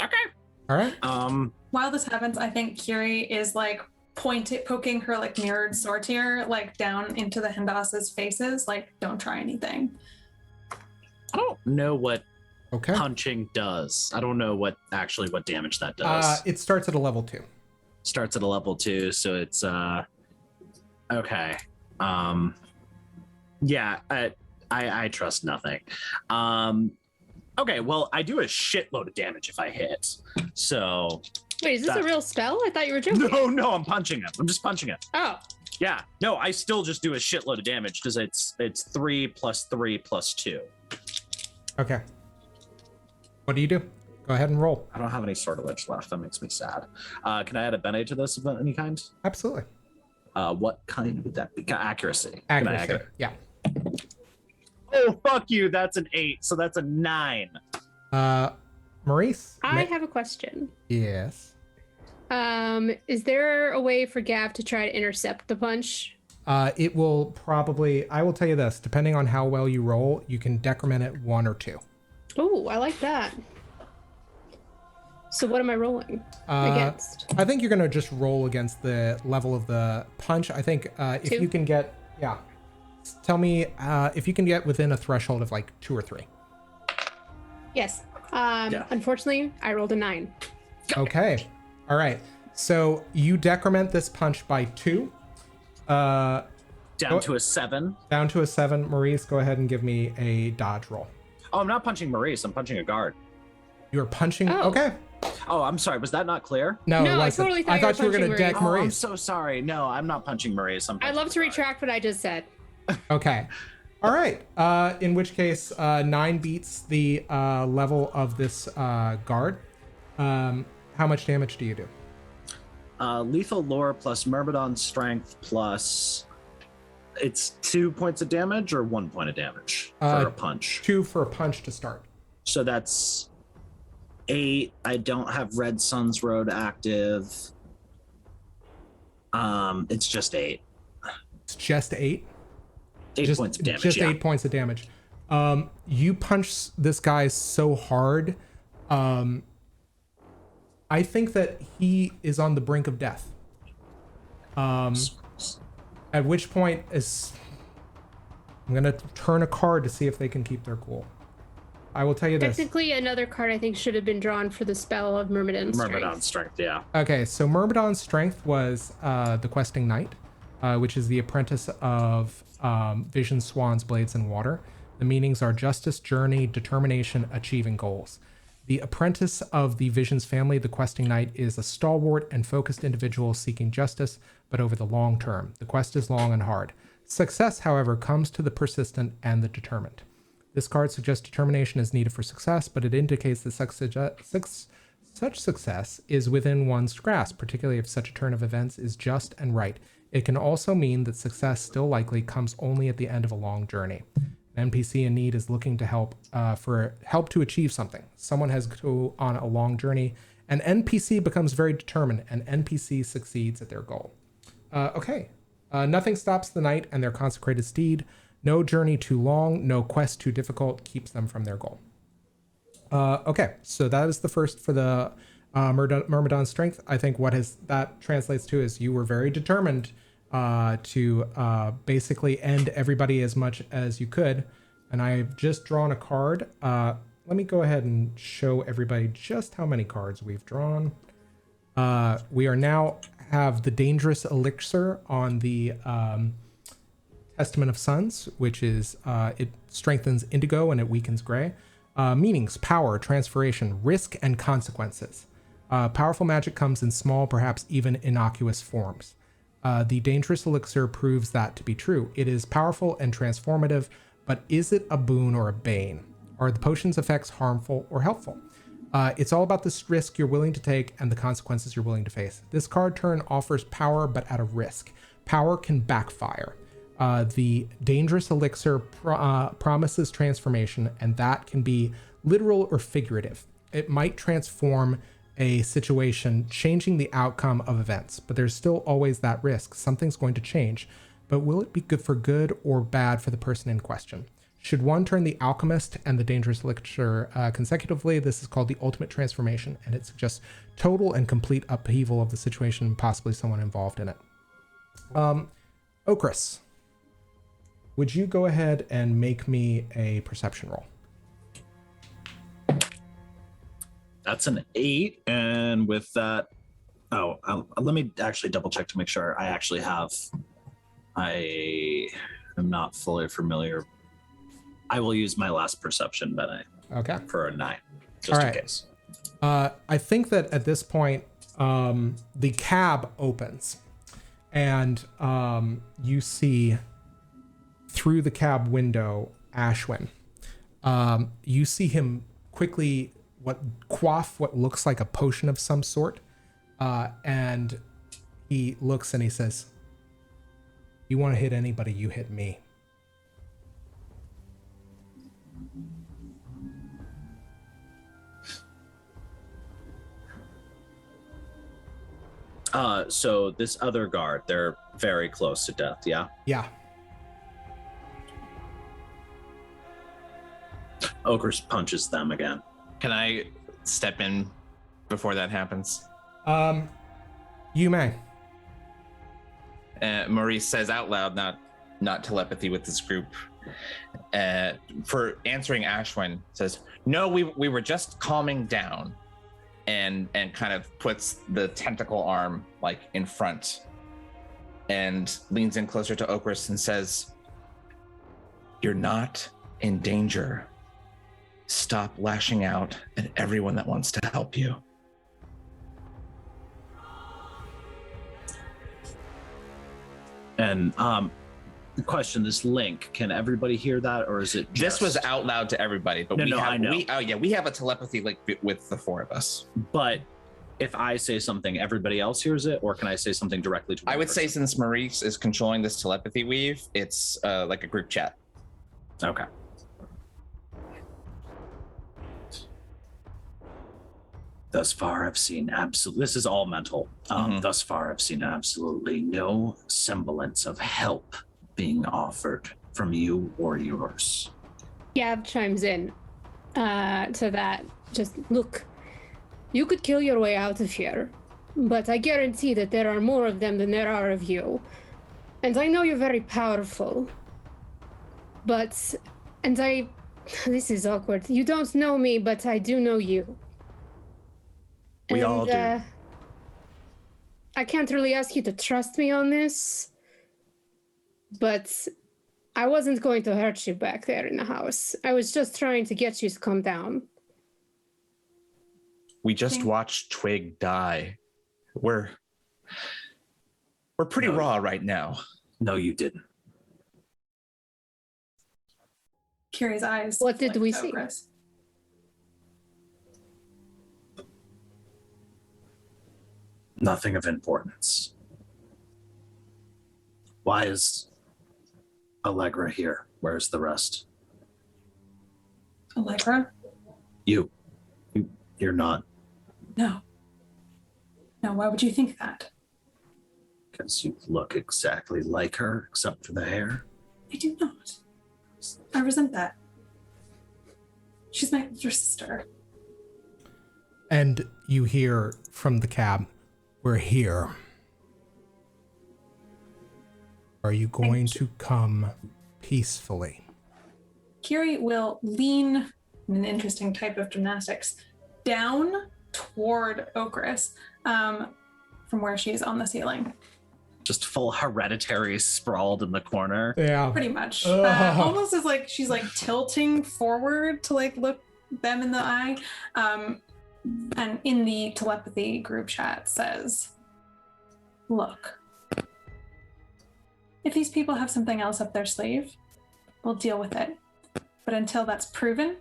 Okay. All right. while this happens, I think Kyrrie is like poking her like mirrored sortier like down into the Hindas's faces, like don't try anything. I don't know what Okay. punching does. I don't know what damage that does. It starts at a level 2. Starts at a level 2, so it's okay. Yeah, I trust nothing. Okay, well, I do a shitload of damage if I hit. So Wait, is this a real spell? I thought you were joking. No, I'm punching him. I'm just punching him. Oh. Yeah, no, I still just do a shitload of damage because it's 3 + 3 + 2. Okay. What do you do? Go ahead and roll. I don't have any sortilege left. That makes me sad. Can I add a Bene to this of any kind? Absolutely. What kind would that be? Accuracy. Accuracy. Yeah. Oh, fuck you. That's an 8. So that's a 9. Maurice? I have a question. Yes. Is there a way for Gav to try to intercept the punch? It will probably, I will tell you this, depending on how well you roll, you can decrement it 1 or 2. Oh, I like that. So what am I rolling against? I think you're going to just roll against the level of the punch. I think if 2? you can get, yeah. Tell me if you can get within a threshold of like 2 or 3. Yes. Unfortunately, I rolled a 9. Okay. All right. So you decrement this punch by 2. Down to a 7. Down to a 7. Maurice, go ahead and give me a dodge roll. Oh, I'm not punching Maurice. I'm punching a guard. You're punching. Oh. Okay. Oh, I'm sorry. Was that not clear? No, it I wasn't. totally thought I you were thought you were going to punching deck Oh, I'm Maurice. so sorry. No, I'm not punching Maurice. I'm I'd punching love to the guard. retract what I just said. Okay. All right. In which case, 9 beats the level of this guard. How much damage do you do? Lethal lore plus Myrmidon strength plus. It's 2 points of damage or 1 point of damage for a punch. 2 for a punch to start. So that's 8. I don't have Red Sun's Road active. It's just 8. It's just 8. 8 points of damage. Just yeah. 8 points of damage. You punch this guy so hard. I think that he is on the brink of death. At which point I'm gonna turn a card to see if they can keep their cool. I will tell you this. Technically, another card I think should have been drawn for the spell of Myrmidon Strength. Myrmidon strength, yeah. Okay, so Myrmidon's strength was the questing knight, which is the apprentice of Vision, Swans, Blades, and Water. The meanings are justice, journey, determination, achieving goals. The apprentice of the Vision's family, the questing knight, is a stalwart and focused individual seeking justice, but over the long term. The quest is long and hard. Success, however, comes to the persistent and the determined. This card suggests determination is needed for success, but it indicates that such success is within one's grasp, particularly if such a turn of events is just and right. It can also mean that success, still likely, comes only at the end of a long journey. An NPC in need is looking to help to achieve something. Someone has to go on a long journey. An NPC becomes very determined. An NPC succeeds at their goal. Okay. Nothing stops the knight and their consecrated steed. No journey too long, no quest too difficult keeps them from their goal. Okay, so that is the first for the Myrmidon strength. I think that translates to is you were very determined to basically end everybody as much as you could. And I've just drawn a card. Let me go ahead and show everybody just how many cards we've drawn. We are now have the Dangerous Elixir on the Testament of Suns, which is it strengthens indigo and it weakens gray. Meanings: power, transformation, risk, and consequences. Powerful magic comes in small, perhaps even innocuous forms. The Dangerous Elixir proves that to be true. It is powerful and transformative, but is it a boon or a bane? Are the potion's effects harmful or helpful? It's all about the risk you're willing to take and the consequences you're willing to face. This card turn offers power, but at a risk. Power can backfire. The dangerous elixir promises transformation, and that can be literal or figurative. It might transform a situation, changing the outcome of events, but there's still always that risk. Something's going to change, but will it be good for good or bad for the person in question? Should one turn the alchemist and the dangerous elixir consecutively, this is called the ultimate transformation, and it suggests total and complete upheaval of the situation and possibly someone involved in it. Okras, would you go ahead and make me a perception roll? That's an 8, and with that, let me actually double check to make sure I actually have. I am not fully familiar. I will use my last perception, but for a 9, just in case. I think that at this point, the cab opens, and you see through the cab window Ashwin. You see him quickly quaff what looks like a potion of some sort, and he looks and he says, "You want to hit anybody, you hit me." So this other guard, they're very close to death, yeah? Yeah. Okras punches them again. Can I step in before that happens? You may. Maurice says out loud, not telepathy with this group, for answering Ashwin, says, "No, we were just calming down," and kind of puts the tentacle arm like in front and leans in closer to Okras and says, "You're not in danger. Stop lashing out at everyone that wants to help you." And the question, this link, can everybody hear that, or is it This was out loud to everybody, but I know. We have a telepathy link with the 4 of us. But if I say something, everybody else hears it, or can I say something directly to one I would person? say since Maurice is controlling this telepathy weave, it's like a group chat. Okay. Thus far, I've seen this is all mental. Thus far, I've seen absolutely no semblance of help being offered from you or yours. Gav chimes in to that. Just look, you could kill your way out of here, but I guarantee that there are more of them than there are of you. And I know you're very powerful, this is awkward. You don't know me, but I do know you. We all do. I can't really ask you to trust me on this, but I wasn't going to hurt you back there in the house. I was just trying to get you to calm down. We just watched Twigg die. We're pretty raw right now. No, you didn't. Kyrrie's eyes. What did we see? Okras. Nothing of importance. Why is Allegra here? Where's the rest? Allegra? You're not. No. No, why would you think that? Because you look exactly like her, except for the hair. I do not. I resent that. She's my older sister. And you hear from the cab, "We're here. Are you going to come peacefully?" Kyrrie will lean, in an interesting type of gymnastics, down toward Okras from where she's on the ceiling. Just full hereditary sprawled in the corner. Yeah. Pretty much. Almost as like she's like tilting forward to like look them in the eye. And in the telepathy group chat says, "Look, if these people have something else up their sleeve, we'll deal with it. But until that's proven,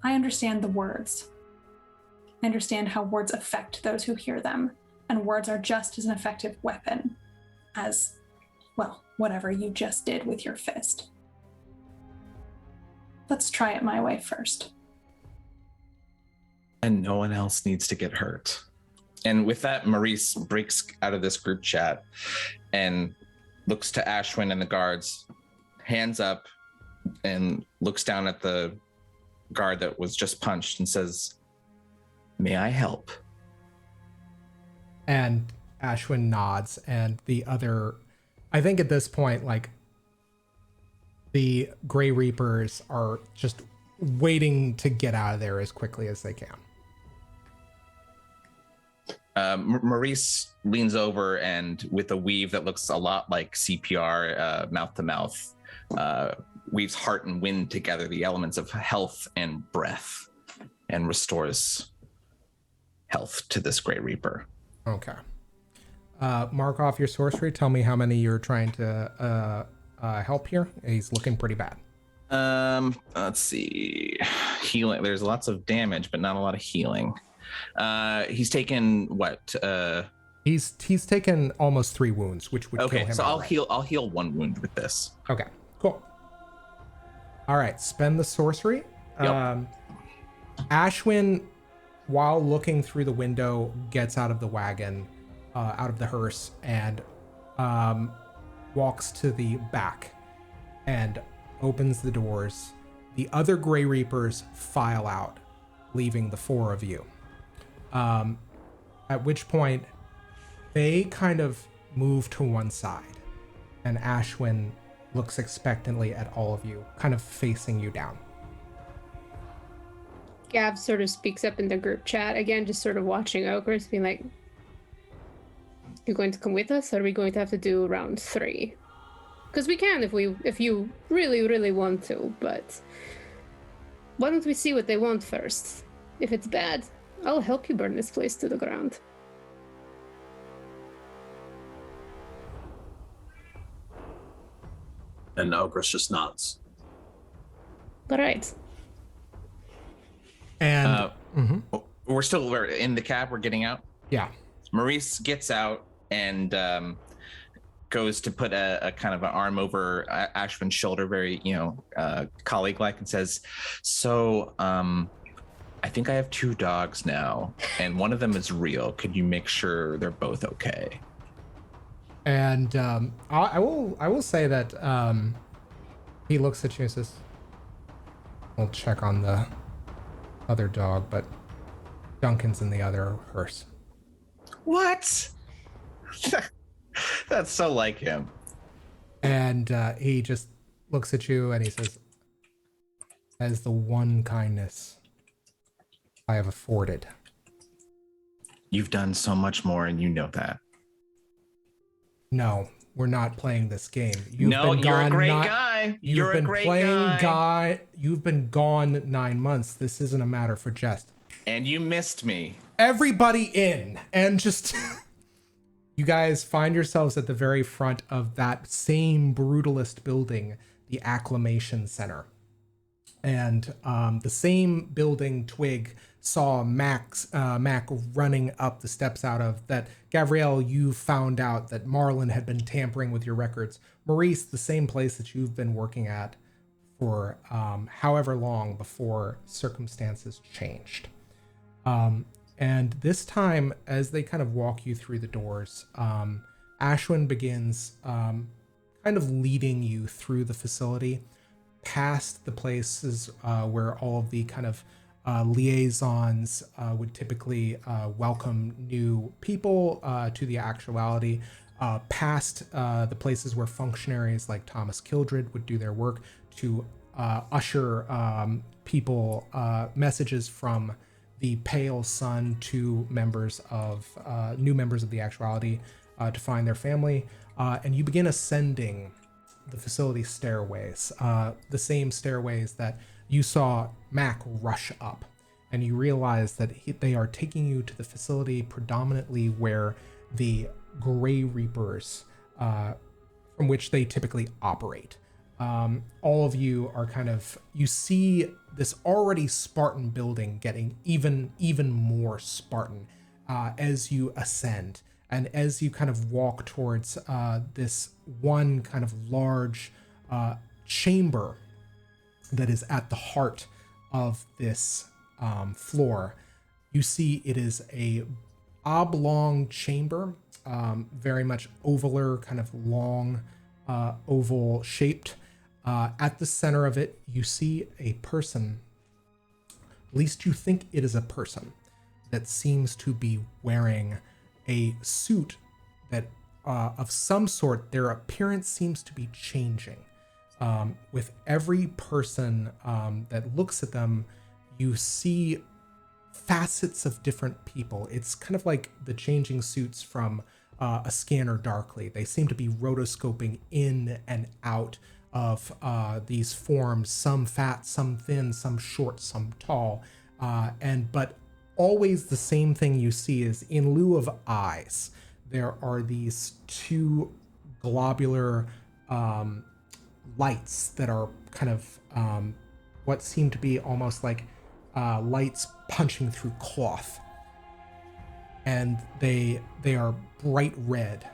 I understand the words. I understand how words affect those who hear them, and words are just as an effective weapon as well, whatever you just did with your fist. Let's try it my way first. And no one else needs to get hurt. And with that, Maurice breaks out of this group chat and looks to Ashwin and the guards, hands up, and looks down at the guard that was just punched and says, "May I help?" And Ashwin nods, and the other, I think at this point, like, the Grey Reapers are just waiting to get out of there as quickly as they can. Maurice leans over and, with a weave that looks a lot like CPR, mouth to mouth, weaves heart and wind together, the elements of health and breath, and restores health to this Grey Reaper. Okay. Mark off your sorcery. Tell me how many you're trying to help here. He's looking pretty bad. Let's see. Healing. There's lots of damage, but not a lot of healing. He's taken what? He's taken almost 3 wounds, which would kill him. So outright. I'll heal 1 wound with this. Okay, cool. All right, spend the sorcery. Yep. Ashwin, while looking through the window, gets out of the wagon, out of the hearse, and walks to the back and opens the doors. The other Grey Reapers file out, leaving the 4 of you. At which point, they kind of move to one side, and Ashwin looks expectantly at all of you, kind of facing you down. Gav sort of speaks up in the group chat, again, just sort of watching Okras, being like, "You going to come with us, or are we going to have to do round 3? Because we can if you really, really want to, but why don't we see what they want first? If it's bad, I'll help you burn this place to the ground." And Okras just nods. All right. And We're in the cab. We're getting out. yeah, Maurice gets out and goes to put a kind of an arm over Ashwin's shoulder, very, colleague-like, and says, "So, I think I have 2 dogs now, and one of them is real. Could you make sure they're both okay?" and I will say that he looks at you and says, "We'll check on the other dog, but Duncan's in the other hearse." What? That's so like him. And he just looks at you and he says, "That is the one kindness I have afforded." You've done so much more, and you know that. No, we're not playing this game. You're a great guy. You're a great guy. You've been gone 9 months. This isn't a matter for jest. And you missed me. Everybody in, and just you guys find yourselves at the very front of that same brutalist building, the Acclimation Center. And the same building Twigg saw Mac running up the steps out of. That Gavriel, you found out that Marlin had been tampering with your records. Maurice, the same place that you've been working at for however long before circumstances changed. And this time, as they kind of walk you through the doors, Ashwin begins kind of leading you through the facility, past the places where all of the kind of liaisons would typically welcome new people to the actuality, past the places where functionaries like Thomas Kildred would do their work to usher people messages from the Pale Sun to new members of the actuality to find their family, and you begin ascending the facility stairways, the same stairways that you saw Mac rush up, and you realize that they are taking you to the facility predominantly where the Grey Reapers, from which they typically operate. All of you are you see this already Spartan building getting even more Spartan as you ascend, And as you kind of walk towards this one kind of large chamber that is at the heart of this floor, you see it is a oblong chamber, very much ovaler, kind of long, oval shaped. At the center of it, you see a person, at least you think it is a person, that seems to be wearing a suit that of some sort. Their appearance seems to be changing. With every person that looks at them, you see facets of different people. It's kind of like the changing suits from a scanner darkly. They seem to be rotoscoping in and out of these forms, some fat, some thin, some short, some tall, but always the same thing you see is, in lieu of eyes, there are these two globular lights that are kind of what seem to be almost like lights punching through cloth, and they are bright red,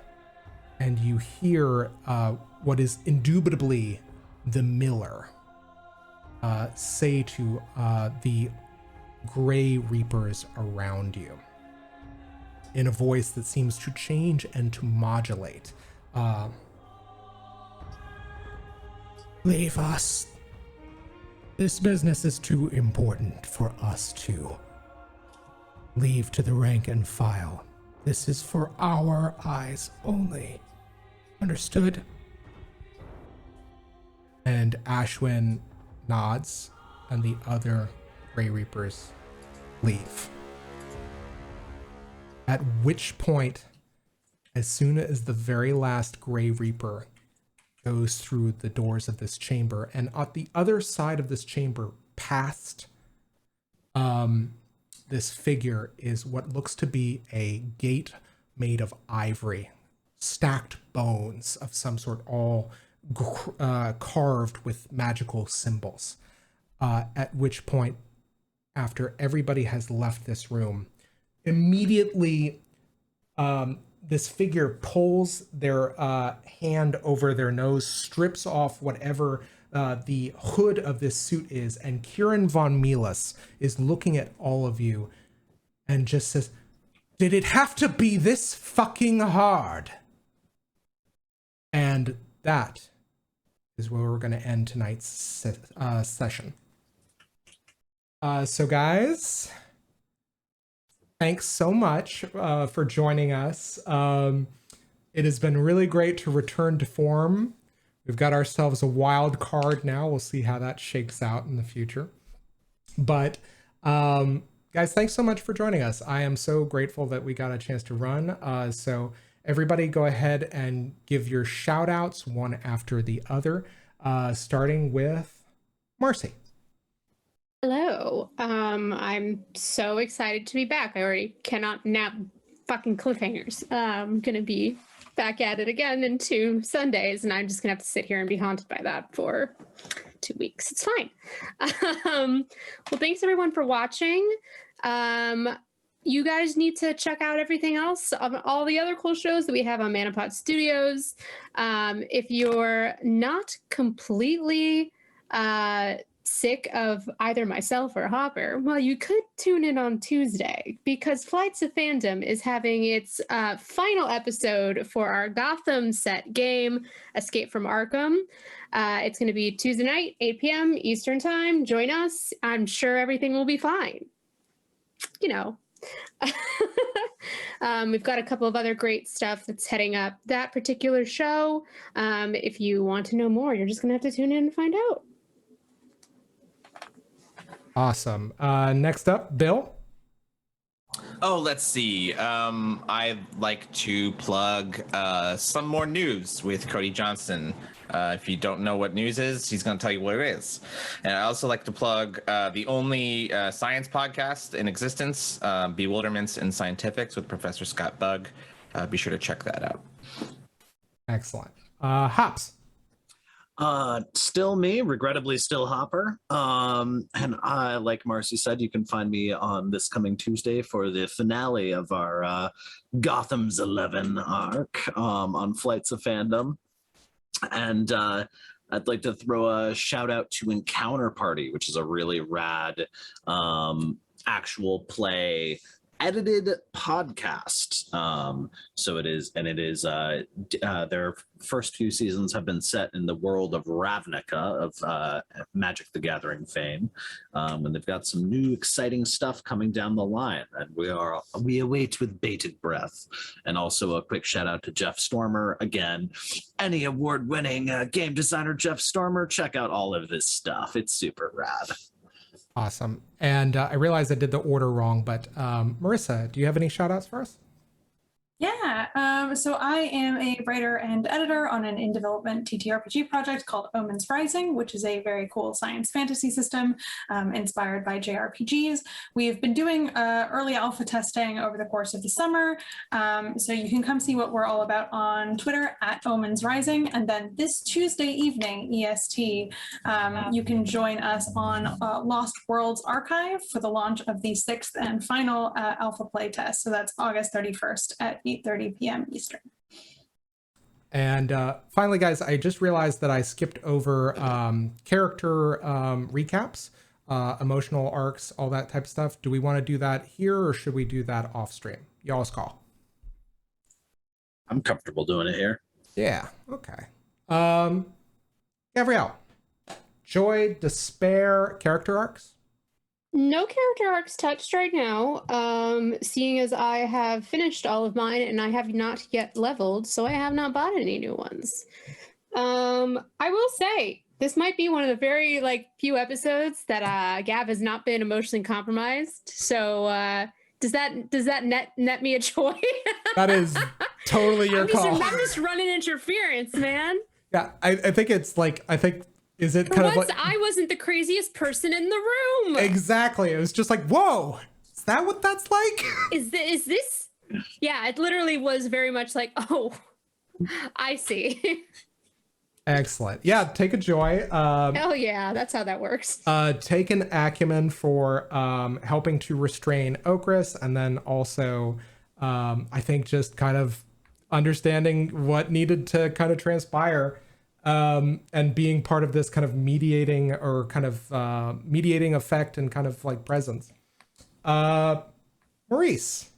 and you hear what is indubitably the miller say to the Gray Reapers around you in a voice that seems to change and to modulate. Leave us. This business is too important for us to leave to the rank and file. This is for our eyes only. Understood? And Ashwin nods, and the other Gray Reapers leave. At which point, as soon as the very last Gray Reaper goes through the doors of this chamber, and at the other side of this chamber, past this figure, is what looks to be a gate made of ivory, stacked bones of some sort, all carved with magical symbols. At which point, after everybody has left this room, immediately this figure pulls their hand over their nose, strips off whatever the hood of this suit is, and Kieran von Milas is looking at all of you and just says, "Did it have to be this fucking hard?" And that is where we're going to end tonight's session. So guys, thanks so much for joining us. It has been really great to return to form. We've got ourselves a wild card now. We'll see how that shakes out in the future. But guys, thanks so much for joining us. I am so grateful that we got a chance to run. So everybody go ahead and give your shout outs one after the other, starting with Marcy. Hello. I'm so excited to be back. I already cannot nap fucking cliffhangers. I'm gonna be back at it again in 2 Sundays, and I'm just gonna have to sit here and be haunted by that for 2 weeks. It's fine. Well, thanks everyone for watching. You guys need to check out everything else, all the other cool shows that we have on Manapod Studios. If you're not completely sick of either myself or Hopper, well, you could tune in on Tuesday, because Flights of Fandom is having its final episode for our Gotham set game, Escape from Arkham. It's going to be Tuesday night, 8 p.m. Eastern Time. Join us. I'm sure everything will be fine. You know. We've got a couple of other great stuff that's heading up that particular show. If you want to know more, you're just going to have to tune in and find out. Awesome. Next up, Bill. Oh, let's see. I'd like to plug some more news with Cody Johnson. If you don't know what news is, he's going to tell you what it is. And I also like to plug the only science podcast in existence, Bewilderments in Scientifics with Professor Scott Bugg. Be sure to check that out. Excellent. Hops. Still me, regrettably still Hopper. And I, like Marcy said, you can find me on this coming Tuesday for the finale of our Gotham's 11 arc on Flights of Fandom. And I'd like to throw a shout out to Encounter Party, which is a really rad actual play edited podcast. So it is, and it is their first few seasons have been set in the world of Ravnica of Magic the Gathering fame, and they've got some new exciting stuff coming down the line, and we await with bated breath. And also a quick shout out to Jeff Stormer again, any award-winning game designer Jeff Stormer, check out all of this stuff, it's super rad. Awesome. And I realized I did the order wrong, but Marissa, do you have any shout outs for us? Yeah, so I am a writer and editor on an in-development TTRPG project called Omens Rising, which is a very cool science fantasy system inspired by JRPGs. We've been doing early alpha testing over the course of the summer, so you can come see what we're all about on Twitter at Omens Rising, and then this Tuesday evening, EST, you can join us on Lost Worlds Archive for the launch of the 6th and final alpha playtest, so that's August 31st at 8:30 p.m. Eastern. And finally, guys, I just realized that I skipped over character recaps, emotional arcs, all that type of stuff. Do we want to do that here, or should we do that off stream? Y'all's call. I'm comfortable doing it here. Yeah. Okay. Gavriel, joy, despair, character arcs. No character arcs touched right now, seeing as I have finished all of mine and I have not yet leveled, so I have not bought any new ones. I will say, this might be one of the very few episodes that Gav has not been emotionally compromised. So does that net me a joy? That is totally your call. I'm just running interference, man. Yeah, I think it's is it For kind once, of I wasn't the craziest person in the room. Exactly. It was just like, whoa, is that what that's like? Is this? Yeah, it literally was very much like, oh, I see. Excellent. Yeah, take a joy. Hell yeah, that's how that works. Take an acumen for helping to restrain Okras, and then also, I think just kind of understanding what needed to kind of transpire. And being part of this kind of mediating effect and kind of presence. Maurice,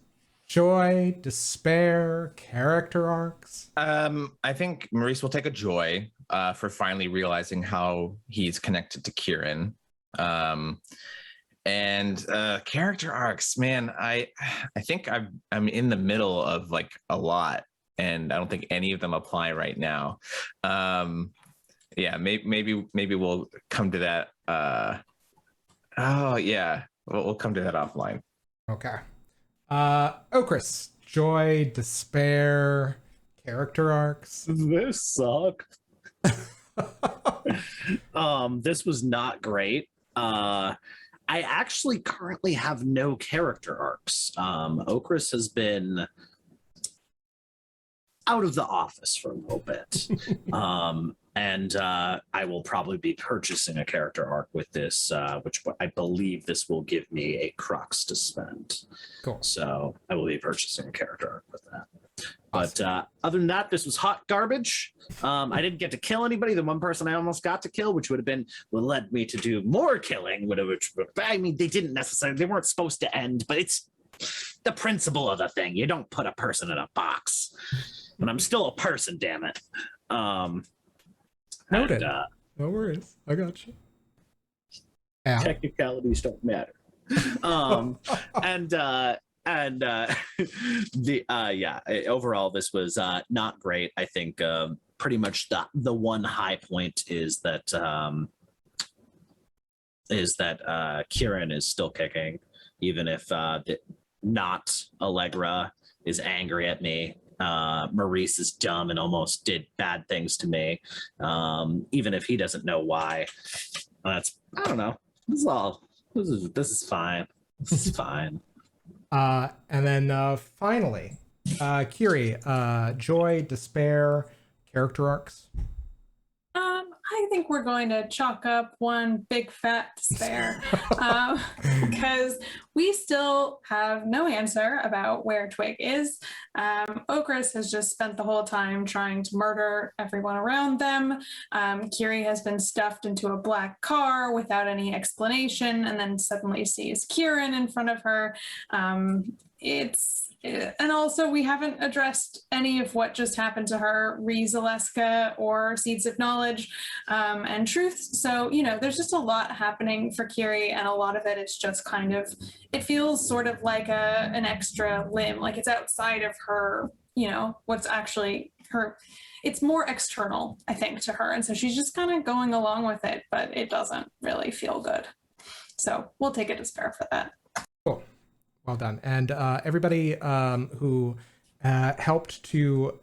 joy, despair, character arcs. I think Maurice will take a joy for finally realizing how he's connected to Kieran. And character arcs, man, I think I'm in the middle of a lot. And I don't think any of them apply right now. Yeah, maybe we'll come to that. Oh yeah, we'll come to that offline. Okay. Okras, joy, despair, character arcs. This sucked. This was not great. I actually currently have no character arcs. Okras has been out of the office for a little bit. And I will probably be purchasing a character arc with this, which I believe this will give me a crux to spend. Cool. So I will be purchasing a character arc with that. Awesome. But other than that, this was hot garbage. I didn't get to kill anybody. The one person I almost got to kill, which would have led me to do more killing, I mean, they weren't supposed to end, but it's the principle of the thing. You don't put a person in a box. But I'm still a person, damn it. Noted. No worries. I got you. Yeah. Technicalities don't matter. Overall, this was not great. I think pretty much the one high point is that Kieran is still kicking, even if not Allegra is angry at me. Maurice is dumb and almost did bad things to me, even if he doesn't know why. I don't know. This is fine. This is fine. And then finally, Kyrrie, joy, despair, character arcs. I I think we're going to chalk up one big fat despair because we still have no answer about where Twigg is. Okras has just spent the whole time trying to murder everyone around them. Kyrrie has been stuffed into a black car without any explanation and then suddenly sees Kieran in front of her. And also we haven't addressed any of what just happened to her, Zaleska or Seeds of Knowledge and Truth. So, there's just a lot happening for Kyrrie, and a lot of it is just kind of, it feels sort of like an extra limb, like it's outside of her, what's actually her. It's more external, I think, to her. And so she's just kind of going along with it, but it doesn't really feel good. So we'll take a despair for that. Cool. Well done. And everybody who helped to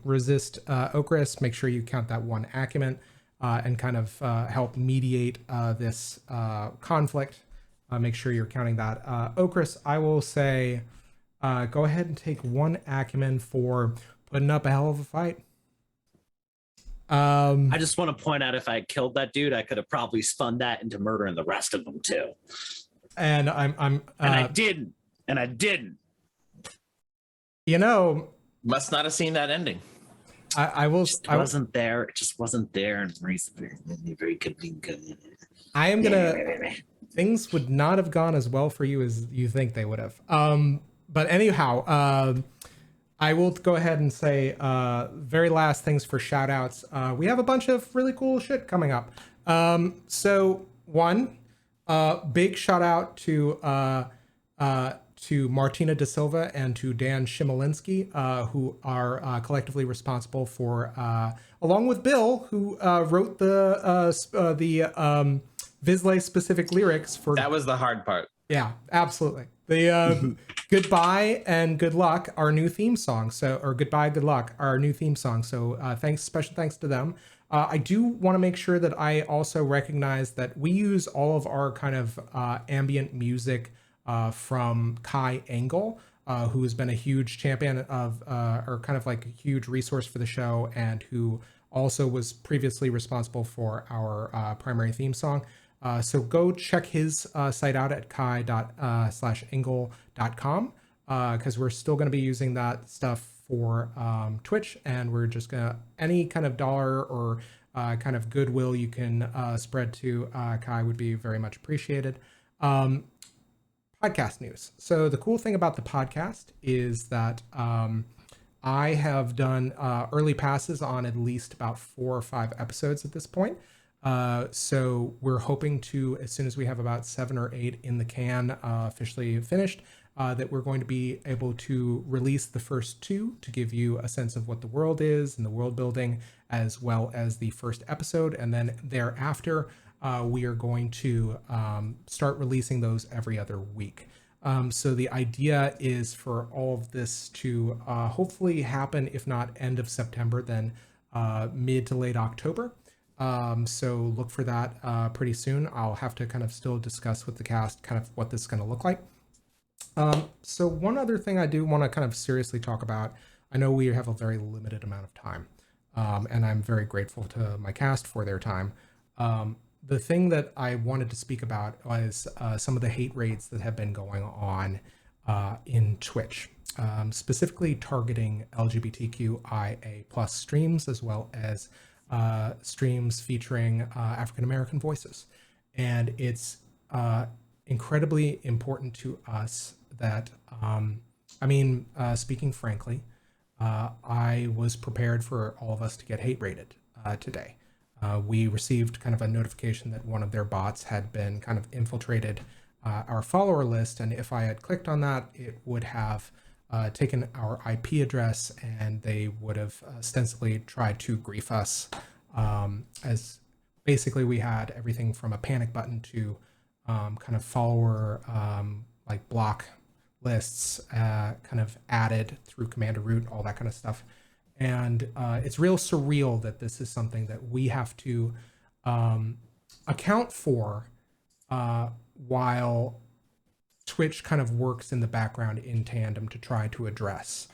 resist Okras, make sure you count that one acumen and kind of help mediate this conflict. Make sure you're counting that. Okras, I will say, go ahead and take one acumen for putting up a hell of a fight. I just want to point out, if I had killed that dude, I could have probably spun that into murdering the rest of them too. And I didn't. Must not have seen that ending. I will. I wasn't there. It just wasn't there, and Maurice very convenient. I am gonna. Things would not have gone as well for you as you think they would have. But anyhow, I will go ahead and say very last things for shout outs. We have a bunch of really cool shit coming up. So one, big shout out to Martina Da Silva and to Dan Shimolinski, who are collectively responsible for, along with Bill, who wrote the Vizsla specific lyrics for. That was the hard part. Yeah, absolutely. The Goodbye and Good Luck, our new theme song. Or Goodbye, Good Luck, our new theme song. So special thanks to them. I do want to make sure that I also recognize that we use all of our kind of ambient music from Kai Engel, who has been a huge champion of, or kind of like a huge resource for the show, and who also was previously responsible for our primary theme song. So go check his site out at kai./engel.com because we're still going to be using that stuff for Twitch, and we're just gonna, any kind of dollar or kind of goodwill you can spread to Kai would be very much appreciated. Podcast news. So the cool thing about the podcast is that I have done early passes on at least about 4 or 5 episodes at this point. So we're hoping to, as soon as we have about 7 or 8 in the can officially finished, that we're going to be able to release the first 2 to give you a sense of what the world is and the world building, as well as the first episode. And then thereafter, we are going to start releasing those every other week. So the idea is for all of this to hopefully happen, if not end of September, then mid to late October. So look for that pretty soon. I'll have to kind of still discuss with the cast kind of what this is going to look like. So one other thing I do want to kind of seriously talk about, I know we have a very limited amount of time, and I'm very grateful to my cast for their time. The thing that I wanted to speak about was some of the hate raids that have been going on in Twitch, specifically targeting LGBTQIA+ streams, as well as streams featuring African-American voices. And it's incredibly important to us that, speaking frankly, I was prepared for all of us to get hate raided today. We received kind of a notification that one of their bots had been kind of infiltrated our follower list, and if I had clicked on that, it would have taken our IP address, and they would have ostensibly tried to grief us, as basically we had everything from a panic button to kind of follower like block lists kind of added through Commander Root, all that kind of stuff. And it's real surreal that this is something that we have to account for while Twitch kind of works in the background in tandem to try to address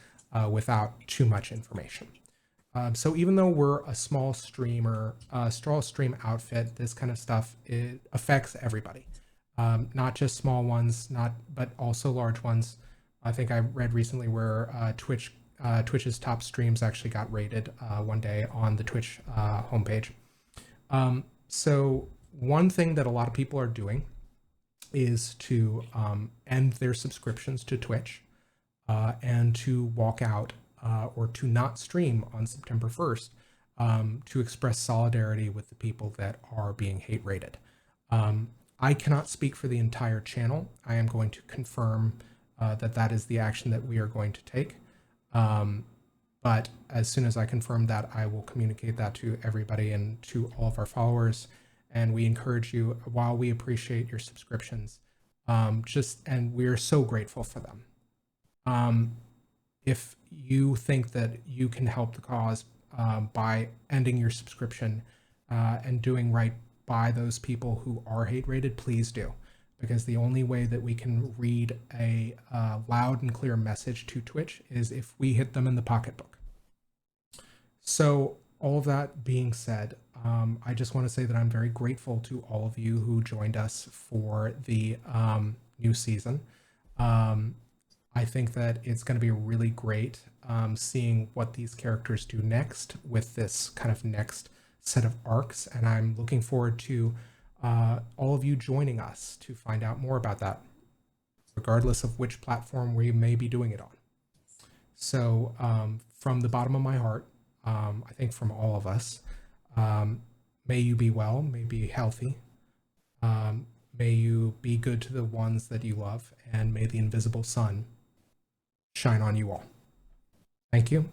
without too much information. So even though we're a small streamer, small stream outfit, this kind of stuff, it affects everybody, not just small ones, but also large ones. I think I read recently where Twitch's top streams actually got rated one day on the Twitch homepage. So one thing that a lot of people are doing is to end their subscriptions to Twitch and to walk out or to not stream on September 1st to express solidarity with the people that are being hate rated. I cannot speak for the entire channel. I am going to confirm that is the action that we are going to take. But as soon as I confirm that, I will communicate that to everybody and to all of our followers. And we encourage you, while we appreciate your subscriptions, and we're so grateful for them. If you think that you can help the cause by ending your subscription and doing right by those people who are hate rated, please do. Because the only way that we can read a loud and clear message to Twitch is if we hit them in the pocketbook. So all of that being said, I just want to say that I'm very grateful to all of you who joined us for the new season. I think that it's going to be really great seeing what these characters do next with this kind of next set of arcs, and I'm looking forward to all of you joining us to find out more about that, regardless of which platform we may be doing it on. So from the bottom of my heart, I think from all of us, may you be well, may you be healthy, may you be good to the ones that you love, and may the invisible sun shine on you all. Thank you.